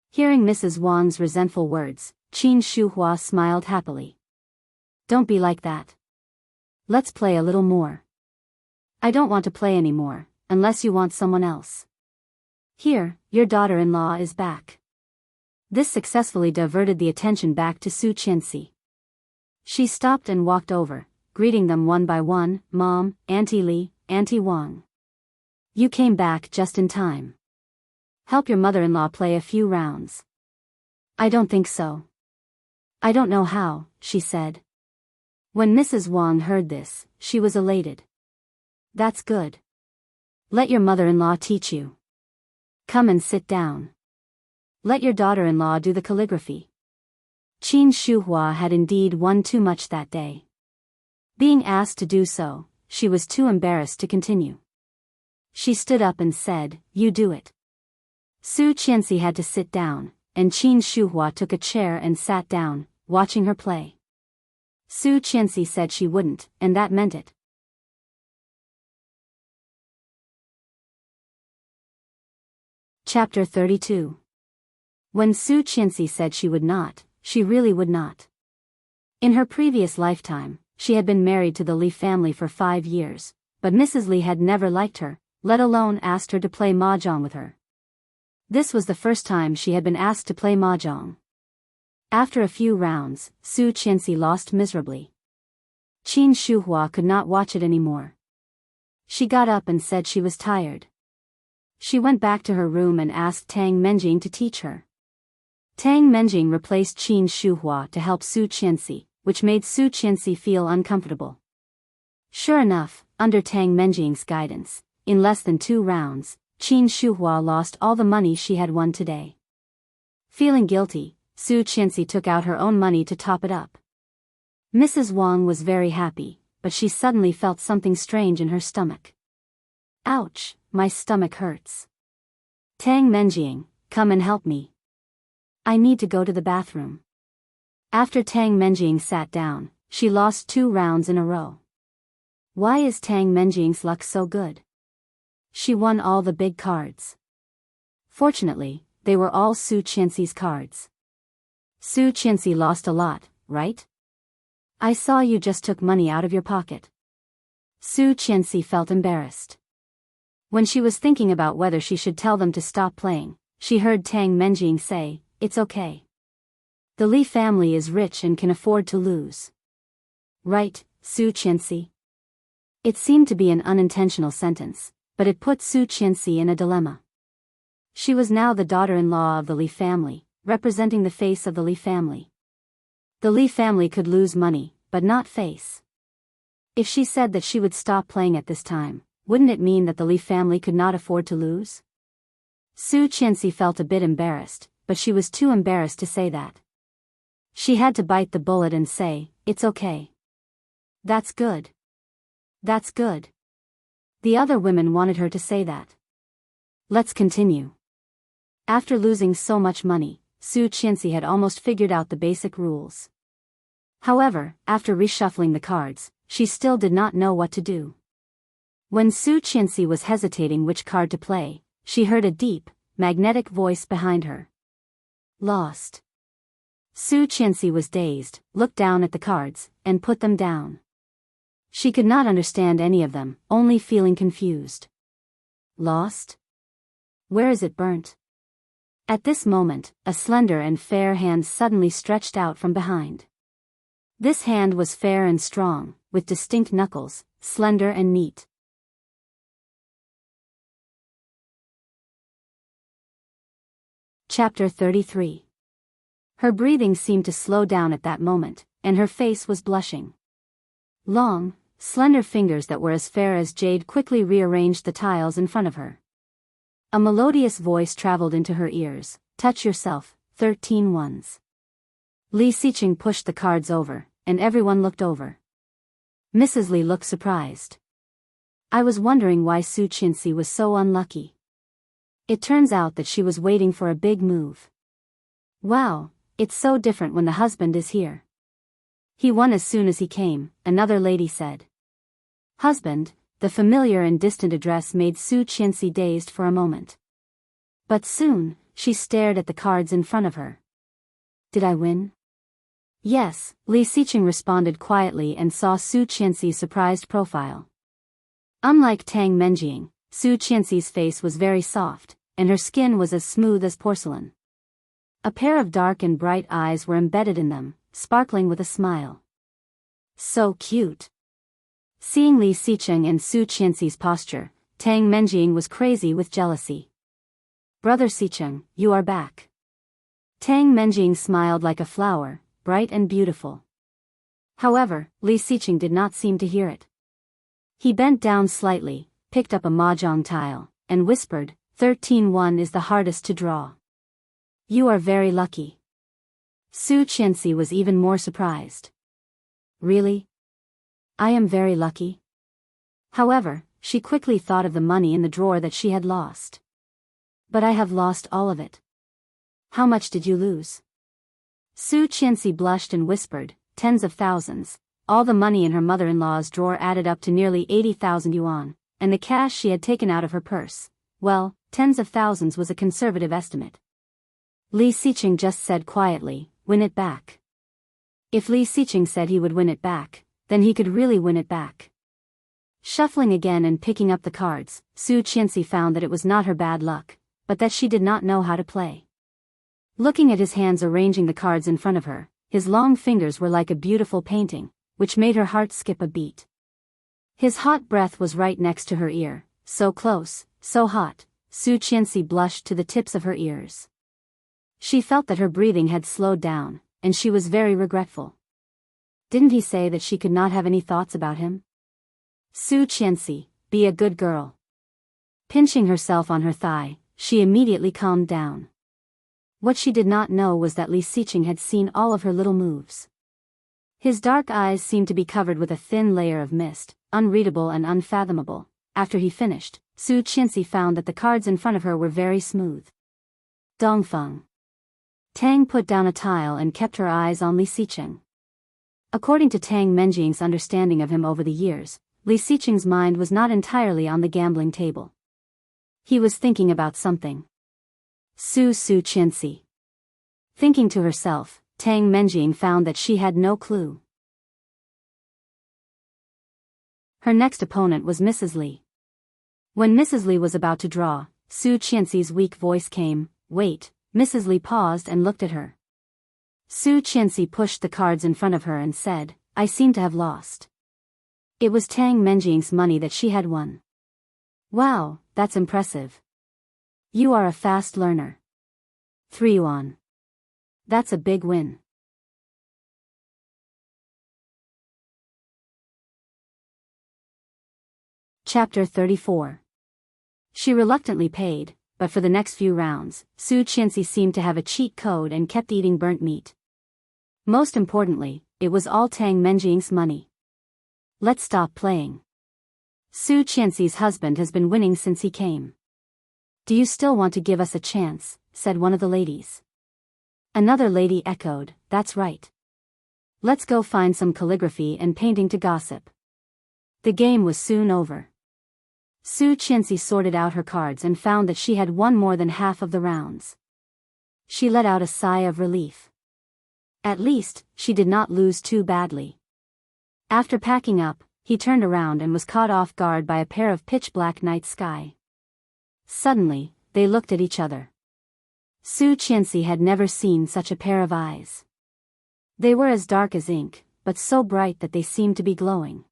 Hearing Mrs. Wang's resentful words, Qin Shu Hua smiled happily. "Don't be like that. Let's play a little more." "I don't want to play anymore, unless you want someone else. Here, your daughter-in-law is back." This successfully diverted the attention back to Su Qianxi. She stopped and walked over, greeting them one by one, "Mom, Auntie Li, Auntie Wang. You came back just in time. Help your mother-in-law play a few rounds." "I don't think so. I don't know how," she said. When Mrs. Wang heard this, she was elated. "That's good. Let your mother-in-law teach you. Come and sit down. Let your daughter-in-law do the calligraphy." Qin Shuhua had indeed won too much that day. Being asked to do so, she was too embarrassed to continue. She stood up and said, "You do it." Su Qianxi had to sit down, and Qin Shuhua took a chair and sat down, watching her play. Su Qianxi said she wouldn't, and that meant it. Chapter 32. When Su Qianxi said she would not, she really would not. In her previous lifetime, she had been married to the Li family for 5 years, but Mrs. Li had never liked her, let alone asked her to play mahjong with her. This was the first time she had been asked to play mahjong. After a few rounds, Su Qianxi lost miserably. Qin Shuhua could not watch it anymore. She got up and said she was tired. She went back to her room and asked Tang Menjing to teach her. Tang Menjing replaced Qin Shuhua to help Su Qianxi, which made Su Qianxi feel uncomfortable. Sure enough, under Tang Menjing's guidance, in less than 2 rounds, Qin Shuhua lost all the money she had won today. Feeling guilty, Su Qianxi took out her own money to top it up. Mrs. Wang was very happy, but she suddenly felt something strange in her stomach. "Ouch, my stomach hurts. Tang Menjing, come and help me. I need to go to the bathroom." After Tang Menjing sat down, she lost 2 rounds in a row. Why is Tang Menjing's luck so good? She won all the big cards. Fortunately, they were all Su Qianxi's cards. Su Qianxi lost a lot, right? I saw you just took money out of your pocket. Su Qianxi felt embarrassed. When she was thinking about whether she should tell them to stop playing, she heard Tang Menjing say, "It's okay. The Li family is rich and can afford to lose." Right, Su Qianxi? It seemed to be an unintentional sentence, but it put Su Qianxi in a dilemma. She was now the daughter-in-law of the Li family, representing the face of the Li family. The Li family could lose money, but not face. If she said that she would stop playing at this time, wouldn't it mean that the Li family could not afford to lose? Su Qianxi felt a bit embarrassed, but she was too embarrassed to say that. She had to bite the bullet and say, "It's okay. That's good. That's good." The other women wanted her to say that. Let's continue. After losing so much money, Su Qianxi had almost figured out the basic rules. However, after reshuffling the cards, she still did not know what to do. When Su Qianxi was hesitating which card to play, she heard a deep, magnetic voice behind her. Lost. Su Qianxi was dazed, looked down at the cards, and put them down. She could not understand any of them, only feeling confused. Lost? Where is it burnt? At this moment, a slender and fair hand suddenly stretched out from behind. This hand was fair and strong, with distinct knuckles, slender and neat. Chapter 33. Her breathing seemed to slow down at that moment, and her face was blushing. Long, slender fingers that were as fair as jade quickly rearranged the tiles in front of her. A melodious voice traveled into her ears, "Touch yourself, 13 ones." Li Xiqing pushed the cards over, and everyone looked over. Mrs. Li looked surprised. I was wondering why Su Qianxi was so unlucky. It turns out that she was waiting for a big move. Wow, it's so different when the husband is here. He won as soon as he came, another lady said. Husband, the familiar and distant address made Su Qianxi dazed for a moment. But soon, she stared at the cards in front of her. Did I win? Yes, Li Xiqing responded quietly and saw Su Qianxi's surprised profile. Unlike Tang Menjing, Su Qianxi's face was very soft, and her skin was as smooth as porcelain. A pair of dark and bright eyes were embedded in them, sparkling with a smile. So cute. Seeing Li Xiqing and Su Qianxi's posture, Tang Menjing was crazy with jealousy. Brother Xiqing, you are back. Tang Menjing smiled like a flower, bright and beautiful. However, Li Xiqing did not seem to hear it. He bent down slightly, picked up a mahjong tile, and whispered, 13-1 is the hardest to draw. You are very lucky. Su Qianxi was even more surprised. Really? I am very lucky. However, she quickly thought of the money in the drawer that she had lost. But I have lost all of it. How much did you lose? Su Qianxi blushed and whispered, tens of thousands. All the money in her mother-in-law's drawer added up to nearly 80,000 yuan, and the cash she had taken out of her purse, well, tens of thousands was a conservative estimate. Li Xiqing just said quietly, win it back. If Li Xiqing said he would win it back, then he could really win it back. Shuffling again and picking up the cards, Su Qianxi found that it was not her bad luck, but that she did not know how to play. Looking at his hands arranging the cards in front of her, his long fingers were like a beautiful painting, which made her heart skip a beat. His hot breath was right next to her ear, so close, so hot, Su Qianxi blushed to the tips of her ears. She felt that her breathing had slowed down, and she was very regretful. Didn't he say that she could not have any thoughts about him? Su Qianxi, be a good girl. Pinching herself on her thigh, she immediately calmed down. What she did not know was that Li Xiqing had seen all of her little moves. His dark eyes seemed to be covered with a thin layer of mist, unreadable and unfathomable. After he finished, Su Qianxi found that the cards in front of her were very smooth. Dongfeng. Tang put down a tile and kept her eyes on Li Xiqing. According to Tang Menjing's understanding of him over the years, Li Xiqing's mind was not entirely on the gambling table. He was thinking about something. Su Qianxi. Thinking to herself, Tang Menjing found that she had no clue. Her next opponent was Mrs. Li. When Mrs. Li was about to draw, Su Qianxi's weak voice came, "Wait." Mrs. Li paused and looked at her. Su Qianxi pushed the cards in front of her and said, "I seem to have lost." It was Tang Menjing's money that she had won. "Wow, that's impressive. You are a fast learner." 3 yuan. That's a big win. Chapter 34. She reluctantly paid, but for the next few rounds, Su Qianxi seemed to have a cheat code and kept eating burnt meat. Most importantly, it was all Tang Menjing's money. "Let's stop playing. Su Qianxi's husband has been winning since he came. Do you still want to give us a chance?" said one of the ladies. Another lady echoed, "That's right. Let's go find some calligraphy and painting to gossip." The game was soon over. Su Qianxi sorted out her cards and found that she had won more than half of the rounds. She let out a sigh of relief. At least, she did not lose too badly. After packing up, he turned around and was caught off guard by a pair of pitch-black night sky. Suddenly, they looked at each other. Su Qianxi had never seen such a pair of eyes. They were as dark as ink, but so bright that they seemed to be glowing.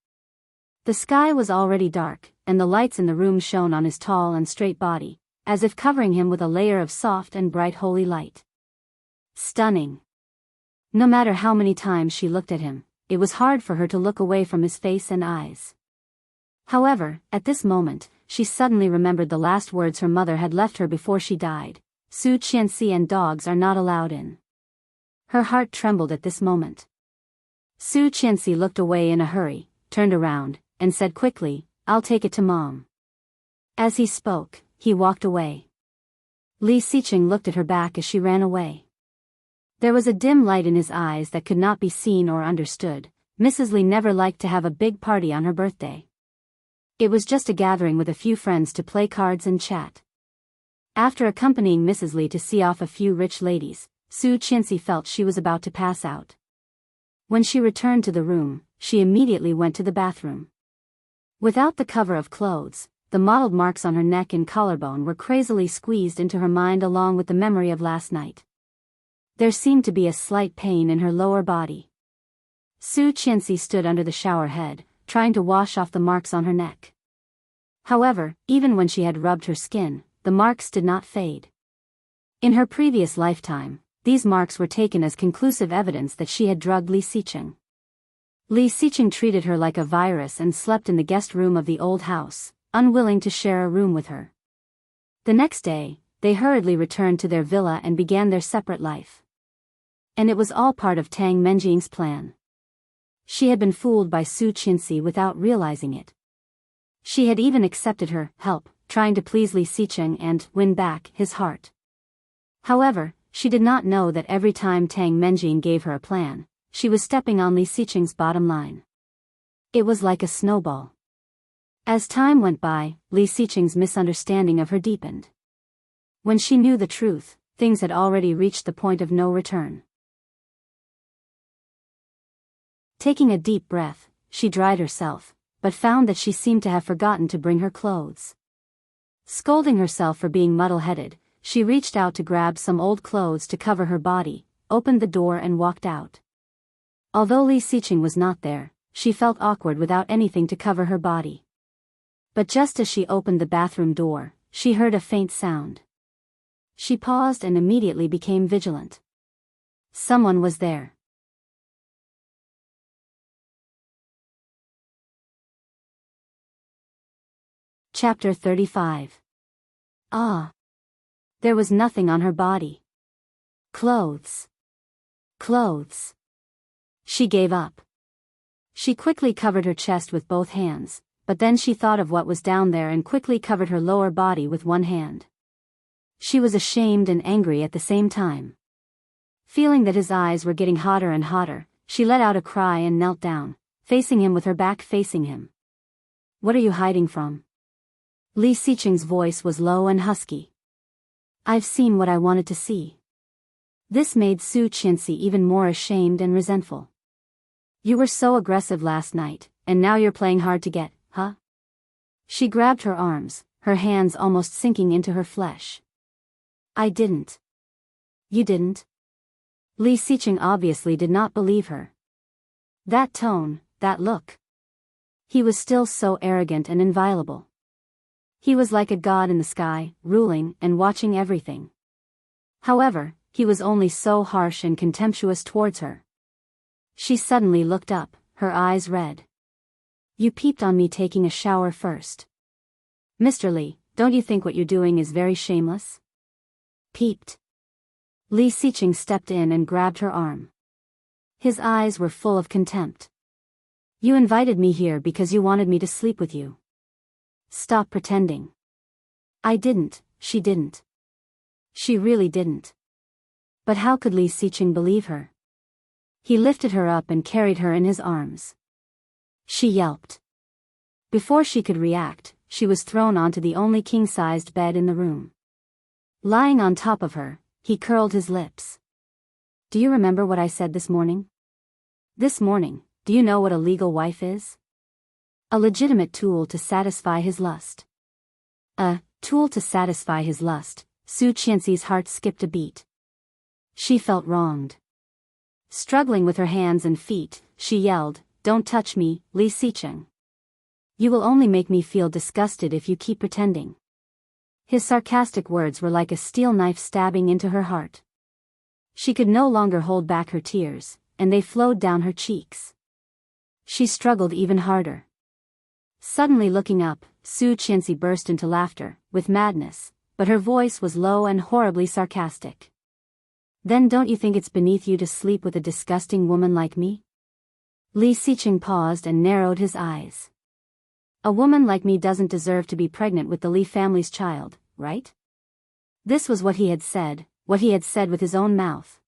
The sky was already dark, and the lights in the room shone on his tall and straight body, as if covering him with a layer of soft and bright holy light. Stunning. No matter how many times she looked at him, it was hard for her to look away from his face and eyes. However, at this moment, she suddenly remembered the last words her mother had left her before she died: "Su Qianxi and dogs are not allowed in." Her heart trembled at this moment. Su Qianxi looked away in a hurry, turned around, and said quickly, "I'll take it to Mom." As he spoke, he walked away. Li Xiqing looked at her back as she ran away. There was a dim light in his eyes that could not be seen or understood. Mrs. Li never liked to have a big party on her birthday. It was just a gathering with a few friends to play cards and chat. After accompanying Mrs. Li to see off a few rich ladies, Su Qianxi felt she was about to pass out. When she returned to the room, she immediately went to the bathroom. Without the cover of clothes, the mottled marks on her neck and collarbone were crazily squeezed into her mind along with the memory of last night. There seemed to be a slight pain in her lower body. Su Qianxi stood under the shower head, trying to wash off the marks on her neck. However, even when she had rubbed her skin, the marks did not fade. In her previous lifetime, these marks were taken as conclusive evidence that she had drugged Li Xiqing. Li Xiqing treated her like a virus and slept in the guest room of the old house, unwilling to share a room with her. The next day, they hurriedly returned to their villa and began their separate life. And it was all part of Tang Menjing's plan. She had been fooled by Su Qianxi without realizing it. She had even accepted her help, trying to please Li Xiqing and win back his heart. However, she did not know that every time Tang Menjing gave her a plan, she was stepping on Li Xiqing's bottom line. It was like a snowball. As time went by, Li Xiqing's misunderstanding of her deepened. When she knew the truth, things had already reached the point of no return. Taking a deep breath, she dried herself, but found that she seemed to have forgotten to bring her clothes. Scolding herself for being muddle-headed, she reached out to grab some old clothes to cover her body, opened the door and walked out. Although Li Xiqing was not there, she felt awkward without anything to cover her body. But just as she opened the bathroom door, she heard a faint sound. She paused and immediately became vigilant. Someone was there. Chapter 35. Ah! There was nothing on her body. Clothes. Clothes. She gave up. She quickly covered her chest with both hands, but then she thought of what was down there and quickly covered her lower body with one hand. She was ashamed and angry at the same time. Feeling that his eyes were getting hotter and hotter, she let out a cry and knelt down, facing him with her back facing him. "What are you hiding from?" Li Xiqing's voice was low and husky. I've seen what I wanted to see. This made Su Qianxi even more ashamed and resentful. You were so aggressive last night, and now you're playing hard to get, huh? She grabbed her arms, her hands almost sinking into her flesh. I didn't. You didn't? Li Xiqing obviously did not believe her. That tone, that look. He was still so arrogant and inviolable. He was like a god in the sky, ruling and watching everything. However, he was only so harsh and contemptuous towards her. She suddenly looked up, her eyes red. You peeped on me taking a shower first. Mr. Li, don't you think what you're doing is very shameless? Peeped. Li Xiqing stepped in and grabbed her arm. His eyes were full of contempt. You invited me here because you wanted me to sleep with you. Stop pretending. I didn't, she didn't. She really didn't. But how could Li Xiqing believe her? He lifted her up and carried her in his arms. She yelped. Before she could react, she was thrown onto the only king-sized bed in the room. Lying on top of her, he curled his lips. Do you remember what I said this morning? This morning, do you know what a legal wife is? A legitimate tool to satisfy his lust. A tool to satisfy his lust. Su Qianxi's heart skipped a beat. She felt wronged. Struggling with her hands and feet, she yelled, Don't touch me, Li Xiqing. You will only make me feel disgusted if you keep pretending. His sarcastic words were like a steel knife stabbing into her heart. She could no longer hold back her tears, and they flowed down her cheeks. She struggled even harder. Suddenly looking up, Su Qianxi burst into laughter, with madness, but her voice was low and horribly sarcastic. Then don't you think it's beneath you to sleep with a disgusting woman like me? Li Xiqing paused and narrowed his eyes. A woman like me doesn't deserve to be pregnant with the Li family's child, right? This was what he had said with his own mouth.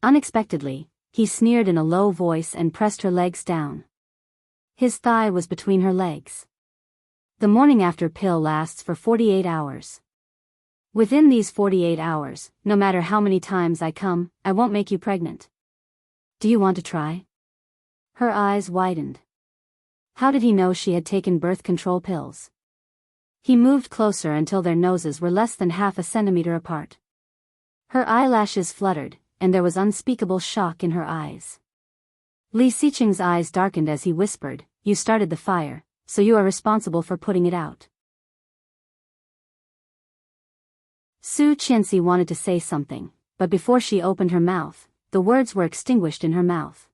Unexpectedly, he sneered in a low voice and pressed her legs down. His thigh was between her legs. The morning after pill lasts for 48 hours. Within these 48 hours, no matter how many times I come, I won't make you pregnant. Do you want to try? Her eyes widened. How did he know she had taken birth control pills? He moved closer until their noses were less than half a centimeter apart. Her eyelashes fluttered, and there was unspeakable shock in her eyes. Li Xiqing's eyes darkened as he whispered, You started the fire, so you are responsible for putting it out. Su Qianxi wanted to say something, but before she opened her mouth, the words were extinguished in her mouth.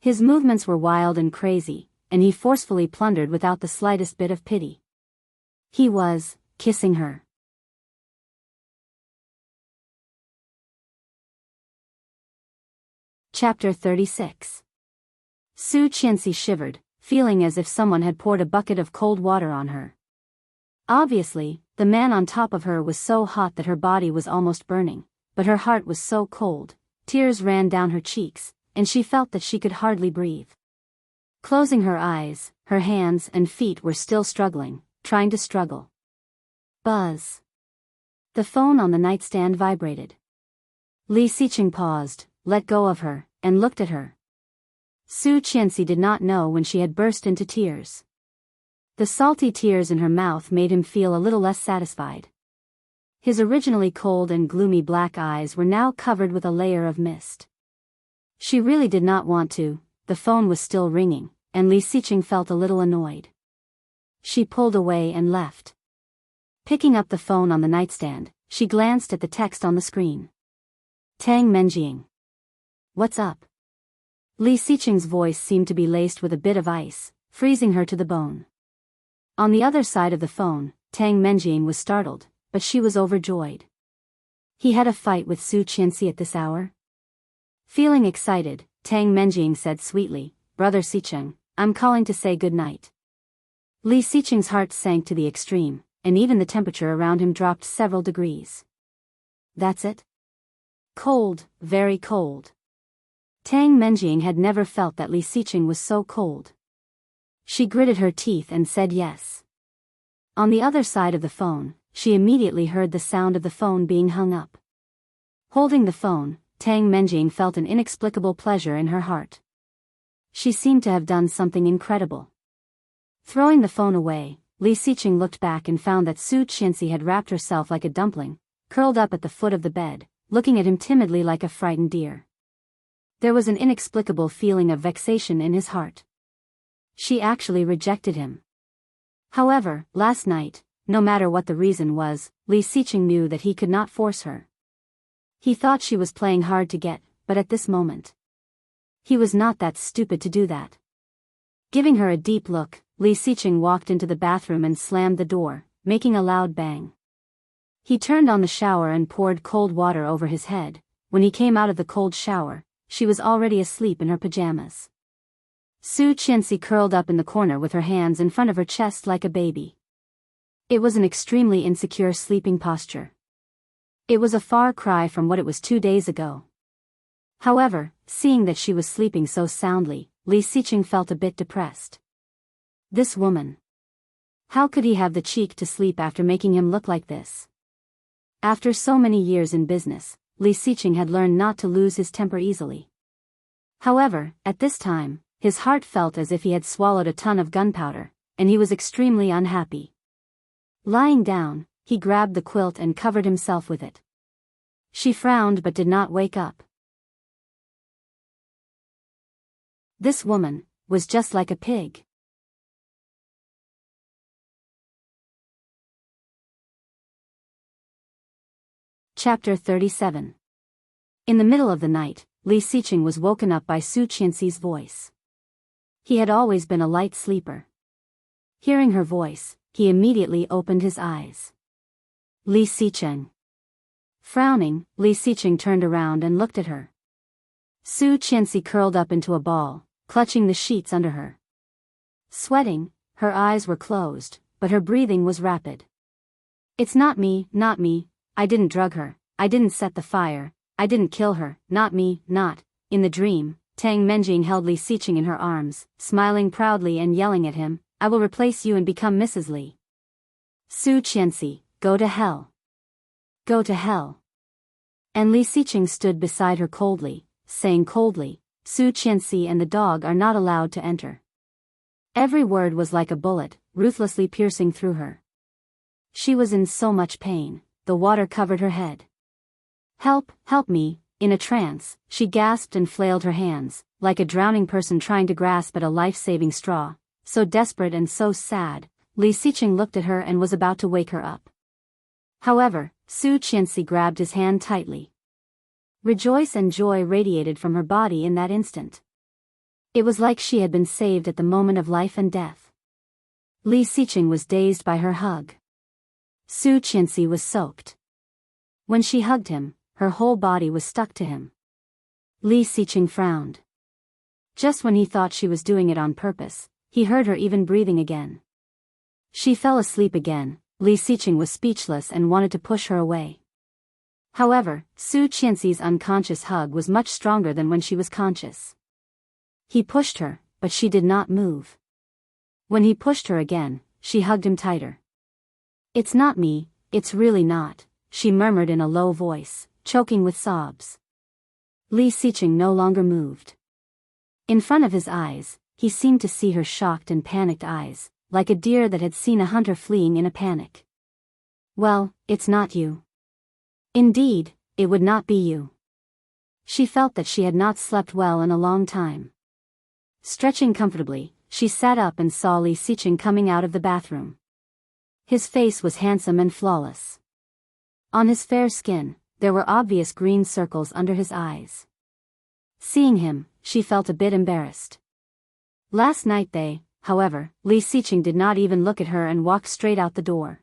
His movements were wild and crazy, and he forcefully plundered without the slightest bit of pity. He was kissing her. Chapter 36. Su Qianxi shivered, feeling as if someone had poured a bucket of cold water on her. Obviously, the man on top of her was so hot that her body was almost burning, but her heart was so cold, tears ran down her cheeks, and she felt that she could hardly breathe. Closing her eyes, her hands and feet were still struggling, trying to struggle. Buzz. The phone on the nightstand vibrated. Li Xiqing paused, let go of her, and looked at her. Su Qianxi did not know when she had burst into tears. The salty tears in her mouth made him feel a little less satisfied. His originally cold and gloomy black eyes were now covered with a layer of mist. She really did not want to. The phone was still ringing, and Li Xiqing felt a little annoyed. She pulled away and left. Picking up the phone on the nightstand, she glanced at the text on the screen. Tang Menjing. What's up? Li Xiqing's voice seemed to be laced with a bit of ice, freezing her to the bone. On the other side of the phone, Tang Menjing was startled, but she was overjoyed. He had a fight with Su Qianxi at this hour? Feeling excited, Tang Menjing said sweetly, Brother Xiqing, I'm calling to say good night. Li Xiqing's heart sank to the extreme, and even the temperature around him dropped several degrees. That's it? Cold, very cold. Tang Menjing had never felt that Li Xiqing was so cold. She gritted her teeth and said yes. On the other side of the phone, she immediately heard the sound of the phone being hung up. Holding the phone, Tang Menjing felt an inexplicable pleasure in her heart. She seemed to have done something incredible. Throwing the phone away, Li Xiqing looked back and found that Su Qianxi had wrapped herself like a dumpling, curled up at the foot of the bed, looking at him timidly like a frightened deer. There was an inexplicable feeling of vexation in his heart. She actually rejected him. However, last night, no matter what the reason was, Li Xiqing knew that he could not force her. He thought she was playing hard to get, but at this moment, he was not that stupid to do that. Giving her a deep look, Li Xiqing walked into the bathroom and slammed the door, making a loud bang. He turned on the shower and poured cold water over his head. When he came out of the cold shower, she was already asleep in her pajamas. Su Qianxi curled up in the corner with her hands in front of her chest like a baby. It was an extremely insecure sleeping posture. It was a far cry from what it was 2 days ago. However, seeing that she was sleeping so soundly, Li Xiqing felt a bit depressed. This woman. How could he have the cheek to sleep after making him look like this? After so many years in business, Li Xiqing had learned not to lose his temper easily. However, at this time, his heart felt as if he had swallowed a ton of gunpowder, and he was extremely unhappy. Lying down, he grabbed the quilt and covered himself with it. She frowned but did not wake up. This woman was just like a pig. Chapter 37. In the middle of the night, Li Xiqing was woken up by Su Qianxi's voice. He had always been a light sleeper. Hearing her voice, he immediately opened his eyes. Li Xiqing. Frowning, Li Xiqing turned around and looked at her. Su Qianxi curled up into a ball, clutching the sheets under her. Sweating, her eyes were closed, but her breathing was rapid. It's not me, not me. I didn't drug her, I didn't set the fire, I didn't kill her, not me, not. In the dream, Tang Menjing held Li Xiqing in her arms, smiling proudly and yelling at him, I will replace you and become Mrs. Li. Su Qianxi, go to hell. Go to hell. And Li Xiqing stood beside her coldly, saying coldly, Su Qianxi and the dog are not allowed to enter. Every word was like a bullet, ruthlessly piercing through her. She was in so much pain. The water covered her head. Help, help me. In a trance, she gasped and flailed her hands, like a drowning person trying to grasp at a life-saving straw. So desperate and so sad, Li Xiqing looked at her and was about to wake her up. However, Su Qianxi grabbed his hand tightly. Rejoice and joy radiated from her body in that instant. It was like she had been saved at the moment of life and death. Li Xiqing was dazed by her hug. Su Qianxi was soaked. When she hugged him, her whole body was stuck to him. Li Xiqing frowned. Just when he thought she was doing it on purpose, he heard her even breathing again. She fell asleep again. Li Xiqing was speechless and wanted to push her away. However, Su Qianxi's unconscious hug was much stronger than when she was conscious. He pushed her, but she did not move. When he pushed her again, she hugged him tighter. It's not me, it's really not, she murmured in a low voice, choking with sobs. Li Xiqing no longer moved. In front of his eyes, he seemed to see her shocked and panicked eyes, like a deer that had seen a hunter fleeing in a panic. Well, it's not you. Indeed, it would not be you. She felt that she had not slept well in a long time. Stretching comfortably, she sat up and saw Li Xiqing coming out of the bathroom. His face was handsome and flawless. On his fair skin, there were obvious green circles under his eyes. Seeing him, she felt a bit embarrassed. Last night however, Li Xiqing did not even look at her and walked straight out the door.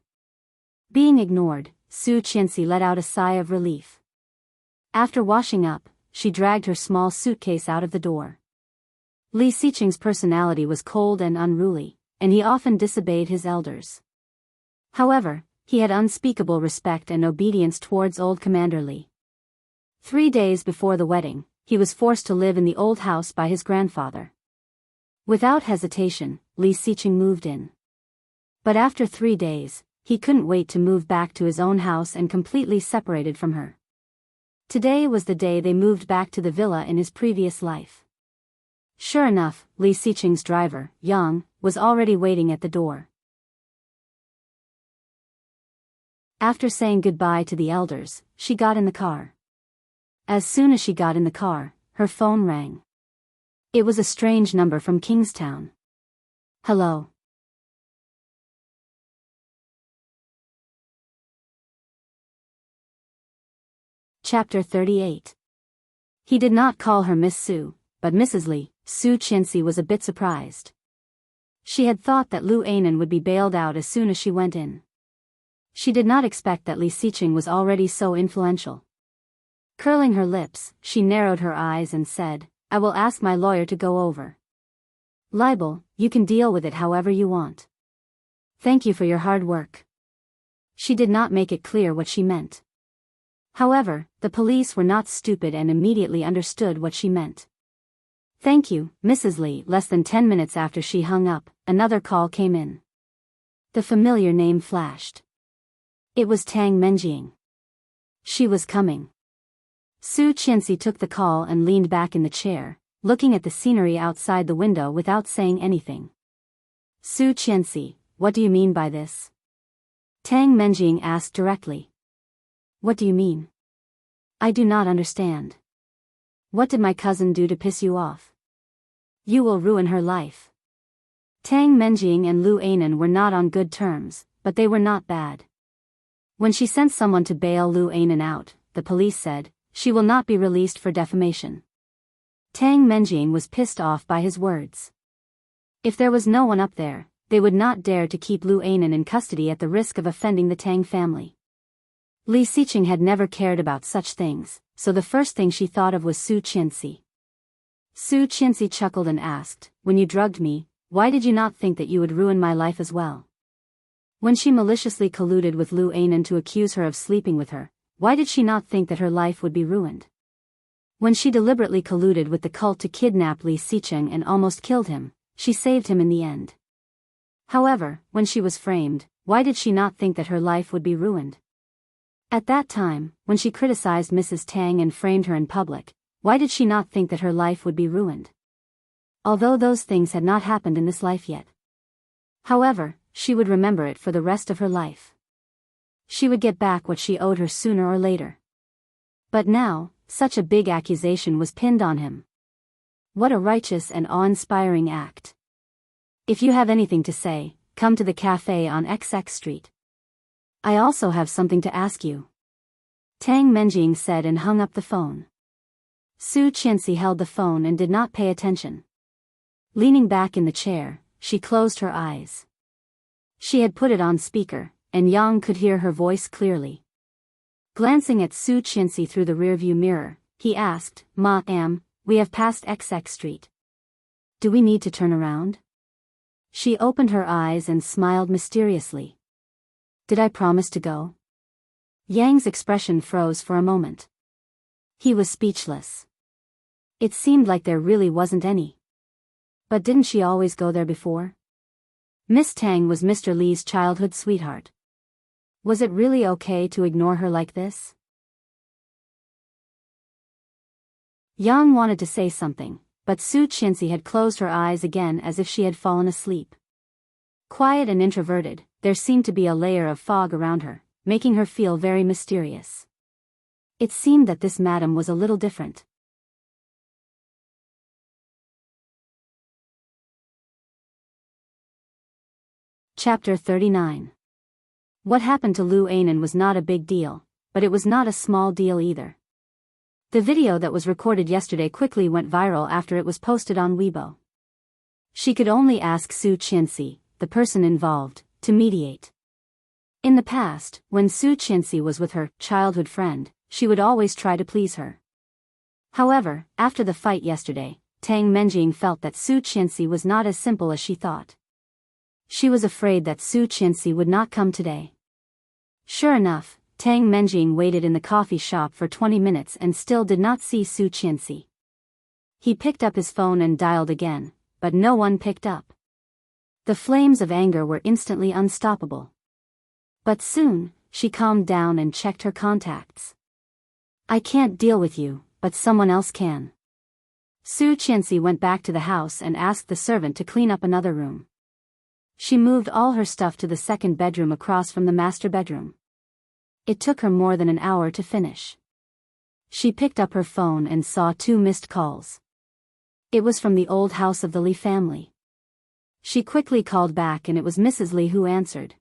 Being ignored, Su Qianxi let out a sigh of relief. After washing up, she dragged her small suitcase out of the door. Li Xiqing's personality was cold and unruly, and he often disobeyed his elders. However, he had unspeakable respect and obedience towards old Commander Li. 3 days before the wedding, he was forced to live in the old house by his grandfather. Without hesitation, Li Xiqing moved in. But after 3 days, he couldn't wait to move back to his own house and completely separated from her. Today was the day they moved back to the villa in his previous life. Sure enough, Li Xiqing's driver, Yang, was already waiting at the door. After saying goodbye to the elders, she got in the car. As soon as she got in the car, her phone rang. It was a strange number from Kingstown. Hello. Chapter 38. He did not call her Miss Su, but Mrs. Li. Su Qianxi was a bit surprised. She had thought that Lu Ainan would be bailed out as soon as she went in. She did not expect that Li Xiqing was already so influential. Curling her lips, she narrowed her eyes and said, I will ask my lawyer to go over. Libel, you can deal with it however you want. Thank you for your hard work. She did not make it clear what she meant. However, the police were not stupid and immediately understood what she meant. Thank you, Mrs. Li. Less than 10 minutes after she hung up, another call came in. The familiar name flashed. It was Tang Menjing. She was coming. Su Qianxi took the call and leaned back in the chair, looking at the scenery outside the window without saying anything. Su Qianxi, what do you mean by this? Tang Menjing asked directly. What do you mean? I do not understand. What did my cousin do to piss you off? You will ruin her life. Tang Menjing and Lu Ainan were not on good terms, but they were not bad. When she sent someone to bail Lu Ainan out, the police said, she will not be released for defamation. Tang Menjing was pissed off by his words. If there was no one up there, they would not dare to keep Lu Ainan in custody at the risk of offending the Tang family. Li Xiqing had never cared about such things, so the first thing she thought of was Su Qianxi. Su Qianxi chuckled and asked, when you drugged me, why did you not think that you would ruin my life as well? When she maliciously colluded with Lu Ainan to accuse her of sleeping with her, why did she not think that her life would be ruined? When she deliberately colluded with the cult to kidnap Li Xiqing and almost killed him, she saved him in the end. However, when she was framed, why did she not think that her life would be ruined? At that time, when she criticized Mrs. Tang and framed her in public, why did she not think that her life would be ruined? Although those things had not happened in this life yet. However, she would remember it for the rest of her life. She would get back what she owed her sooner or later. But now, such a big accusation was pinned on him. What a righteous and awe-inspiring act. If you have anything to say, come to the cafe on XX Street. I also have something to ask you. Tang Menjing said and hung up the phone. Su Qianxi held the phone and did not pay attention. Leaning back in the chair, she closed her eyes. She had put it on speaker, and Yang could hear her voice clearly. Glancing at Su Qianxi through the rearview mirror, he asked, "Ma'am, we have passed XX Street. Do we need to turn around?" She opened her eyes and smiled mysteriously. Did I promise to go? Yang's expression froze for a moment. He was speechless. It seemed like there really wasn't any. But didn't she always go there before? Miss Tang was Mr. Li's childhood sweetheart. Was it really okay to ignore her like this? Yang wanted to say something, but Su Qianxi had closed her eyes again as if she had fallen asleep. Quiet and introverted, there seemed to be a layer of fog around her, making her feel very mysterious. It seemed that this madam was a little different. Chapter 39. What happened to Lu Ainan was not a big deal, but it was not a small deal either. The video that was recorded yesterday quickly went viral after it was posted on Weibo. She could only ask Su Qianxi, the person involved, to mediate. In the past, when Su Qianxi was with her childhood friend, she would always try to please her. However, after the fight yesterday, Tang Menjing felt that Su Qianxi was not as simple as she thought. She was afraid that Su Qianxi would not come today. Sure enough, Tang Menjing waited in the coffee shop for 20 minutes and still did not see Su Qianxi. He picked up his phone and dialed again, but no one picked up. The flames of anger were instantly unstoppable. But soon, she calmed down and checked her contacts. I can't deal with you, but someone else can. Su Qianxi went back to the house and asked the servant to clean up another room. She moved all her stuff to the second bedroom across from the master bedroom. It took her more than an hour to finish. She picked up her phone and saw 2 missed calls. It was from the old house of the Li family. She quickly called back and it was Mrs. Li who answered.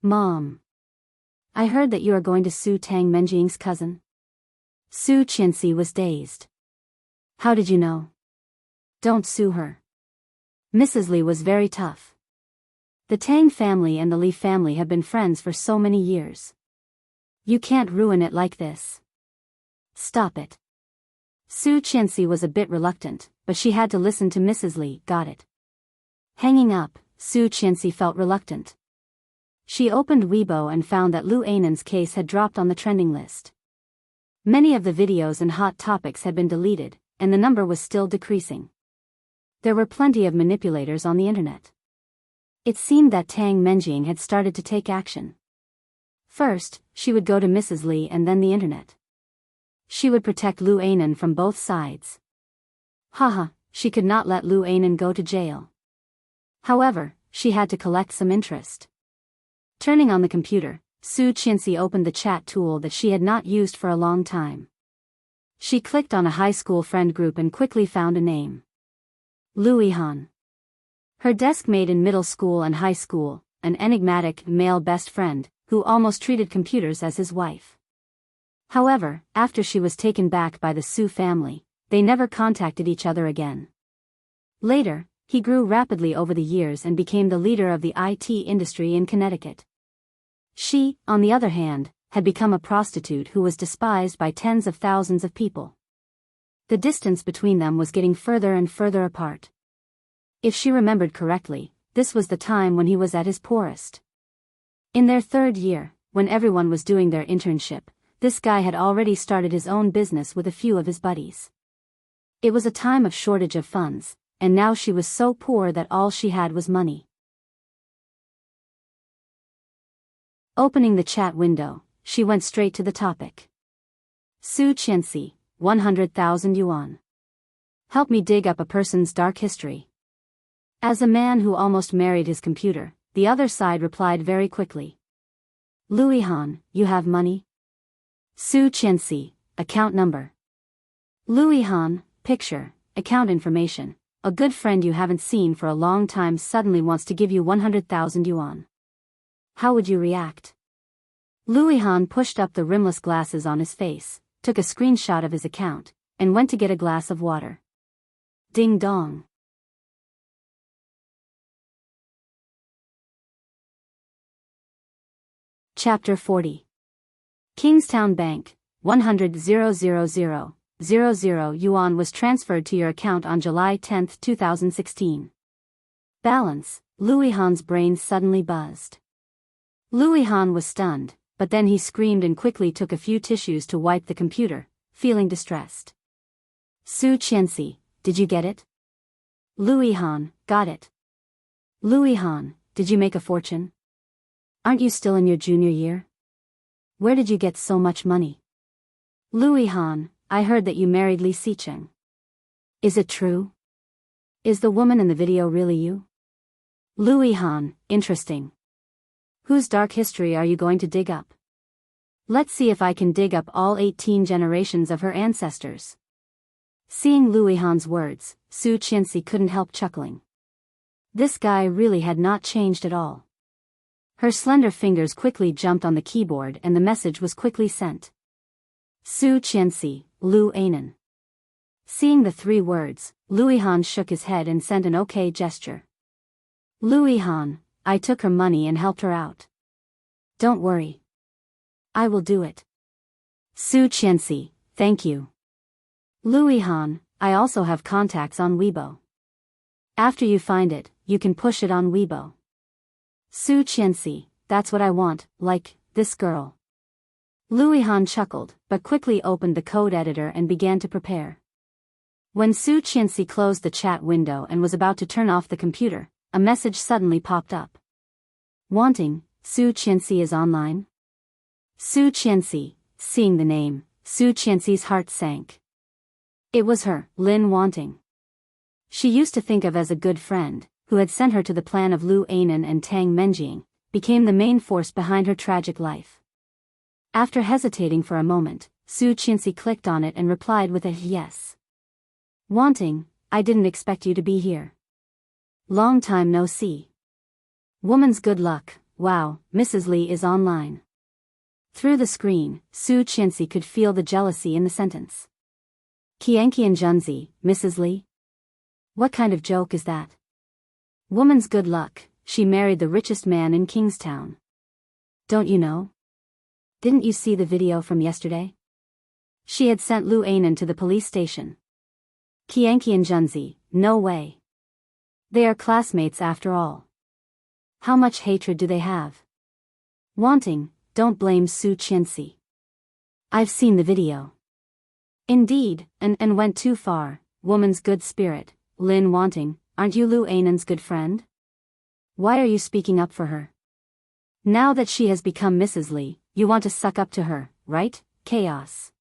Mom. I heard that you are going to sue Tang Menjing's cousin. Su Qianxi was dazed. How did you know? Don't sue her. Mrs. Li was very tough. The Tang family and the Li family have been friends for so many years. You can't ruin it like this. Stop it. Su Qianxi was a bit reluctant, but she had to listen to Mrs. Li. Got it. Hanging up, Su Qianxi felt reluctant. She opened Weibo and found that Lu Ainan's case had dropped on the trending list. Many of the videos and hot topics had been deleted, and the number was still decreasing. There were plenty of manipulators on the internet. It seemed that Tang Menjing had started to take action. First, she would go to Mrs. Li and then the internet. She would protect Lu Ainan from both sides. Haha, she could not let Lu Ainan go to jail. However, she had to collect some interest. Turning on the computer, Su Qianxi opened the chat tool that she had not used for a long time. She clicked on a high school friend group and quickly found a name. Lu Yihan. Her desk mate in middle school and high school, an enigmatic male best friend, who almost treated computers as his wife. However, after she was taken back by the Su family, they never contacted each other again. Later, he grew rapidly over the years and became the leader of the IT industry in Connecticut. She, on the other hand, had become a prostitute who was despised by tens of thousands of people. The distance between them was getting further and further apart. If she remembered correctly, this was the time when he was at his poorest. In their 3rd year, when everyone was doing their internship, this guy had already started his own business with a few of his buddies. It was a time of shortage of funds, and now she was so poor that all she had was money. Opening the chat window, she went straight to the topic. Su Qianxi, 100,000 yuan. Help me dig up a person's dark history. As a man who almost married his computer, the other side replied very quickly. Lu Yihan, you have money? Su Qianxi, account number. Lu Yihan, picture, account information. A good friend you haven't seen for a long time suddenly wants to give you 100,000 yuan. How would you react? Lu Yihan pushed up the rimless glasses on his face, took a screenshot of his account, and went to get a glass of water. Ding dong. Chapter 40. Kingstown Bank, 100,000,000 yuan was transferred to your account on July 10, 2016. Balance, Lu Yihan's brain suddenly buzzed. Lu Yihan was stunned, but then he screamed and quickly took a few tissues to wipe the computer, feeling distressed. Su Qianxi, did you get it? Lu Yihan, got it. Lu Yihan, did you make a fortune? Aren't you still in your junior year? Where did you get so much money? Lu Yihan, I heard that you married Li Xicheng. Is it true? Is the woman in the video really you? Lu Yihan, interesting. Whose dark history are you going to dig up? Let's see if I can dig up all 18 generations of her ancestors. Seeing Lu Yihan's words, Su Qianxi couldn't help chuckling. This guy really had not changed at all. Her slender fingers quickly jumped on the keyboard and the message was quickly sent. Su Qianxi, Lu Ainan. Seeing the 3 words, Lu Yihan shook his head and sent an okay gesture. Lu Yihan, I took her money and helped her out. Don't worry. I will do it. Su Qianxi, thank you. Lu Yihan, I also have contacts on Weibo. After you find it, you can push it on Weibo. Su Qianxi, that's what I want, like, this girl. Lu Yihan chuckled, but quickly opened the code editor and began to prepare. When Su Qianxi closed the chat window and was about to turn off the computer, a message suddenly popped up. Wanting, Su Qianxi is online? Su Qianxi, seeing the name, Su Qianxi's heart sank. It was her, Lin Wanting. She used to think of as a good friend, who had sent her to the plan of Lu Ainan and Tang Menjing, became the main force behind her tragic life. After hesitating for a moment, Su Qianxi clicked on it and replied with a yes. Wanting, I didn't expect you to be here. Long time no see. Woman's good luck, wow, Mrs. Li is online. Through the screen, Su Qianxi could feel the jealousy in the sentence. Qianqian Junzi, Mrs. Li? What kind of joke is that? Woman's good luck, she married the richest man in Kingstown. Don't you know? Didn't you see the video from yesterday? She had sent Lu Ainan to the police station. Qianqian Junzi, no way. They are classmates after all. How much hatred do they have? Wanting, don't blame Su Qianxi. I've seen the video. Indeed, and went too far, woman's good spirit, Lin Wanting, aren't you Lu Ainan's good friend? Why are you speaking up for her? Now that she has become Mrs. Li, you want to suck up to her, right? Chaos.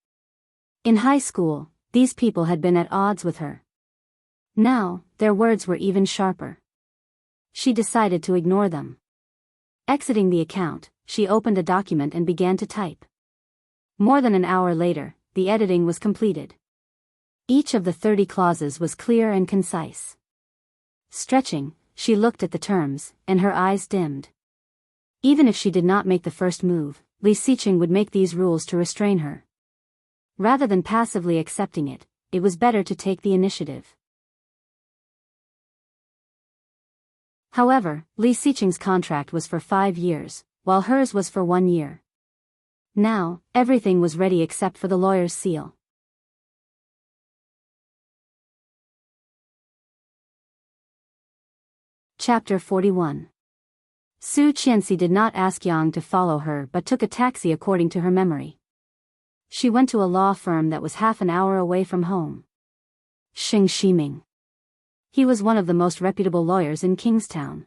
In high school, these people had been at odds with her. Now, their words were even sharper. She decided to ignore them. Exiting the account, she opened a document and began to type. More than an hour later, the editing was completed. Each of the 30 clauses was clear and concise. Stretching, she looked at the terms, and her eyes dimmed. Even if she did not make the first move, Li Xiqing would make these rules to restrain her. Rather than passively accepting it, it was better to take the initiative. However, Li Xiqing's contract was for 5 years, while hers was for 1 year. Now, everything was ready except for the lawyer's seal. Chapter 41. Su Qianxi did not ask Yang to follow her but took a taxi according to her memory. She went to a law firm that was half an hour away from home. Xing Shiming. He was one of the most reputable lawyers in Kingstown.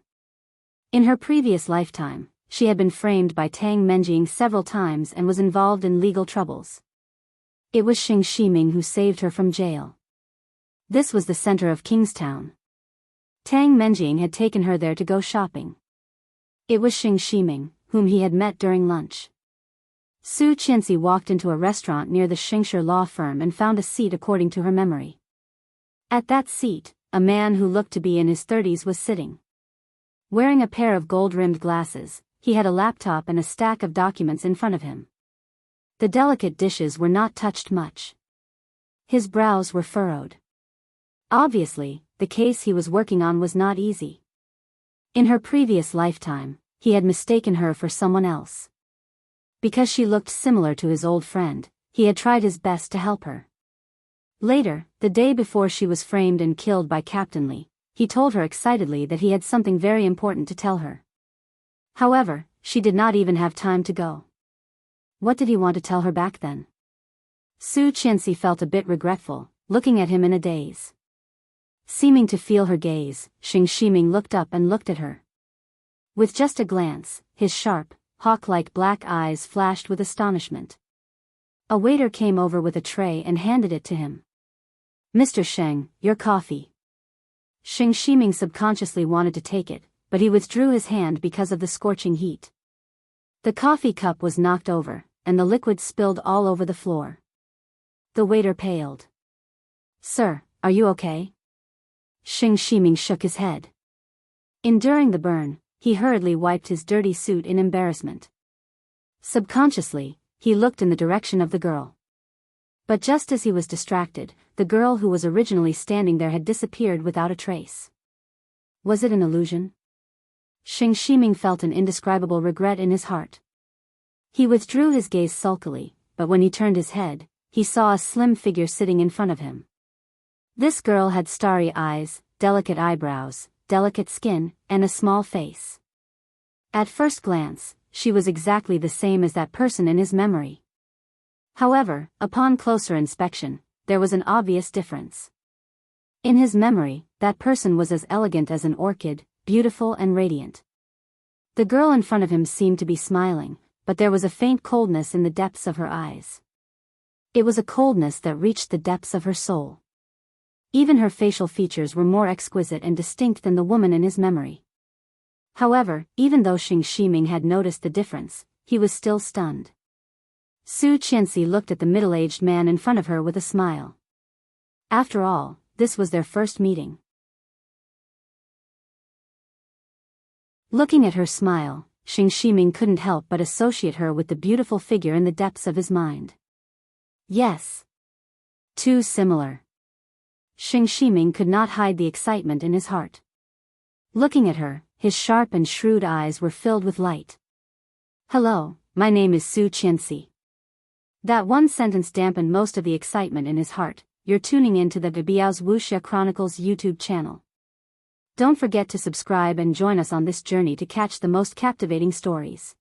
In her previous lifetime, she had been framed by Tang Menjing several times and was involved in legal troubles. It was Xing Shiming who saved her from jail. This was the center of Kingstown. Tang Menjing had taken her there to go shopping. It was Xing Shiming, whom he had met during lunch. Su Qianxi walked into a restaurant near the Xingshi law firm and found a seat according to her memory. At that seat, a man who looked to be in his 30s was sitting. Wearing a pair of gold-rimmed glasses, he had a laptop and a stack of documents in front of him. The delicate dishes were not touched much. His brows were furrowed. Obviously, the case he was working on was not easy. In her previous lifetime, he had mistaken her for someone else. Because she looked similar to his old friend, he had tried his best to help her. Later, the day before she was framed and killed by Captain Li, he told her excitedly that he had something very important to tell her. However, she did not even have time to go. What did he want to tell her back then? Su Qianxi felt a bit regretful, looking at him in a daze. Seeming to feel her gaze, Xing Shiming looked up and looked at her. With just a glance, his sharp, hawk-like black eyes flashed with astonishment. A waiter came over with a tray and handed it to him. Mr. Sheng, your coffee. Xing Shiming subconsciously wanted to take it, but he withdrew his hand because of the scorching heat. The coffee cup was knocked over, and the liquid spilled all over the floor. The waiter paled. Sir, are you okay? Xing Shiming shook his head. Enduring the burn, he hurriedly wiped his dirty suit in embarrassment. Subconsciously, he looked in the direction of the girl. But just as he was distracted, the girl who was originally standing there had disappeared without a trace. Was it an illusion? Xing Shiming felt an indescribable regret in his heart. He withdrew his gaze sulkily, but when he turned his head, he saw a slim figure sitting in front of him. This girl had starry eyes, delicate eyebrows, delicate skin, and a small face. At first glance, she was exactly the same as that person in his memory. However, upon closer inspection, there was an obvious difference. In his memory, that person was as elegant as an orchid, beautiful and radiant. The girl in front of him seemed to be smiling, but there was a faint coldness in the depths of her eyes. It was a coldness that reached the depths of her soul. Even her facial features were more exquisite and distinct than the woman in his memory. However, even though Xing Shiming had noticed the difference, he was still stunned. Su Qianxi looked at the middle-aged man in front of her with a smile. After all, this was their first meeting. Looking at her smile, Xing Shiming couldn't help but associate her with the beautiful figure in the depths of his mind. Yes. Too similar. Xing Shiming could not hide the excitement in his heart. Looking at her, his sharp and shrewd eyes were filled with light. Hello, my name is Su Qianxi. That one sentence dampened most of the excitement in his heart. You're tuning in to the Biyao's Wuxia Chronicles YouTube channel. Don't forget to subscribe and join us on this journey to catch the most captivating stories.